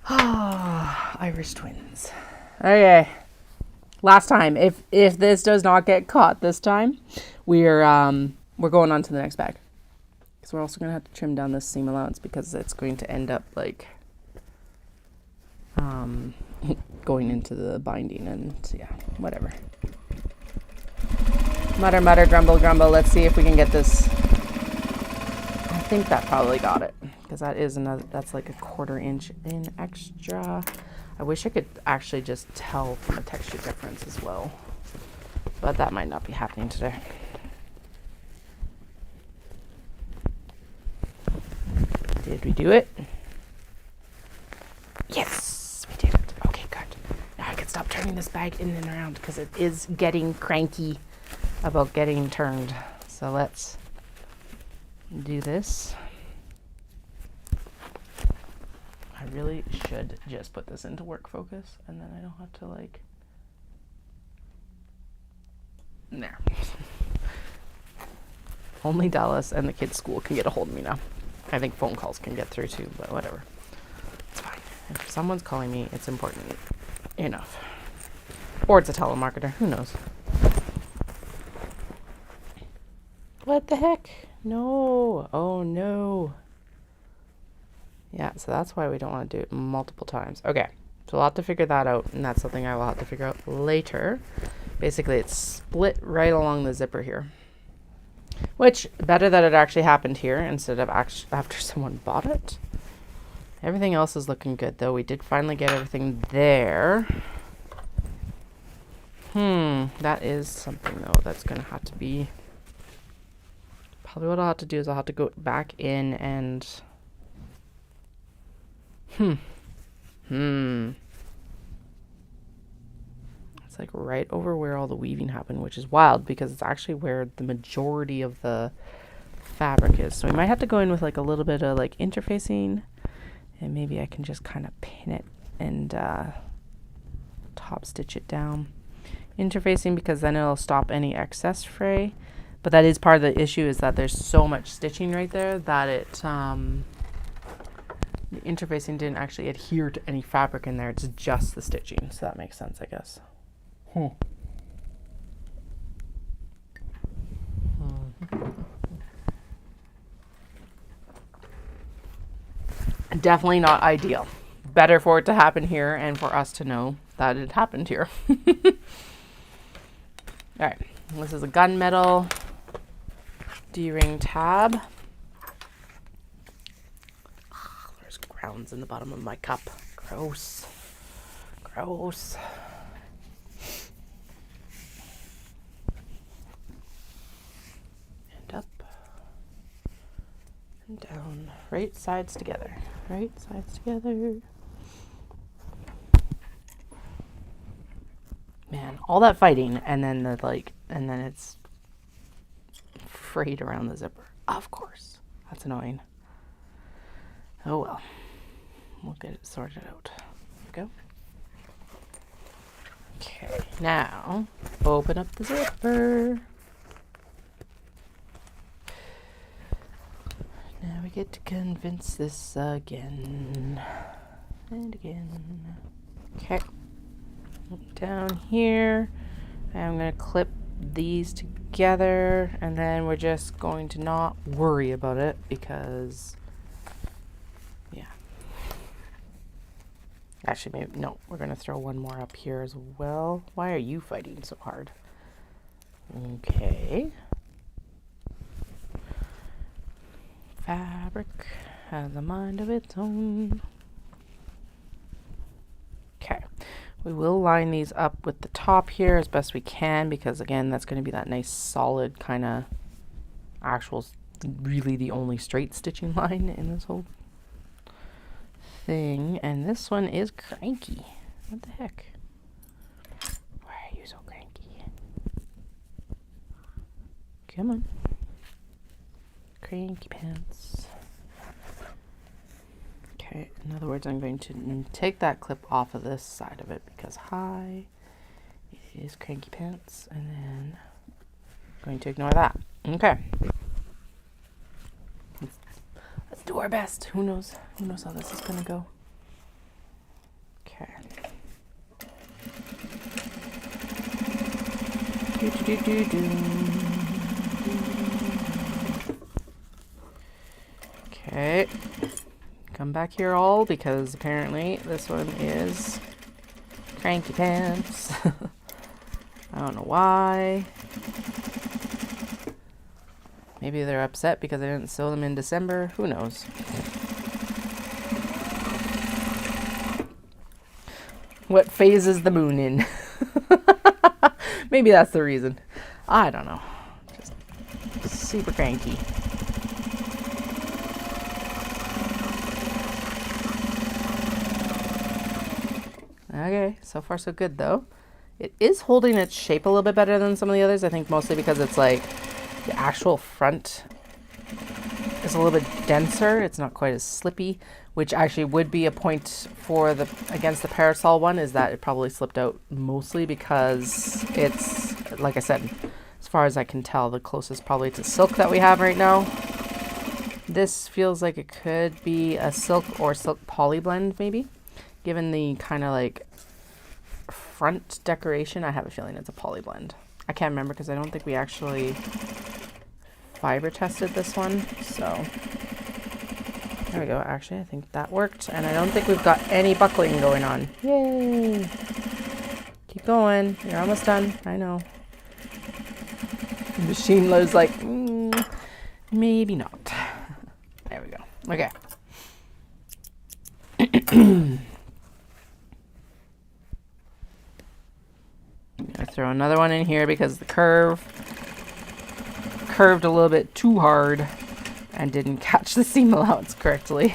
Irish twins. Okay. Last time, if this does not get caught this time, we're going on to the next bag. Because we're also going to have to trim down this seam allowance, because it's going to end up like going into the binding, and yeah, whatever. Mutter, mutter, grumble, grumble. Let's see if we can get this. I think that probably got it, because that's like a 1/4 inch in extra. I wish I could actually just tell from a texture difference as well, but that might not be happening today. Did we do it? Yes, we did it. Okay, good. Now I can stop turning this bag in and around, because it is getting cranky about getting turned. So let's do this. I really should just put this into work focus, and then I don't have to like... There. Only Dallas and the kids' school can get a hold of me now. I think phone calls can get through too, but whatever. It's fine. If someone's calling me, it's important enough. Or it's a telemarketer. Who knows? What the heck? No. Oh, no. Yeah, so that's why we don't want to do it multiple times. Okay, so we'll have to figure that out, and that's something I will have to figure out later. Basically, it's split right along the zipper here. Which, better that it actually happened here instead of after someone bought it. Everything else is looking good, though. We did finally get everything there. That is something, though, that's going to have to be... Probably what I'll have to do is I'll have to go back in and... It's like right over where all the weaving happened, which is wild, because it's actually where the majority of the fabric is. So we might have to go in with like a little bit of like interfacing, and maybe I can just kind of pin it and top stitch it down. Interfacing, because then it'll stop any excess fray. But that is part of the issue, is that there's so much stitching right there that it the interfacing didn't actually adhere to any fabric in there. It's just the stitching, so that makes sense, I guess. Definitely not ideal. Better for it to happen here and for us to know that it happened here. All right, this is a gunmetal D-ring tab. There's grounds in the bottom of my cup. Gross. Gross. And up and down. Right sides together. Right sides together. Man, all that fighting, and then and then it's frayed around the zipper. Of course. That's annoying. Oh well. We'll get it sorted out. There we go. Okay, now open up the zipper. Now we get to convince this again and again. Okay. Down here, I'm going to clip these together, and then we're just going to not worry about it, because yeah, actually maybe no, we're going to throw one more up here as well. Why are you fighting so hard? Okay, fabric has a mind of its own. Okay. We will line these up with the top here as best we can, because again, that's going to be that nice solid kind of actual, really the only straight stitching line in this whole thing. And this one is cranky. What the heck? Come on. Cranky pants. Okay, in other words, I'm going to take that clip off of this side of it because hi, it is cranky pants, and then I'm going to ignore that. Okay. Let's do our best. Who knows how this is gonna go. Okay. Okay. Come back here all, because apparently this one is cranky pants. I don't know why. Maybe they're upset because I didn't sew them in December. Who knows? What phase is the moon in? Maybe that's the reason. I don't know. Just super cranky. Okay, so far so good though. It is holding its shape a little bit better than some of the others. I think mostly because it's like the actual front is a little bit denser. It's not quite as slippy, which actually would be a point for the against the parasol one, is that it probably slipped out mostly because it's, like I said, as far as I can tell, the closest probably to silk that we have right now. This feels like it could be a silk or silk poly blend maybe, given the kind of like front decoration. I have a feeling it's a poly blend. I can't remember because I don't think we actually fiber tested this one. So there we go. Actually, I think that worked. And I don't think we've got any buckling going on. Yay. Keep going. You're almost done. I know. The machine loads like, maybe not. There we go. Okay. I'm going to throw another one in here because the curved a little bit too hard and didn't catch the seam allowance correctly.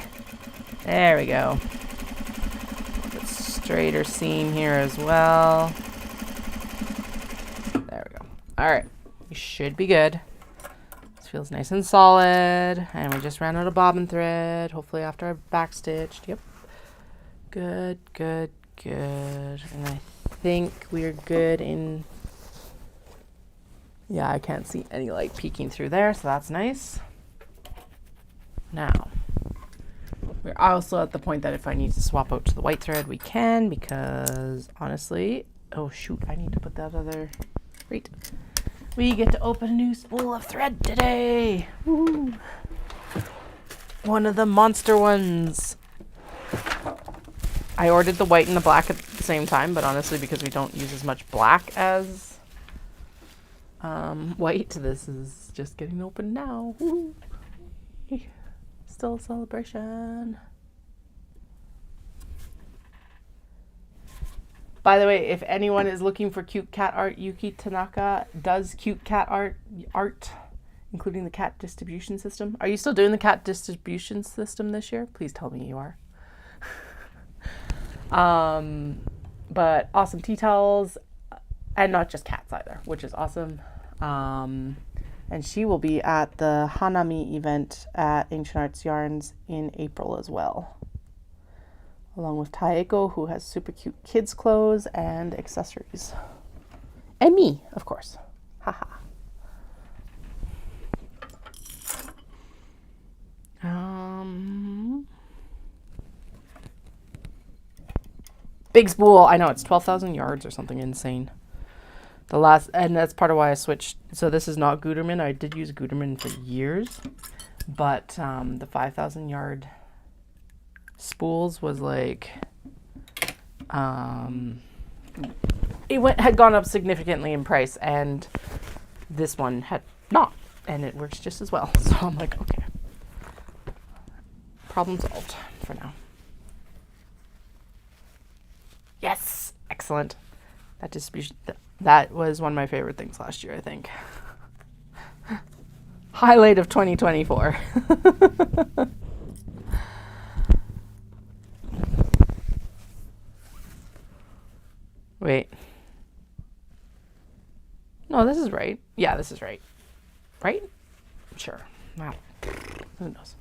There we go. A bit straighter seam here as well. There we go. All right, we should be good. This feels nice and solid, and we just ran out of bobbin thread. Hopefully after our back stitched. Yep. Good, good, good. And I think we're good in, yeah, I can't see any light peeking through there, so that's nice. Now, we're also at the point that if I need to swap out to the white thread, we can, because honestly, oh shoot, I need to put that other, great. We get to open a new spool of thread today. Woo! One of the monster ones. I ordered the white and the black at the same time, but honestly, because we don't use as much black as white, this is just getting open now. Woo. Still a celebration. By the way, if anyone is looking for cute cat art, Yuki Tanaka does cute cat art, including the cat distribution system. Are you still doing the cat distribution system this year? Please tell me you are. But awesome tea towels, and not just cats either, which is awesome. And she will be at the Hanami event at Ancient Arts Yarns in April as well, along with Taeko, who has super cute kids clothes and accessories, and me, of course. Haha. Big spool. I know, it's 12,000 yards or something insane. The last, and that's part of why I switched. So this is not Gutermann. I did use Gutermann for years, but the 5,000 yard spools was like, it had gone up significantly in price, and this one had not, and it works just as well. So I'm like, okay, problem solved for now. Yes, excellent. That distribution, that was one of my favorite things last year, I think. Highlight of 2024. Wait. No, this is right. Yeah, this is right. right? Sure. Wow. Who knows?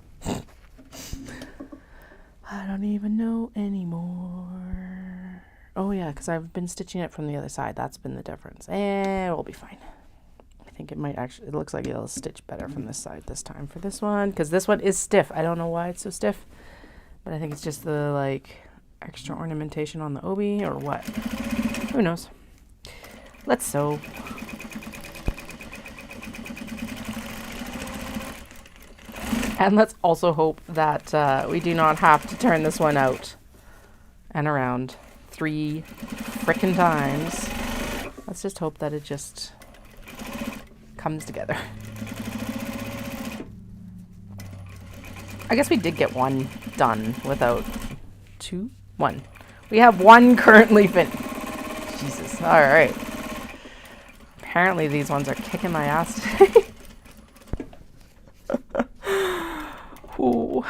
I don't even know anymore. Oh yeah, because I've been stitching it from the other side. That's been the difference. And we'll be fine. I think it might actually, it looks like it'll stitch better from this side this time for this one. Because this one is stiff. I don't know why it's so stiff. But I think it's just the like extra ornamentation on the obi or what. Who knows? Let's sew. And let's also hope that we do not have to turn this one out and around 3 frickin' times. Let's just hope that it just comes together. I guess we did get one done without 2? 1. We have 1 currently finished. Jesus. All right. Apparently these ones are kicking my ass today. Ooh.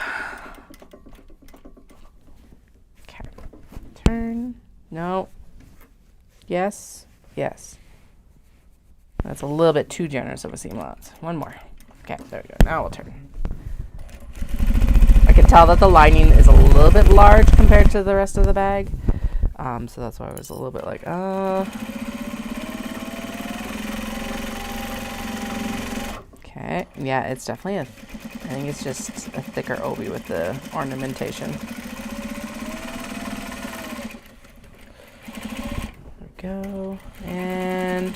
Okay. Turn. No. Yes. Yes. That's a little bit too generous of a seam allowance. 1 more. Okay, there we go. Now we'll turn. I can tell that the lining is a little bit large compared to the rest of the bag. So that's why I was a little bit like, Okay. Yeah, it's definitely I think it's just a thicker obi with the ornamentation. There we go. And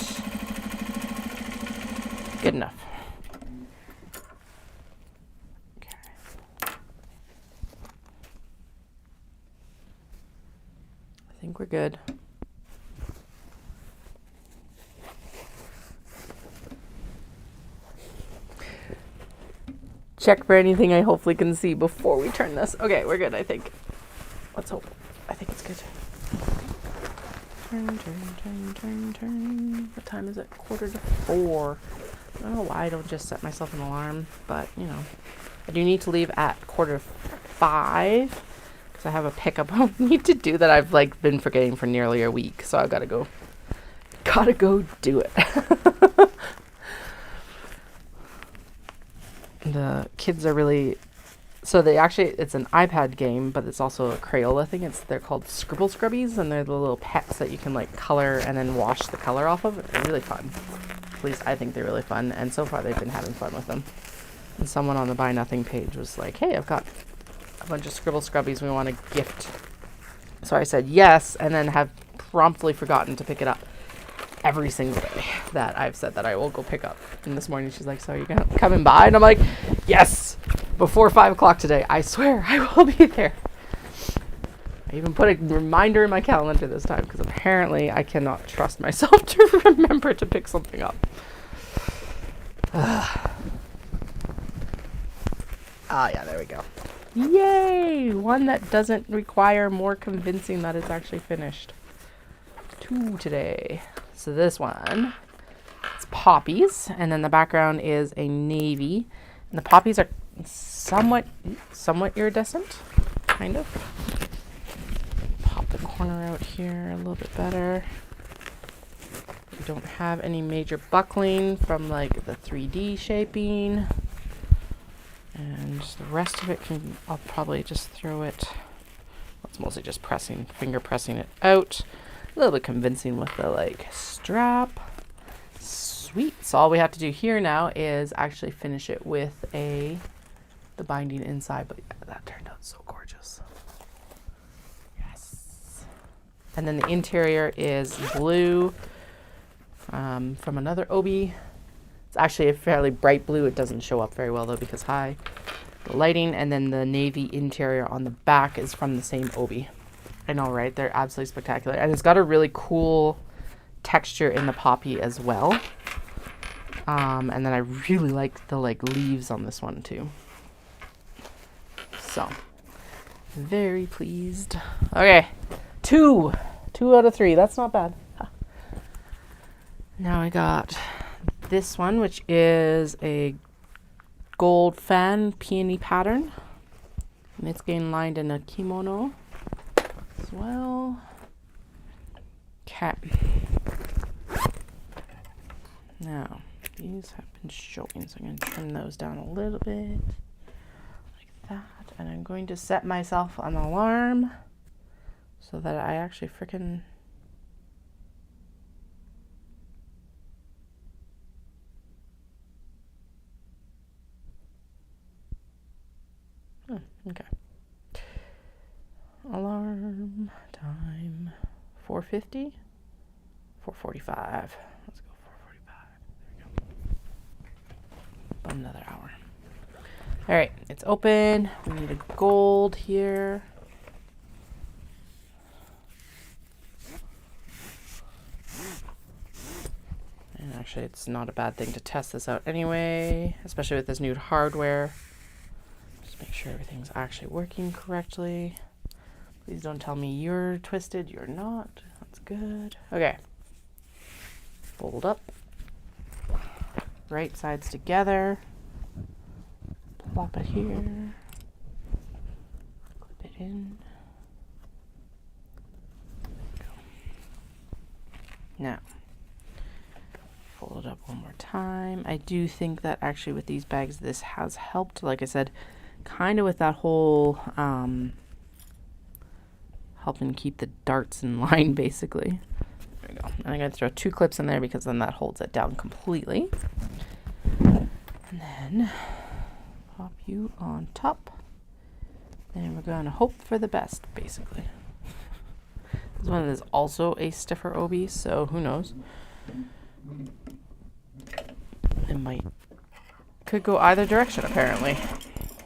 good enough. Okay. I think we're good. Check for anything I hopefully can see before we turn this. Okay, we're good, I think. Let's hope. I think it's good. Turn, turn, turn, turn, turn. What time is it? 3:45. I don't know why I don't just set myself an alarm, but, you know. I do need to leave at 4:45 because I have a pickup I need to do that I've, like, been forgetting for nearly a week. So I've got to go. Gotta go do it. The kids are really, so they actually, it's an iPad game, but it's also a Crayola thing. They're called Scribble Scrubbies, and they're the little pets that you can like color and then wash the color off of. They're really fun. At least I think they're really fun, and so far they've been having fun with them. And someone on the Buy Nothing page was like, hey, I've got a bunch of Scribble Scrubbies we want to gift. So I said yes, and then have promptly forgotten to pick it up every single day that I've said that I will go pick up. And this morning she's like, so are you gonna come and buy? And I'm like, yes, before 5 o'clock today. I swear I will be there. I even put a reminder in my calendar this time because apparently I cannot trust myself to remember to pick something up. Yeah, there we go. Yay! One that doesn't require more convincing that it's actually finished. 2 today. So this one, it's poppies, and then the background is a navy. And the poppies are somewhat iridescent, kind of. Pop the corner out here a little bit better. We don't have any major buckling from like the 3D shaping. And the rest of it I'll probably just throw it. It's mostly just finger pressing it out. A little bit convincing with the like strap. Sweet. So all we have to do here now is actually finish it with the binding inside. But yeah, that turned out so gorgeous. Yes. And then the interior is blue from another obi. It's actually a fairly bright blue. It doesn't show up very well though because high lighting. And then the navy interior on the back is from the same obi. I know, right? They're absolutely spectacular. And it's got a really cool texture in the poppy as well. And then I really like the like leaves on this one too. So, very pleased. Okay, 2 out of 3. That's not bad. Now I got this one, which is a gold fan peony pattern. And it's getting lined in a kimono as well. Okay. Now, these have been showing. So I'm going to trim those down a little bit like that. And I'm going to set myself an alarm so that I actually freaking... Okay. Alarm time 4:50, 4:45. Let's go 4:45. There we go. About another hour. All right, it's open. We need a gold here. And actually, it's not a bad thing to test this out anyway, especially with this new hardware. Make sure everything's actually working correctly. Please don't tell me you're twisted. You're not. That's good. Okay. Fold up. Right sides together. Plop it here. Clip it in. There we go. Now, fold it up one more time. I do think that actually with these bags, this has helped. Like I said, kind of with that whole helping keep the darts in line, basically. There we go. And I'm going to throw 2 clips in there because then that holds it down completely. And then pop you on top. And we're going to hope for the best, basically. This one is also a stiffer OB, so who knows. It could go either direction, apparently.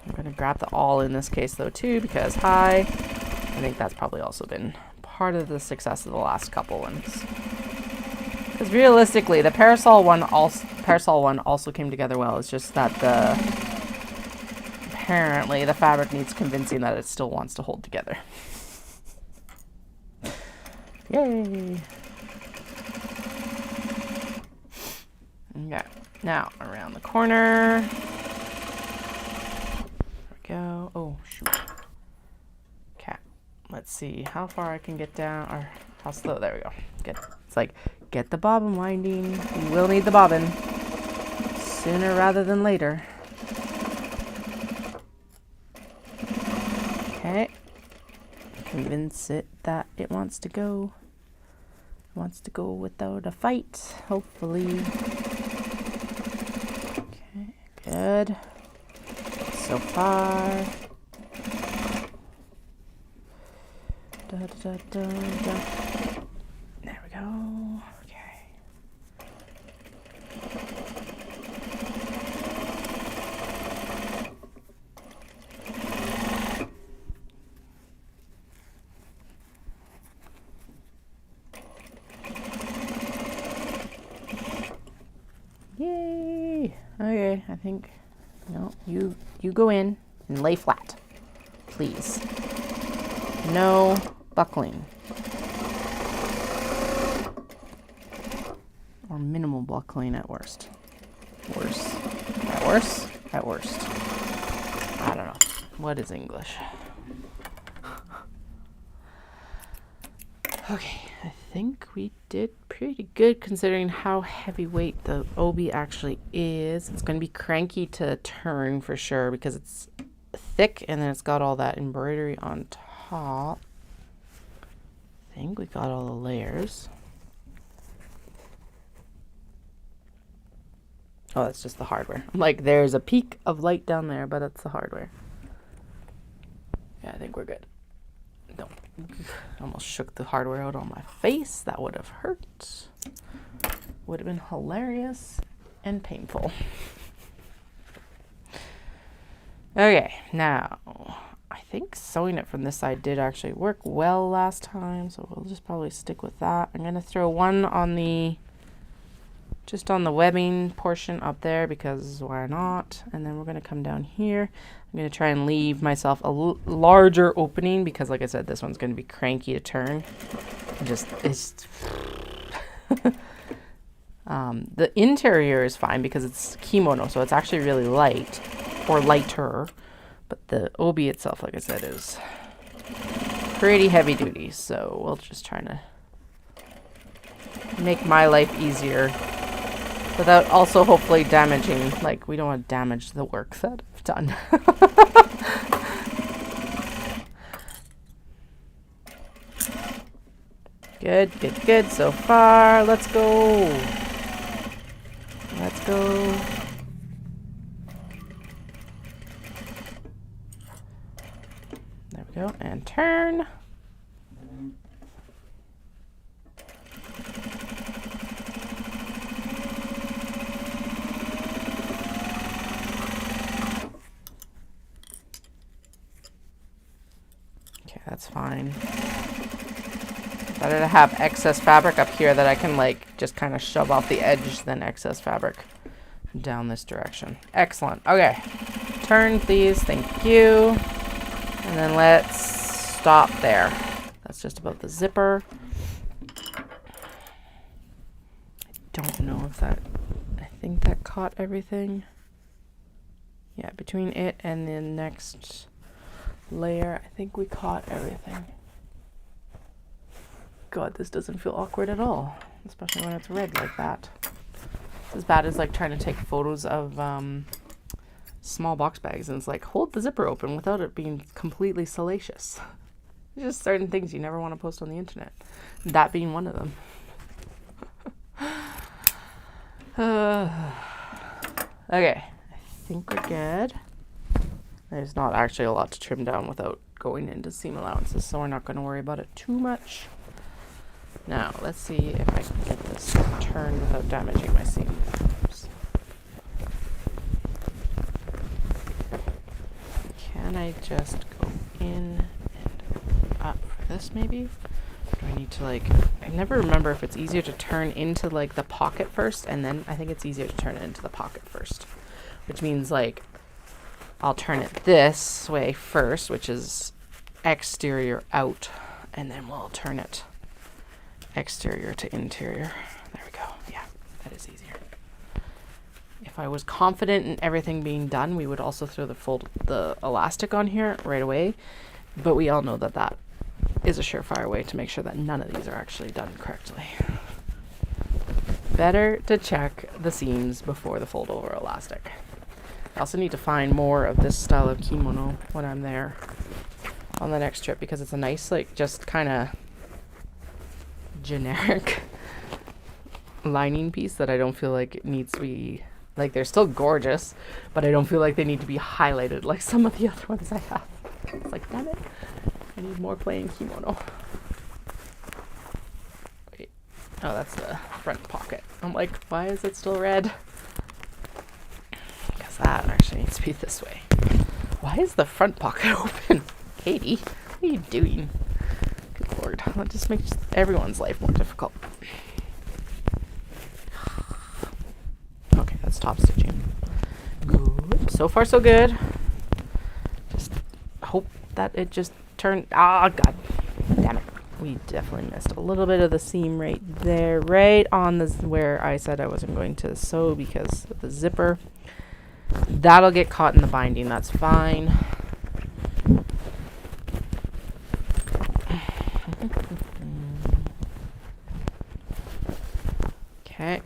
I'm going to grab the all in this case, though, too, because I think that's probably also been part of the success of the last couple ones. Because realistically, the parasol one also came together well. It's just that apparently the fabric needs convincing that it still wants to hold together. Yay! Okay, now around the corner. Go. Oh, shoot. Okay. Let's see how far I can get down, or how slow. There we go. Good. It's like, get the bobbin winding. You will need the bobbin sooner rather than later. Okay. Convince it that it wants to go. Wants to go without a fight, hopefully. Okay, good. So far. Da, da, da, da, da. There we go. Okay. Yay! Okay, I think. No, you go in and lay flat, please. No buckling. Or minimal buckling at worst. Worse. At worst? At worst. I don't know. What is English? Okay, I think we did pretty good considering how heavyweight the OB actually is. It's going to be cranky to turn for sure because it's thick and then it's got all that embroidery on top. I think we got all the layers. Oh, that's just the hardware. Like, there's a peak of light down there, but it's the hardware. Yeah, I think we're good. No. Almost shook the hardware out on my face. That would have hurt. Would have been hilarious and painful. Okay, now I think sewing it from this side did actually work well last time, so we'll just probably stick with that. I'm going to throw one on the just on the webbing portion up there because why not? And then we're going to come down here. I'm going to try and leave myself a larger opening because, like I said, this one's going to be cranky to turn. It's the interior is fine because it's kimono, so it's actually really light or lighter. But the obi itself, like I said, is pretty heavy duty. So we'll just try to make my life easier without also hopefully damaging, like we don't want to damage the work that I've done. Good, good, good so far. Let's go. Let's go. There we go, and turn. Okay, that's fine. Better to have excess fabric up here that I can like just kind of shove off the edge than excess fabric down this direction. Excellent. Okay. Turn please. Thank you. And then let's stop there. That's just about the zipper. I don't know if that, I think that caught everything. Yeah, between it and the next layer, I think we caught everything. God, this doesn't feel awkward at all, especially when it's red like that. It's as bad as like trying to take photos of small box bags and it's like hold the zipper open without it being completely salacious. There's just certain things you never want to post on the internet, that being one of them. Okay, I think we're good. There's not actually a lot to trim down without going into seam allowances, so we're not going to worry about it too much. Now, let's see if I can get this turned without damaging my seam. Oops. Can I just go in and up for this maybe? Do I need to like, I never remember if it's easier to turn into like the pocket first, and then I think it's easier to turn it into the pocket first, which means like I'll turn it this way first, which is exterior out, and then we'll turn it exterior to interior. There we go. Yeah, that is easier. If I was confident in everything being done, we would also throw the elastic on here right away, but we all know that that is a surefire way to make sure that none of these are actually done correctly. Better to check the seams before the fold over elastic. I also need to find more of this style of kimono when I'm there on the next trip, because it's a nice, like, just kind of generic lining piece that I don't feel like it needs to be, like, they're still gorgeous, but I don't feel like they need to be highlighted like some of the other ones I have. It's like, damn it, I need more plain kimono. Wait, oh, that's the front pocket. I'm like, why is it still red? Because that actually needs to be this way. Why is the front pocket open? Katie, what are you doing? Good Lord, that just makes everyone's life more difficult. Okay, that's top stitching. Good. So far, so good. Just hope that it just turned. Ah, God. Damn it. We definitely missed a little bit of the seam right there, right on this where I said I wasn't going to sew because of the zipper. That'll get caught in the binding. That's fine. Okay.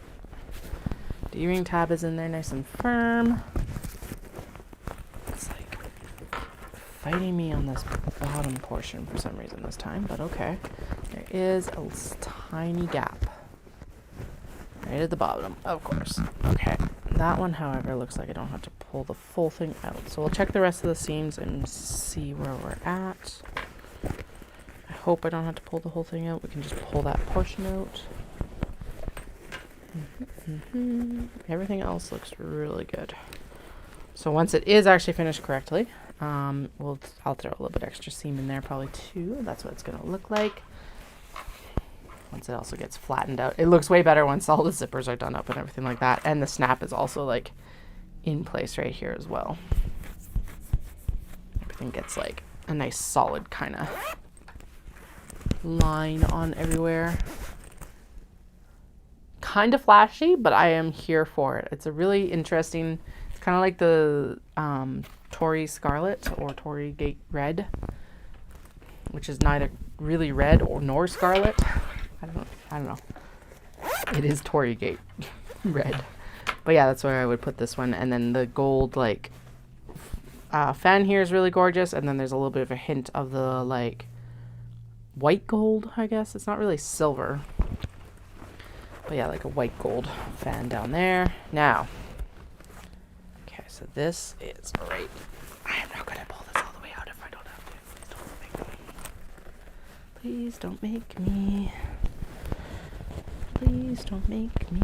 D-ring tab is in there nice and firm. It's like fighting me on this bottom portion for some reason this time, but okay. There is a tiny gap right at the bottom, of course. Okay. That one, however, looks like I don't have to pull the full thing out. So we'll check the rest of the seams and see where we're at. I hope I don't have to pull the whole thing out. We can just pull that portion out. Everything else looks really good. So once it is actually finished correctly, I'll throw a little bit extra seam in there probably too. That's what it's going to look like. Once it also gets flattened out. It looks way better once all the zippers are done up and everything like that. And the snap is also like in place right here as well. Everything gets like a nice solid kind of line on everywhere. Kind of flashy, but I am here for it. It's a really interesting, it's kind of like the Tory Scarlet or Tory Gate Red, which is neither really red or nor scarlet. I don't know. It is Tory Gate Red. But yeah, that's where I would put this one. And then the gold, like, fan here is really gorgeous. And then there's a little bit of a hint of the, like, white gold, I guess. It's not really silver. But yeah, like a white gold fan down there. Now, okay, so this is right. I am not going to pull this all the way out if I don't have to. Please don't make me. Please don't make me.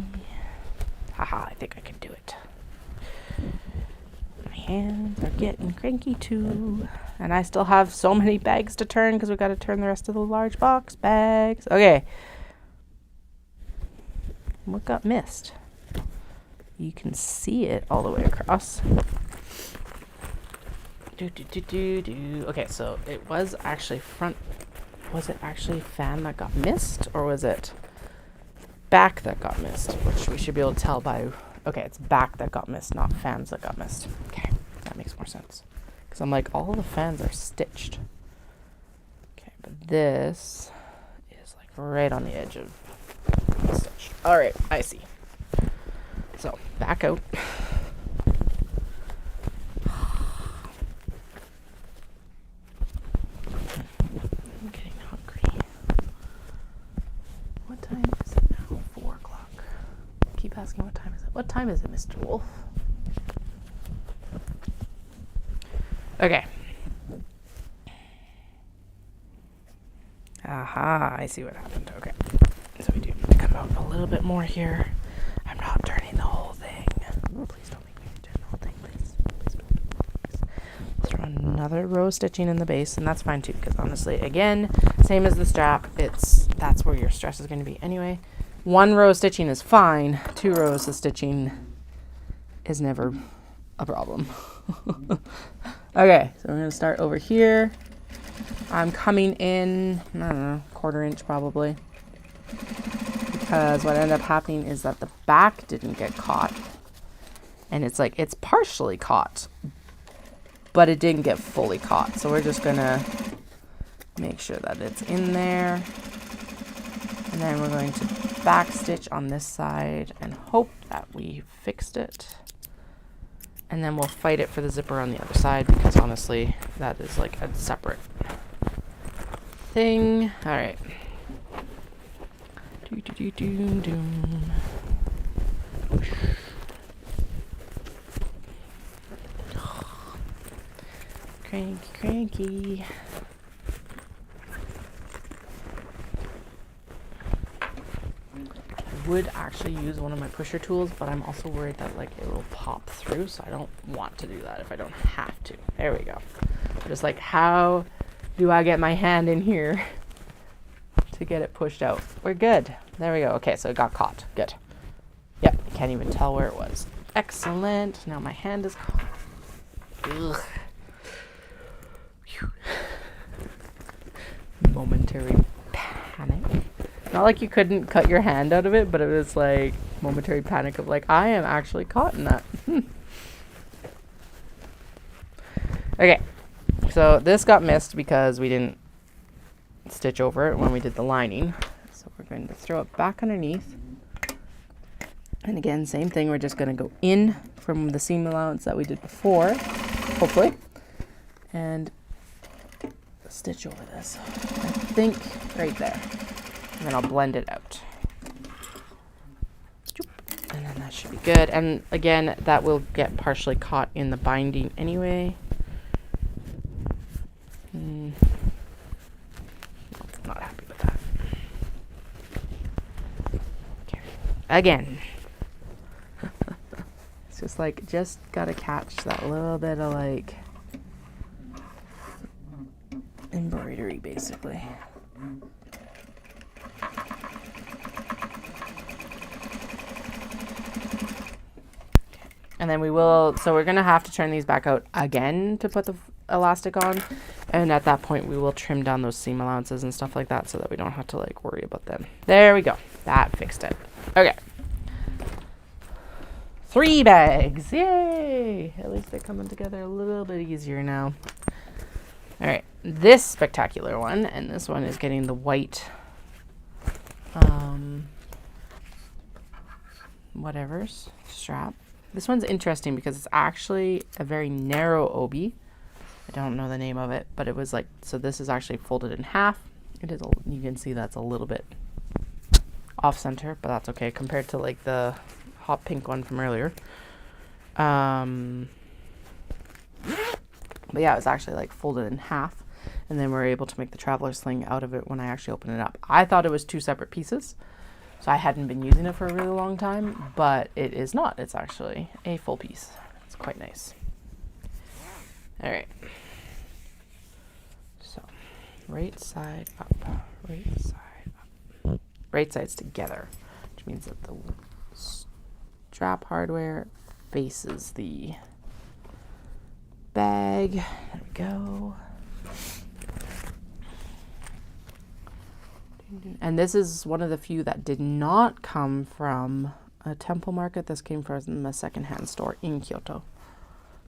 Haha, I think I can do it. My hands are getting cranky too. And I still have so many bags to turn because we got to turn the rest of the large box bags. Okay. What got missed? You can see it all the way across. Okay, so it was actually front. Was it actually fan that got missed? Or was it back that got missed? Which we should be able to tell by... Okay, it's back that got missed, not fans that got missed. Okay, that makes more sense. Because I'm like, all the fans are stitched. Okay, but this is like right on the edge of stitched. All right, I see. So, back out. I'm getting hungry. What time is it now? 4 o'clock. Keep asking what time is it. What time is it, Mr. Wolf? Okay. Aha, I see what happened. Okay. So we do need to come out a little bit more here. I'm not turning the whole thing. Please don't make me turn the whole thing, please. Please don't. Let's throw another row of stitching in the base, and that's fine too, because honestly, again, same as the strap, that's where your stress is going to be anyway. 1 row of stitching is fine. 2 rows of stitching is never a problem. Okay, so we're going to start over here. I'm coming in, I don't know, 1/4 inch probably. Because what ended up happening is that the back didn't get caught. And it's like, it's partially caught, but it didn't get fully caught. So we're just going to make sure that it's in there. And then we're going to back stitch on this side and hope that we fixed it. And then we'll fight it for the zipper on the other side, because honestly, that is like a separate thing. All right. Cranky, cranky. I would actually use one of my pusher tools, but I'm also worried that like it will pop through, so I don't want to do that if I don't have to. There we go. Just like, how do I get my hand in here to get it pushed out? We're good. There we go. Okay, so it got caught. Good. Yep, can't even tell where it was. Excellent. Now my hand is caught. Ugh. Momentary panic. Not like you couldn't cut your hand out of it, but it was like momentary panic of like, I am actually caught in that. Okay, so this got missed because we didn't stitch over it when we did the lining. So we're going to throw it back underneath. And again, same thing. We're just going to go in from the seam allowance that we did before, hopefully, and stitch over this. I think right there. And then I'll blend it out. And then that should be good. And again, that will get partially caught in the binding anyway. Not happy with that. Okay. Again. It's just like, just gotta catch that little bit of like embroidery basically. And then we will, so we're going to have to turn these back out again to put the elastic on. And at that point, we will trim down those seam allowances and stuff like that so that we don't have to like worry about them. There we go. That fixed it. Okay. 3 bags. Yay. At least they're coming together a little bit easier now. All right. This spectacular one, and this one is getting the white, whatever's strap. This one's interesting because it's actually a very narrow obi. I don't know the name of it, but it was like, so this is actually folded in half. It is, you can see that's a little bit off center, but that's okay compared to like the hot pink one from earlier. But yeah, it was actually like folded in half, and then we were able to make the traveler sling out of it when I actually opened it up. I thought it was 2 separate pieces, so I hadn't been using it for a really long time, but it is not. It's actually a full piece. It's quite nice. All right. So, right side up, right side up. Right sides together, which means that the strap hardware faces the bag. There we go. And this is one of the few that did not come from a temple market. This came from a secondhand store in Kyoto.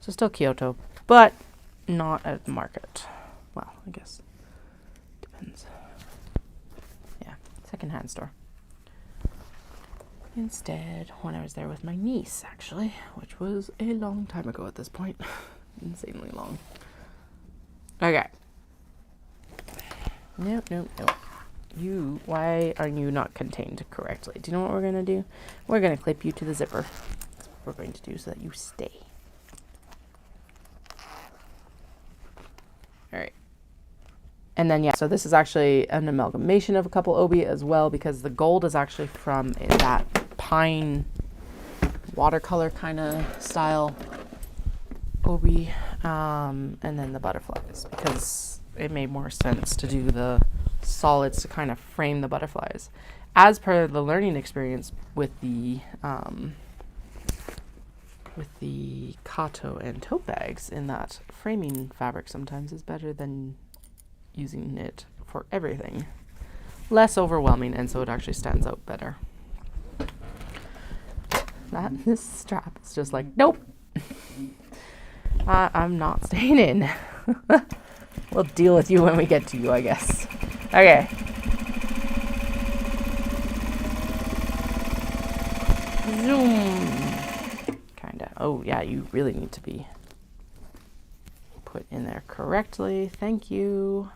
So still Kyoto, but not at the market. Well, I guess depends. Yeah, secondhand store. Instead, when I was there with my niece, actually, which was a long time ago at this point. Insanely long. Okay. Nope. Why are you not contained correctly? Do you know what we're going to do? We're going to clip you to the zipper. That's what we're going to do so that you stay. All right. And then, yeah, so this is actually an amalgamation of a couple obi as well, because the gold is actually from that pine watercolor kind of style obi, and then the butterflies, because it made more sense to do the solids to kind of frame the butterflies, as per the learning experience with the kato and tote bags, in that framing fabric sometimes is better than using it for everything. Less overwhelming, and so it actually stands out better. This strap is just like, nope. I'm not staying in. We'll deal with you when we get to you, I guess. Okay. Zoom. Kinda. Oh, yeah, you really need to be put in there correctly. Thank you.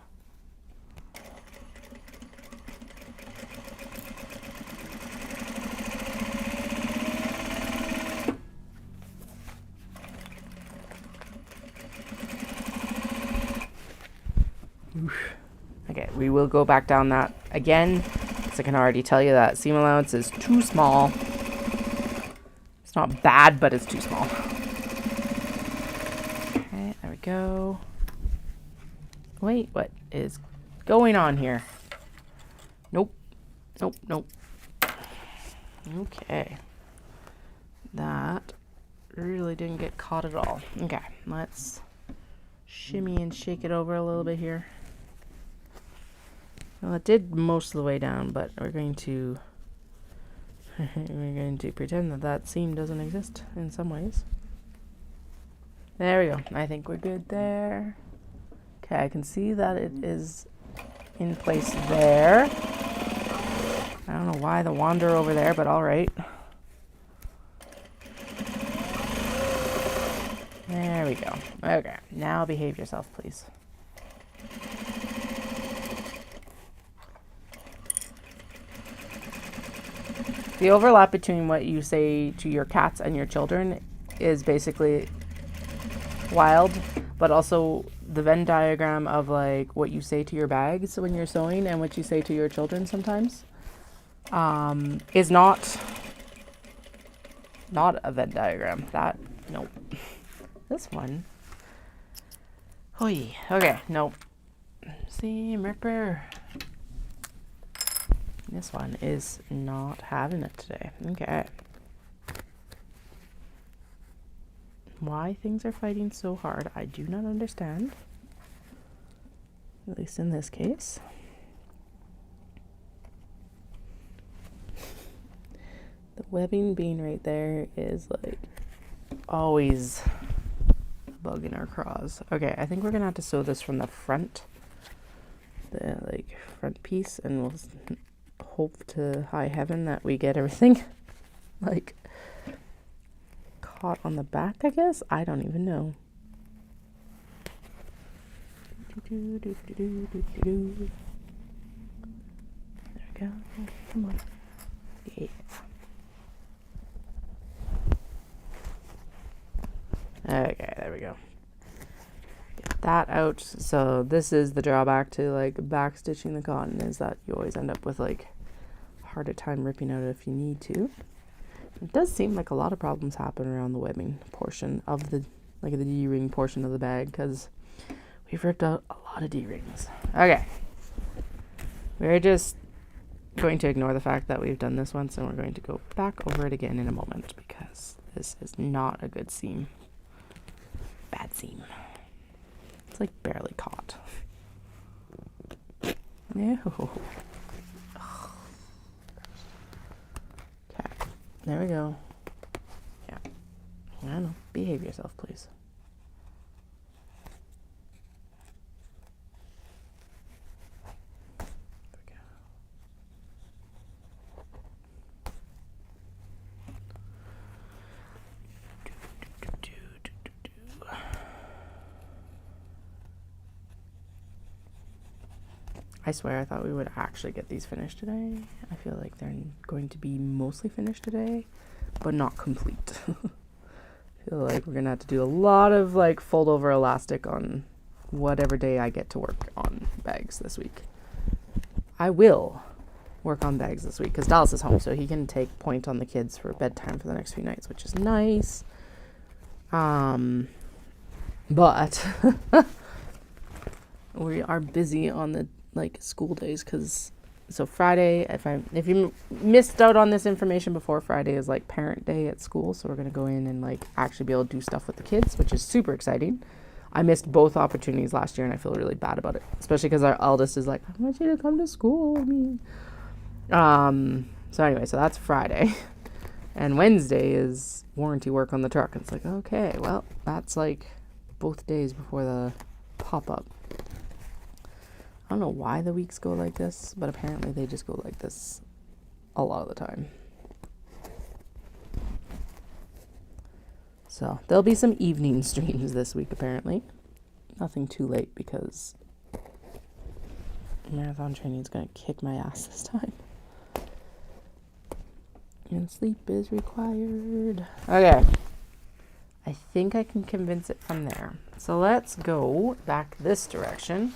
Okay, we will go back down that again, because I can already tell you that seam allowance is too small. It's not bad, but it's too small. Okay, there we go. Wait, what is going on here? Nope. Okay. That really didn't get caught at all. Okay, let's shimmy and shake it over a little bit here. Well, it did most of the way down, but we're going to pretend that that seam doesn't exist in some ways. There we go. I think we're good there. Okay, I can see that it is in place there. I don't know why the wander over there, but all right. There we go. Okay, now behave yourself, please. The overlap between what you say to your cats and your children is basically wild, but also the Venn diagram of like what you say to your bags when you're sewing and what you say to your children sometimes is not a Venn diagram. That, nope. This one. Oi. Okay, nope. Seam ripper. This one is not having it today. Okay. Why things are fighting so hard, I do not understand. At least in this case. The webbing being right there is like always bugging our craws. Okay, I think we're gonna have to sew this from the front. The like front piece, and we'll hope to high heaven that we get everything like caught on the back, I guess? I don't even know. There we go. Come on. Yeah. Okay, there we go. Get that out. So this is the drawback to like back stitching the cotton, is that you always end up with like harder time ripping out if you need to. It does seem like a lot of problems happen around the webbing portion of the the D-ring portion of the bag, because we've ripped out a lot of D-rings. Okay. We're just going to ignore the fact that we've done this once, and we're going to go back over it again in a moment, because this is not a good seam. Bad seam. It's like barely caught. No. Okay. There we go. Yeah. I know. Behave yourself, please. I swear I thought we would actually get these finished today. I feel like they're going to be mostly finished today, but not complete. I feel like we're gonna have to do a lot of like fold over elastic on whatever day I get to work on bags this week. I will work on bags this week because Dallas is home, so he can take point on the kids for bedtime for the next few nights, which is nice. But we are busy on the school days, because so Friday, if you missed out on this information before, Friday is like parent day at school, so we're going to go in and actually be able to do stuff with the kids, which is super exciting. I missed both opportunities last year and I feel really bad about it, especially because our eldest is like, I want you to come to school with me. So anyway, so that's Friday. And Wednesday is warranty work on the truck. And it's like, okay, well, that's both days before the pop-up. I don't know why the weeks go like this, but apparently they just go like this a lot of the time. So there'll be some evening streams this week, apparently. Nothing too late, because marathon training is going to kick my ass this time. And sleep is required. Okay. I think I can convince it from there. So let's go back this direction.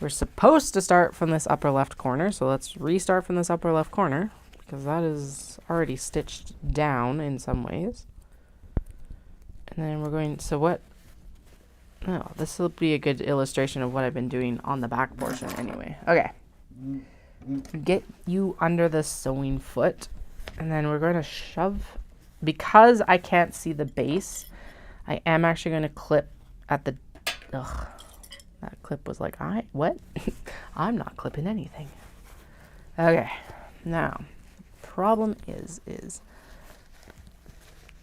We're supposed to start from this upper left corner, so let's restart from this upper left corner, because that is already stitched down in some ways. And then we're going, so what, oh, this will be a good illustration of what I've been doing on the back portion anyway. Okay. Get you under the sewing foot, and then we're going to shove, because I can't see the base, I am actually going to clip at the, ugh. That clip was like, what? I'm not clipping anything. Okay, now, problem is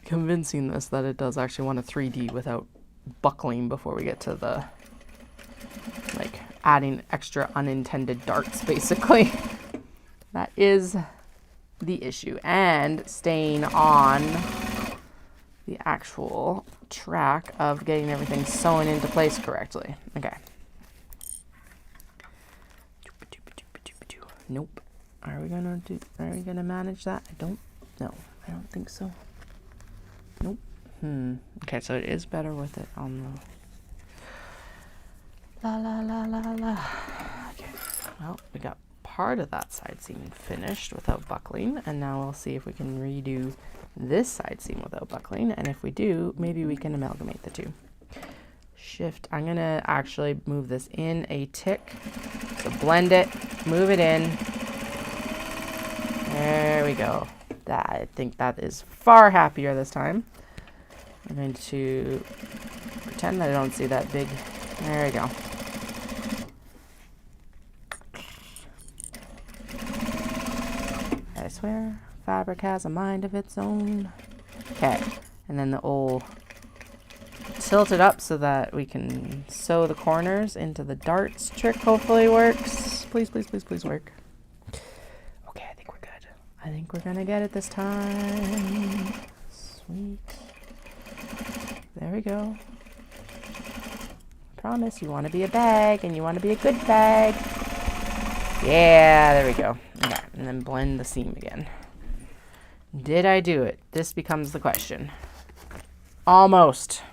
convincing this that it does actually want a 3D without buckling before we get to the, adding extra unintended darts, basically. That is the issue. And staying on the actual track of getting everything sewn into place correctly. Okay. Nope. Are we gonna manage that? I don't think so. Nope. Okay, so it is better with it on the Okay. Well, we got part of that side seam finished without buckling, and now we'll see if we can redo this side seam without buckling, and if we do, maybe we can amalgamate the two. Shift. I'm gonna actually move this in a tick. So blend it, move it in. There we go. I think that is far happier this time. I'm going to pretend that I don't see that big. There we go. I swear, fabric has a mind of its own. Okay, and then the old tilt it up so that we can sew the corners into the darts trick. Hopefully works. Please, please, please, please work. Okay, I think we're good. I think we're gonna get it this time. Sweet. There we go. Promise you want to be a bag, and you want to be a good bag. Yeah, there we go. Okay, and then blend the seam again. Did I do it? This becomes the question. Almost.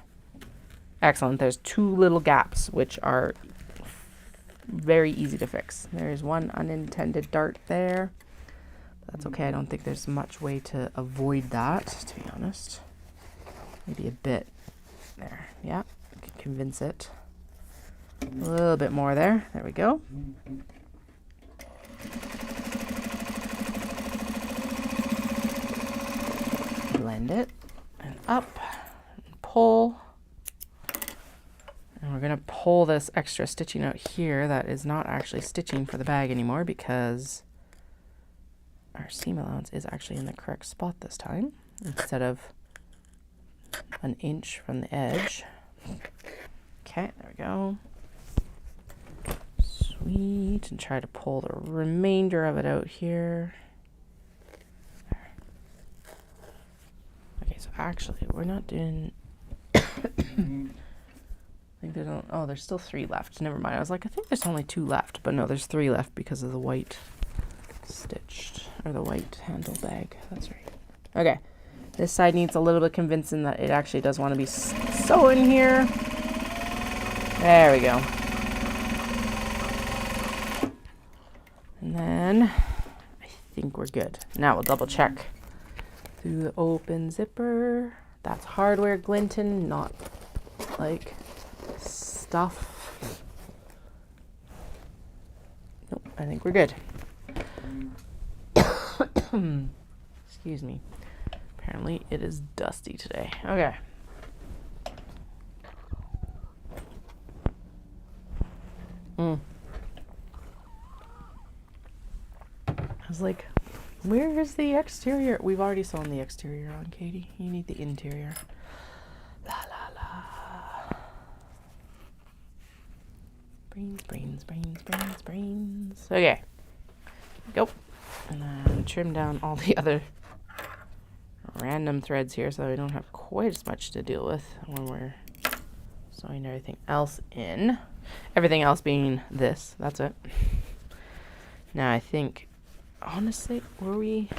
Excellent. There's 2 little gaps, which are very easy to fix. There's one unintended dart there. That's okay. I don't think there's much way to avoid that, to be honest. Maybe a bit there. Yeah, I can convince it. A little bit more there. There we go. Blend it and up and pull. And we're going to pull this extra stitching out here that is not actually stitching for the bag anymore because our seam allowance is actually in the correct spot this time instead of an inch from the edge. Okay, there we go. Sweet. And try to pull the remainder of it out here. There. Okay, so actually we're not doing... I think there's there's still 3 left. Never mind. I was like, I think there's only 2 left, but no, there's 3 left because of the white stitched, or the white handle bag. That's right. Okay, this side needs a little bit convincing that it actually does want to be sewn here. There we go. And then I think we're good. Now we'll double check through the open zipper. That's hardware glinting, not like stuff. Nope, I think we're good. Excuse me. Apparently it is dusty today. Okay. I was like, where is the exterior? We've already sewn the exterior on, Katie. You need the interior. La la la. Brains. Okay. Go. And then trim down all the other random threads here so we don't have quite as much to deal with when we're sewing everything else in. Everything else being this. That's it. Now I think, honestly, do we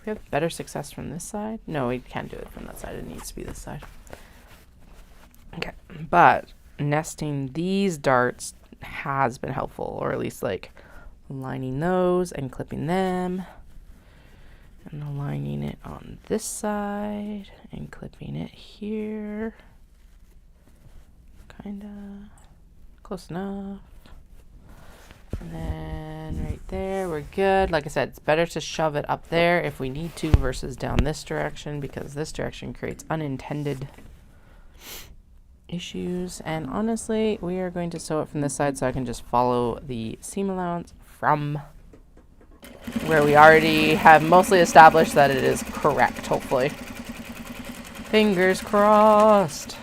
have better success from this side? No, we can't do it from that side. It needs to be this side. Okay. But nesting these darts has been helpful, or at least like lining those and clipping them and aligning it on this side and clipping it here. Kinda close enough. And then right there, we're good. Like I said, it's better to shove it up there if we need to versus down this direction, because this direction creates unintended issues. And honestly, we are going to sew it from this side so I can just follow the seam allowance from where we already have mostly established that it is correct, hopefully. Fingers crossed.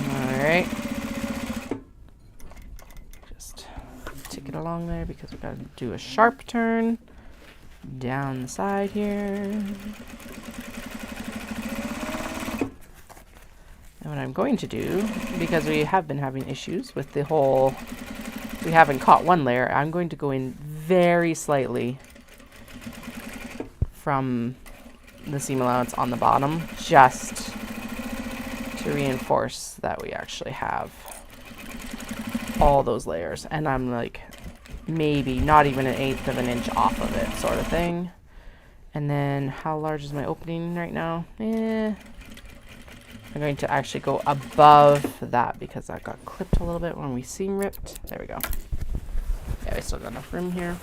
Alright. Just tick it along there because we've got to do a sharp turn down the side here. And what I'm going to do, because we have been having issues with the whole, we haven't caught one layer, I'm going to go in very slightly from the seam allowance on the bottom, just to reinforce that we actually have all those layers. And I'm like maybe not even 1/8 of an inch off of it, sort of thing. And then how large is my opening right now? I'm going to actually go above that because that got clipped a little bit when we seam ripped. There we go. Yeah, we still got enough room here.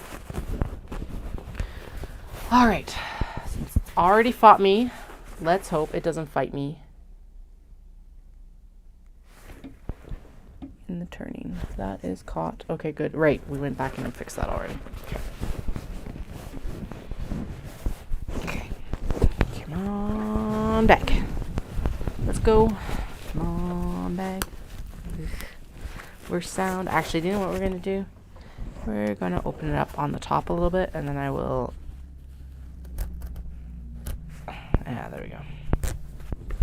All right. Since it's already fought me, let's hope it doesn't fight me in the turning. That is caught. Okay, good. Right. We went back in and fixed that already. Okay. Come on back. Let's go. Come on back. We're sound. Actually, do you know what we're going to do? We're going to open it up on the top a little bit, and then I will... Yeah, there we go.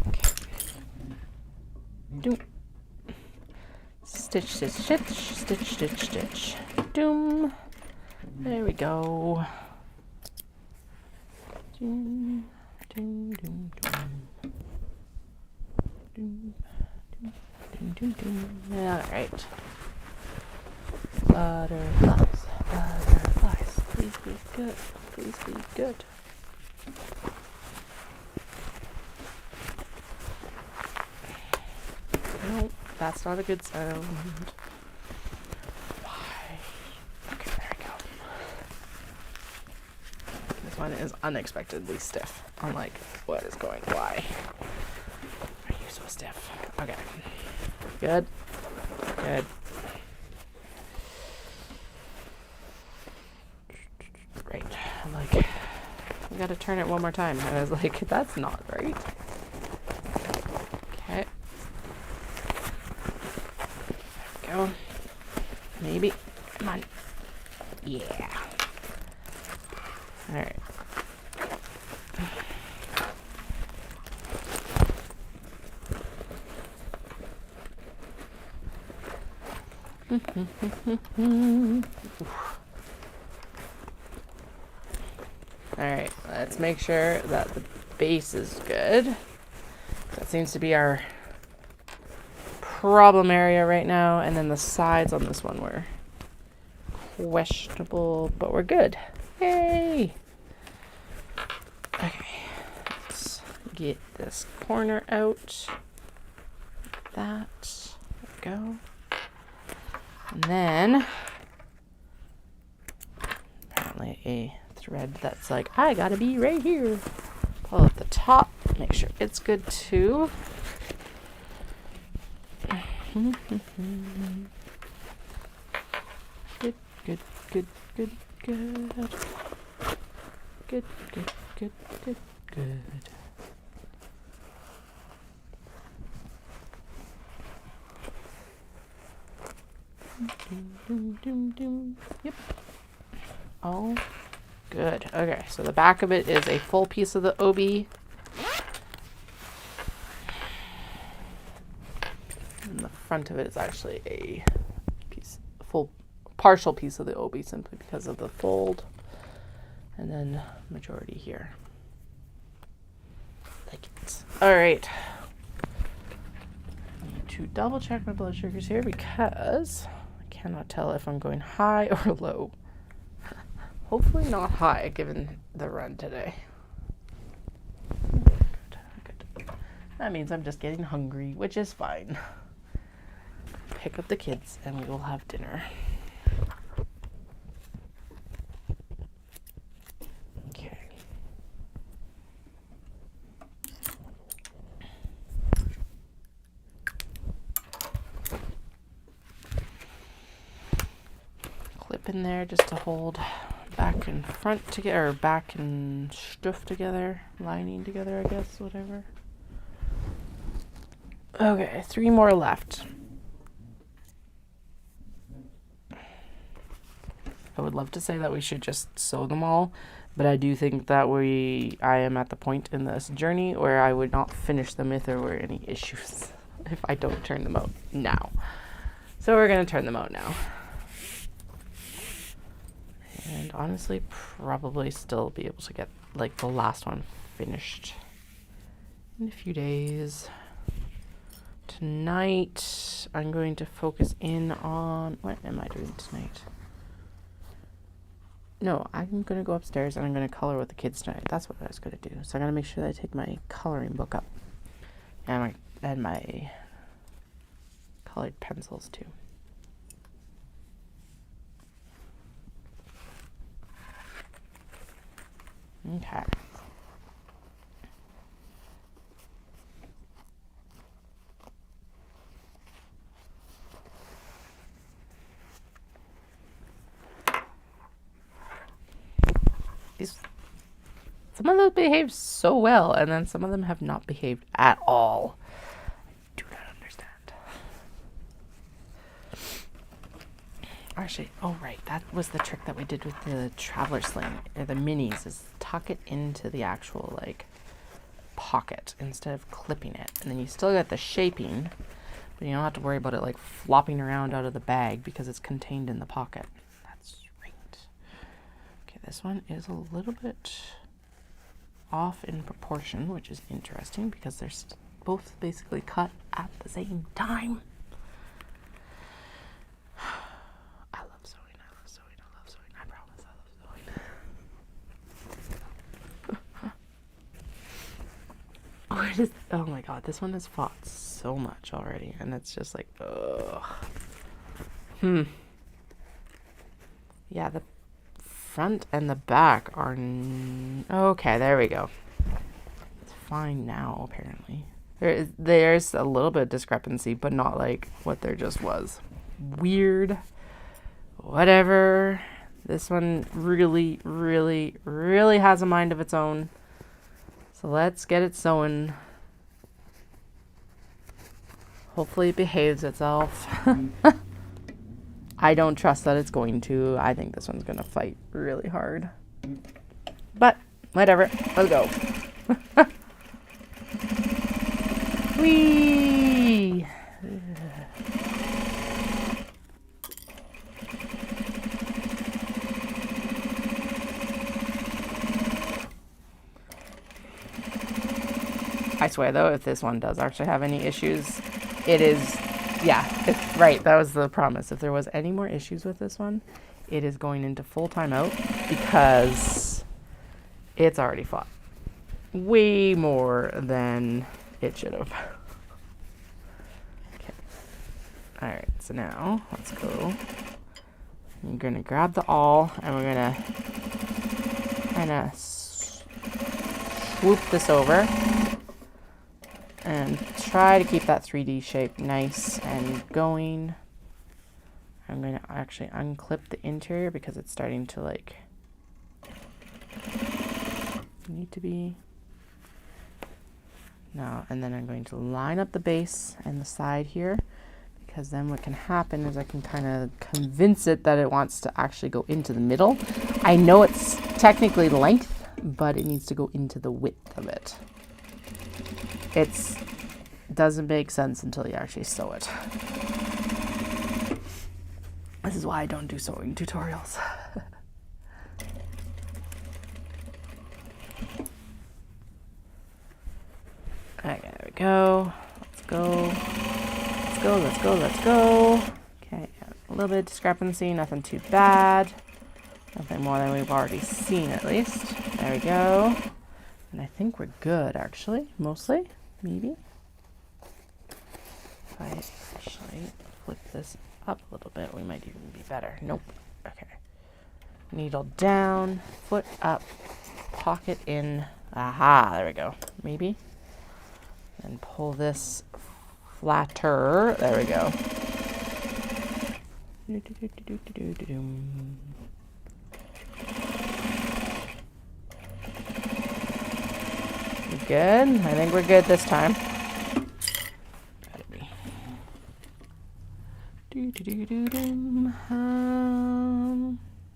Okay. Doom. Stitch, stitch, stitch, stitch, stitch, stitch. Doom. There we go. Doom, doom, doom, doom. Doom, doom, doom, doom, doom. All right. Butterflies, butterflies. Please be good. Please be good. No, that's not a good sound. Why? Okay, there we go. This one is unexpectedly stiff. I'm like, what is going? Why are you so stiff? Okay. Good. Good. Right. I'm like, I gotta turn it one more time. And I was like, that's not right. Okay. There we go. Maybe. Come on. Yeah. Alright. Alright, let's make sure that the base is good. That seems to be our problem area right now. And then the sides on this one were questionable, but we're good. Yay! Okay, let's get this corner out. Like that. There we go. And then, apparently a thread that's like, I gotta be right here. Pull at the top, make sure it's good too. Good, good, good, good, good. Good, good, good, good, good. Yep. Oh, good. Okay, so the back of it is a full piece of the OB. And the front of it is actually a partial piece of the OB simply because of the fold. And then majority here. Like it. All right. I need to double check my blood sugars here because I cannot tell if I'm going high or low. Hopefully not high given the run today. Good. That means I'm just getting hungry, which is fine. Pick up the kids and we will have dinner. Okay. Clip in there just to hold back and front together, or back and stuff together, lining together, I guess, whatever. Okay, 3 more left. I would love to say that we should just sew them all, but I do think that I am at the point in this journey where I would not finish them if there were any issues if I don't turn them out now. So we're going to turn them out now. And honestly, probably still be able to get like the last one finished in a few days. Tonight, I'm going to focus in on, what am I doing tonight? No, I'm going to go upstairs and I'm going to color with the kids tonight. That's what I was going to do. So I'm going to make sure that I take my coloring book up and my colored pencils too. Okay. Some of them behave so well, and then some of them have not behaved at all. I do not understand. Actually, oh right, that was the trick that we did with the traveler sling, or the minis, is tuck it into the actual, like, pocket instead of clipping it. And then you still get the shaping, but you don't have to worry about it, like, flopping around out of the bag because it's contained in the pocket. That's right. Okay, this one is a little bit off in proportion, which is interesting because they're both basically cut at the same time. Oh my god, this one has fought so much already, and it's just like, ugh. Yeah, the front and the back are... okay, there we go. It's fine now, apparently. There's a little bit of discrepancy, but not like what there just was. Weird. Whatever. This one really, really, really has a mind of its own. So let's get it sewing. Hopefully it behaves itself. I don't trust that it's going to. I think this one's going to fight really hard. But, whatever. Let's go. Whee! I swear though, if this one does actually have any issues, it is, yeah, it's right. That was the promise. If there was any more issues with this one, it is going into full timeout because it's already fought way more than it should have. Okay. All right. So now let's go. I'm going to grab the awl and we're going to kind of swoop this over. And try to keep that 3D shape nice and going. I'm going to actually unclip the interior because it's starting to like need to be. Now, and then I'm going to line up the base and the side here because then what can happen is I can kind of convince it that it wants to actually go into the middle. I know it's technically length, but it needs to go into the width of it. It doesn't make sense until you actually sew it. This is why I don't do sewing tutorials. Okay, there we go. Let's go. Let's go, let's go, let's go. Okay, a little bit of discrepancy, nothing too bad. Nothing more than we've already seen at least. There we go. And I think we're good actually, mostly. Maybe. If I actually flip this up a little bit, we might even be better. Nope. Okay. Needle down, foot up, pocket in. Aha, there we go. Maybe. And pull this flatter. There we go. Good. I think we're good this time.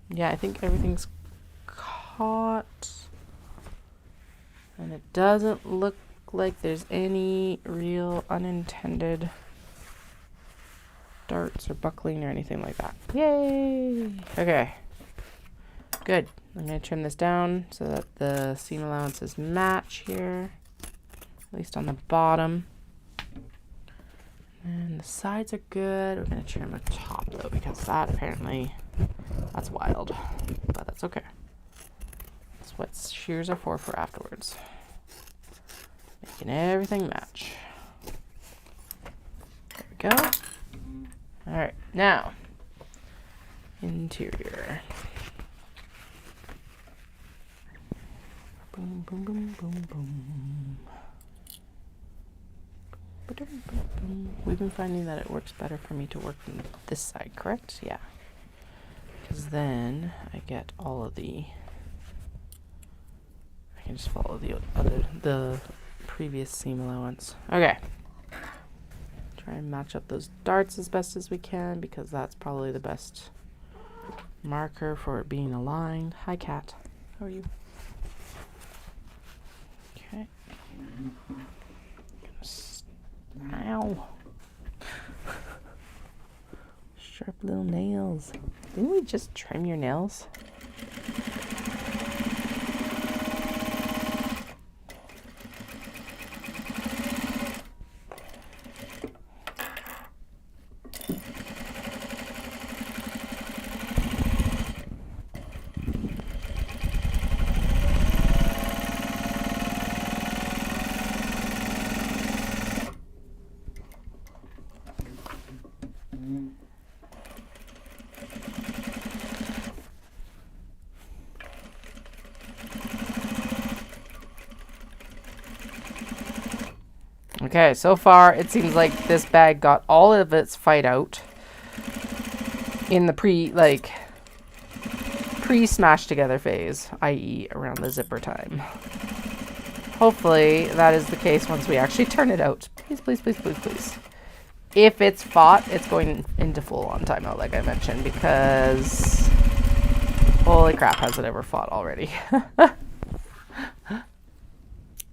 Yeah, I think everything's caught. And it doesn't look like there's any real unintended darts or buckling or anything like that. Yay! Okay. Good. I'm going to trim this down so that the seam allowances match here, at least on the bottom. And the sides are good. We're going to trim the top though, because that apparently, that's wild, but that's okay. That's what shears are for afterwards. Making everything match. There we go. All right, now, interior. Boom, boom, boom, boom, boom. We've been finding that it works better for me to work from this side, correct? Yeah. Because then I get all of the... I can just follow the previous seam allowance. Okay. Try and match up those darts as best as we can because that's probably the best marker for it being aligned. Hi, cat. How are you? Okay. Ow. Sharp little nails. Didn't we just trim your nails? Okay, so far it seems like this bag got all of its fight out in the pre-smash together phase, i.e. around the zipper time. Hopefully that is the case once we actually turn it out. Please, please, please, please, please. If it's fought, it's going into full-on timeout, like I mentioned, because holy crap, has it ever fought already.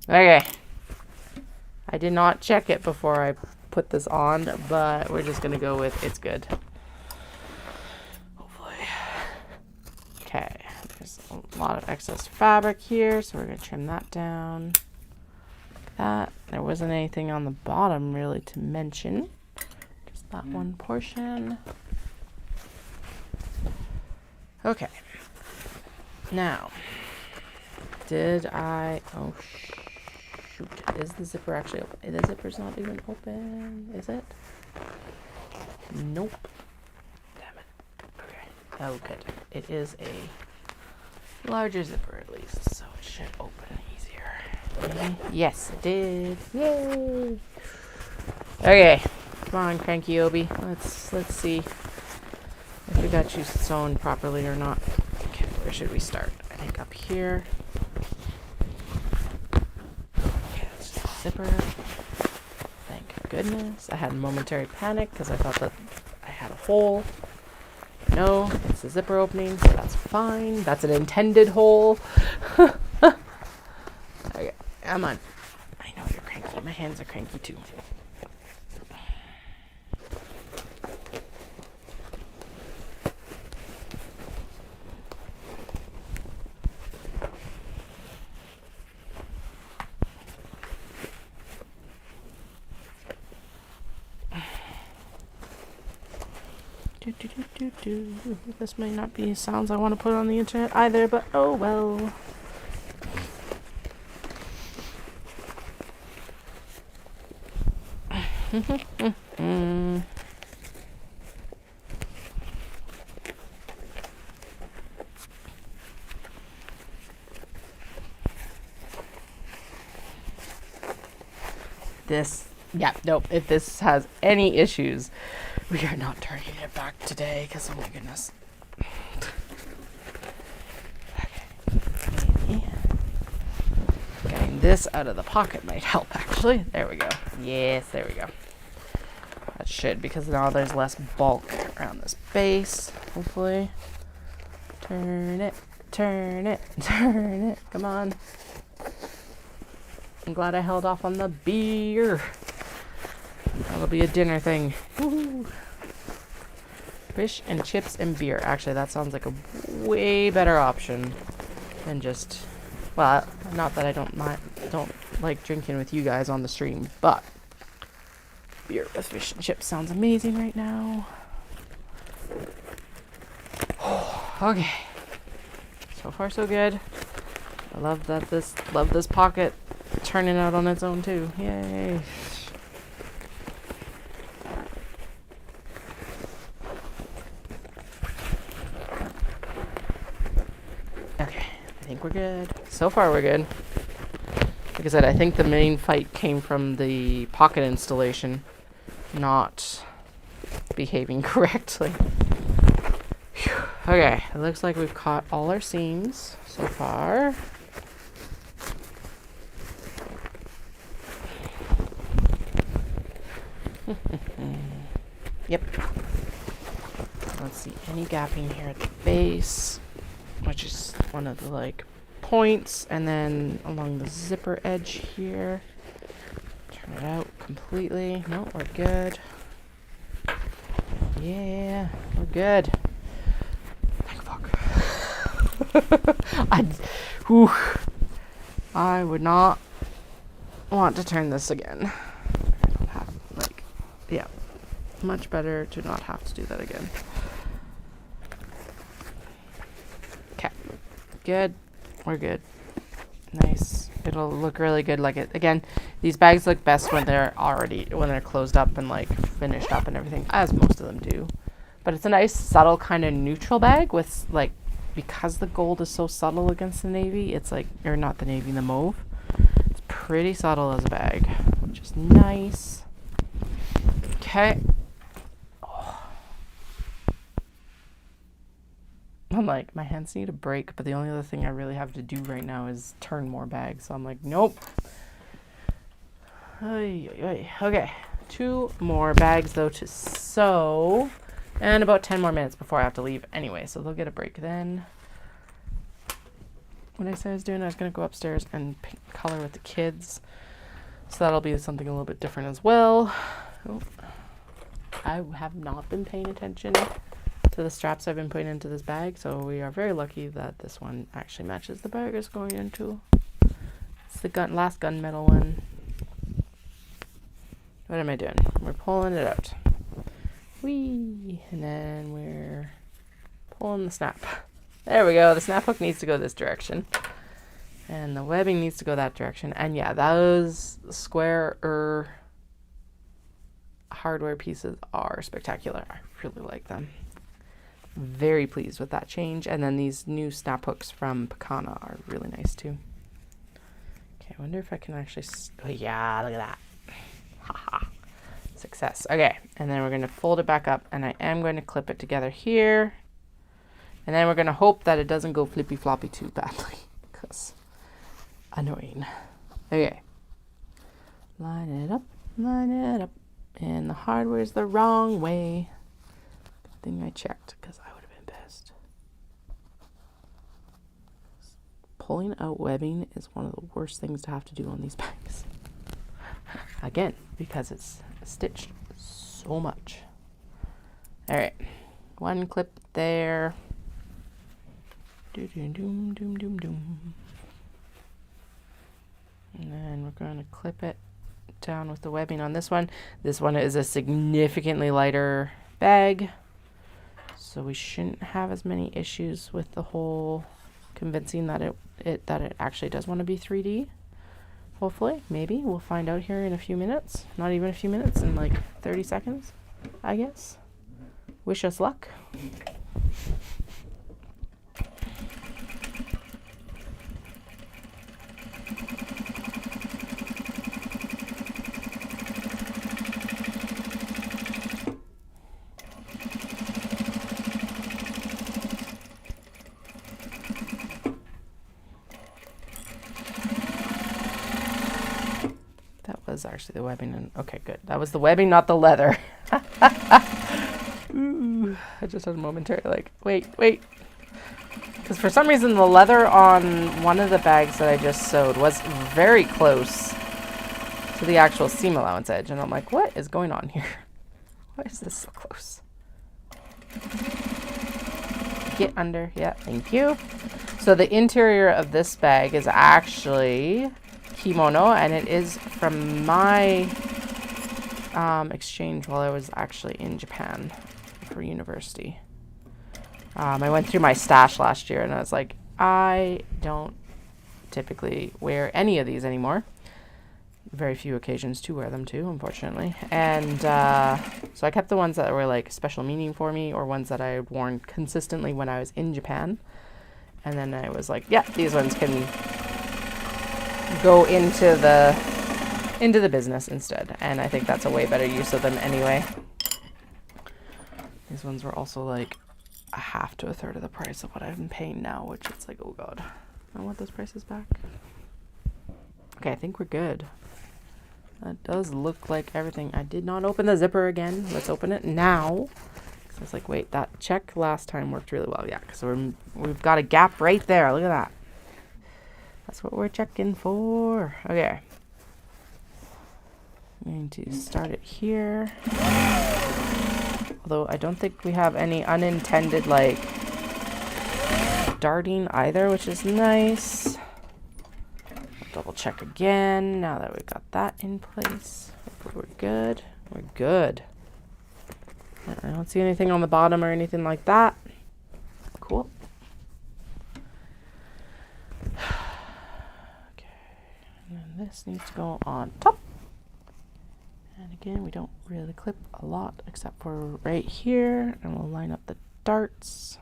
Okay. I did not check it before I put this on, but we're just going to go with it's good. Hopefully. Okay. There's a lot of excess fabric here, so we're going to trim that down. Like that. There wasn't anything on the bottom really to mention. Just that one portion. Okay. Now, did I... Oh, shoot. Is the zipper actually open? The zipper's not even open, is it? Nope. Damn it. Okay. Oh, good. It is a larger zipper at least, so it should open easier. Yes, it did. Yay! Okay. Come on, Cranky Obi. Let's see if we got you sewn properly or not. Okay, where should we start? I think up here. Zipper. Thank goodness. I had a momentary panic because I thought that I had a hole. No, it's a zipper opening, so that's fine. That's an intended hole. Okay, come on. I know you're cranky. My hands are cranky too. This may not be sounds I want to put on the internet either, but oh well. Nope, if this has any issues, we are not turning it back today, because oh my goodness. Okay. Getting this out of the pocket might help, actually. There we go. Yes, there we go. That should, because now there's less bulk around this base, hopefully. Turn it, turn it, turn it. Come on. I'm glad I held off on the beer. That'll be a dinner thing. Woo-hoo. Fish and chips and beer. Actually, that sounds like a way better option than just... Well, not that I don't like drinking with you guys on the stream, but beer with fish and chips sounds amazing right now. Okay. So far, so good. I love that this pocket turning out on its own too. Yay. Okay, I think we're good. So far we're good. Like I said, I think the main fight came from the pocket installation not behaving correctly. Whew. Okay, it looks like we've caught all our seams so far. Yep. don't see any gapping here at the base, which is one of the like points, and then along the zipper edge here. Turn it out completely. No, we're good. Yeah, we're good. Thank fuck. I would not want to turn this again. I don't have, like, yeah, much better to not have to do that again. Okay, good. We're good. Nice. It'll look really good. Like it again. These bags look best when they're closed up and like finished up and everything, as most of them do. But it's a nice subtle kind of neutral bag with like, because the gold is so subtle against the navy. It's like, or not the navy, the mauve. It's pretty subtle as a bag, which is nice. Okay. I'm like, my hands need a break, but the only other thing I really have to do right now is turn more bags. So I'm like, nope. Okay, 2 more bags though to sew, and about 10 more minutes before I have to leave anyway, so they'll get a break then. What I said I was doing, I was going to go upstairs and color with the kids, so that'll be something a little bit different as well. Oh. I have not been paying attention to the straps I've been putting into this bag, so we are very lucky that this one actually matches the bag it's going into. It's the last gunmetal one. What am I doing? We're pulling it out. Whee! And then we're pulling the snap. There we go. The snap hook needs to go this direction. And the webbing needs to go that direction. And yeah, those square hardware pieces are spectacular. I really like them. Very pleased with that change. And then these new snap hooks from Picana are really nice too. Okay, I wonder if I can actually... oh yeah, look at that. Haha. Success. Okay, and then we're going to fold it back up, and I am going to clip it together here. And then we're going to hope that it doesn't go flippy floppy too badly, because annoying. Okay. Line it up, and the hardware's the wrong way. Good thing I checked, because I would have been pissed. Pulling out webbing is one of the worst things to have to do on these bags. Again, because it's stitched so much. All right, one clip there. Doom, doom, doom, doom, doom. And then we're going to clip it down with the webbing on this one. This one is a significantly lighter bag, so we shouldn't have as many issues with the whole convincing that it actually does want to be 3D. Hopefully, maybe. We'll find out here in a few minutes. Not even a few minutes, in like 30 seconds, I guess. Wish us luck. Was actually the webbing, and okay, good. That was the webbing, not the leather. Ooh, I just had a momentary like, wait, because for some reason the leather on one of the bags that I just sewed was very close to the actual seam allowance edge, and I'm like, what is going on here? Why is this so close? Get under. Yeah, thank you. So the interior of this bag is actually Kimono, and it is from my exchange while I was actually in Japan for university. I went through my stash last year, and I was like, I don't typically wear any of these anymore. Very few occasions to wear them too, unfortunately. And so I kept the ones that were like special meaning for me, or ones that I had worn consistently when I was in Japan. And then I was like, yeah, these ones can go into the business instead, and I think that's a way better use of them anyway. These ones were also like a half to a third of the price of what I've been paying now, which it's like, oh god, I want those prices back. Okay, I think we're good. That does look like everything. I did not open the zipper again. Let's open it now, because was like, wait, that check last time worked really well. Yeah, because we've got a gap right there. Look at that. That's what we're checking for. Okay. I'm going to start it here. Although I don't think we have any unintended, like, darting either, which is nice. Double check again now that we've got that in place. Hopefully we're good. We're good. I don't see anything on the bottom or anything like that. Cool. Okay. And then this needs to go on top. And again, we don't really clip a lot except for right here. And we'll line up the darts.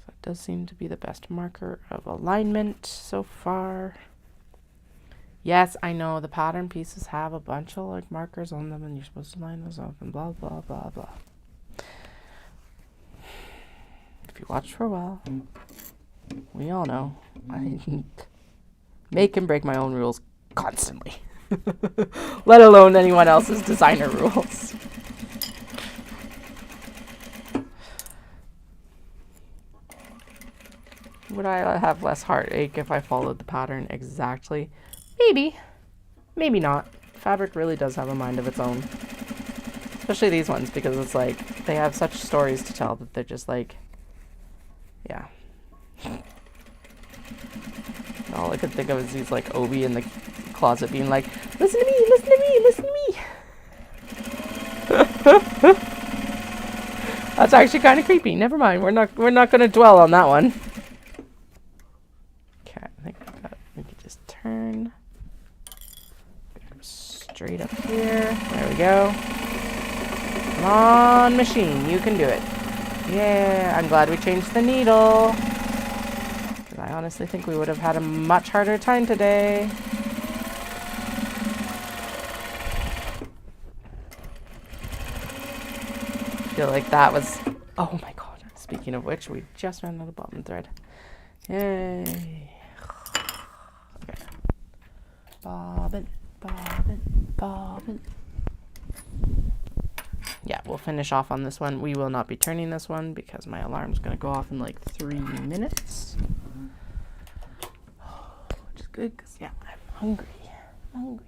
That does seem to be the best marker of alignment so far. Yes, I know the pattern pieces have a bunch of like markers on them and you're supposed to line those up and blah, blah, blah, blah. If you watched for a while, we all know I make and break my own rules constantly, let alone anyone else's designer rules. Would I have less heartache if I followed the pattern exactly? Maybe. Maybe not. Fabric really does have a mind of its own. Especially these ones, because it's like, they have such stories to tell that they're just like, yeah. All I could think of is these like Obi in the closet being like, listen to me, listen to me, listen to me. That's actually kind of creepy. Never mind. We're not going to dwell on that one. Okay, I think we could just turn. Straight up here. There we go. Come on, machine. You can do it. Yeah, I'm glad we changed the needle. I honestly think we would have had a much harder time today. I feel like that was... Oh my god. Speaking of which, we just ran out of bottom thread. Yay. Okay. Bobbin. Bobbin, bobbin. Yeah, we'll finish off on this one. We will not be turning this one because my alarm's going to go off in like 3 minutes. Which is good because, yeah, I'm hungry. I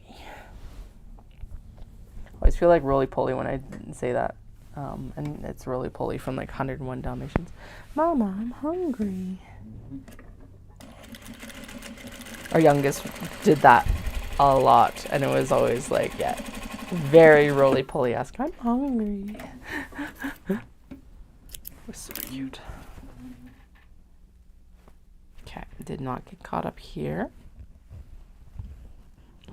always feel like roly-poly when I say that. And it's roly-poly from like 101 Dalmatians. Mama, I'm hungry. Our youngest did that a lot, and it was always like, yeah, very roly-poly-esque. I'm hungry. It was super cute. Okay, did not get caught up here.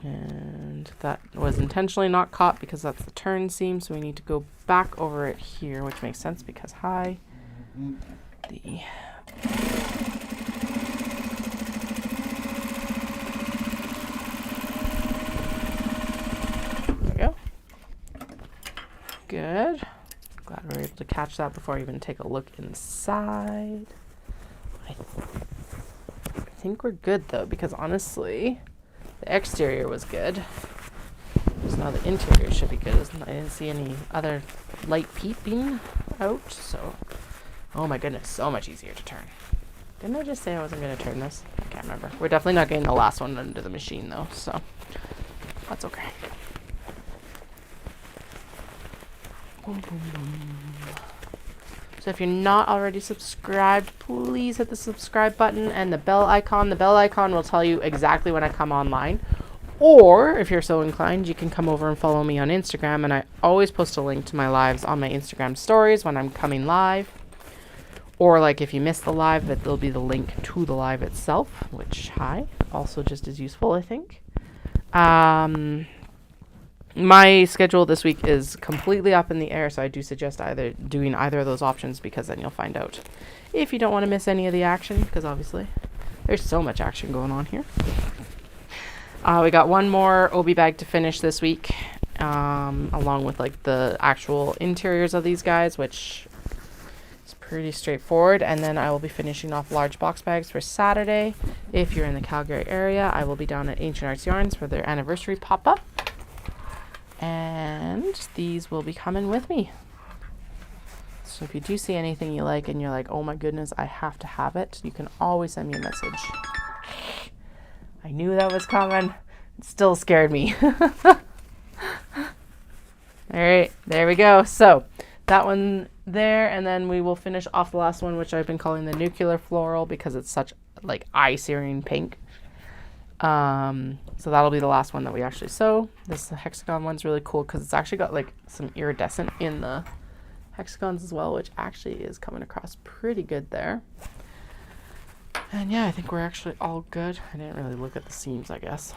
And that was intentionally not caught because that's the turn seam, so we need to go back over it here, which makes sense because Good. Glad we were able to catch that before I even take a look inside. I think we're good though, because honestly, the exterior was good. So now the interior should be good. I didn't see any other light peeping out, so... Oh my goodness, so much easier to turn. Didn't I just say I wasn't going to turn this? I can't remember. We're definitely not getting the last one under the machine though, so that's okay. Boom, boom, boom. So if you're not already subscribed, please hit the subscribe button and the bell icon. The bell icon will tell you exactly when I come online. Or if you're so inclined, you can come over and follow me on Instagram. And I always post a link to my lives on my Instagram stories when I'm coming live. Or like if you miss the live, that there'll be the link to the live itself, which, also just as useful, I think. My schedule this week is completely up in the air, so I do suggest doing either of those options, because then you'll find out if you don't want to miss any of the action, because obviously there's so much action going on here. We got one more Obi bag to finish this week, along with like the actual interiors of these guys, which is pretty straightforward. And then I will be finishing off large box bags for Saturday. If you're in the Calgary area, I will be down at Ancient Arts Yarns for their anniversary pop-up. And these will be coming with me. So if you do see anything you like and you're like, oh my goodness, I have to have it, you can always send me a message. I knew that was coming. It still scared me. All right, there we go. So that one there, and then we will finish off the last one, which I've been calling the nuclear floral because it's such like eye-searing pink. So that'll be the last one that we actually sew. This hexagon one's really cool because it's actually got like some iridescent in the hexagons as well, which actually is coming across pretty good there. And yeah, I think we're actually all good. I didn't really look at the seams, I guess.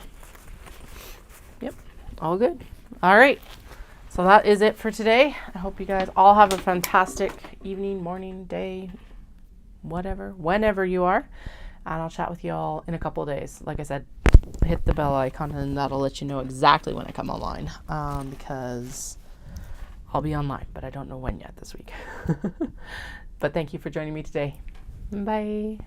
Yep, all good. All right, so that is it for today. I hope you guys all have a fantastic evening, morning, day, whatever, whenever you are. And I'll chat with you all in a couple of days. Like I said, hit the bell icon and that'll let you know exactly when I come online, because I'll be online, but I don't know when yet this week. But thank you for joining me today. Bye.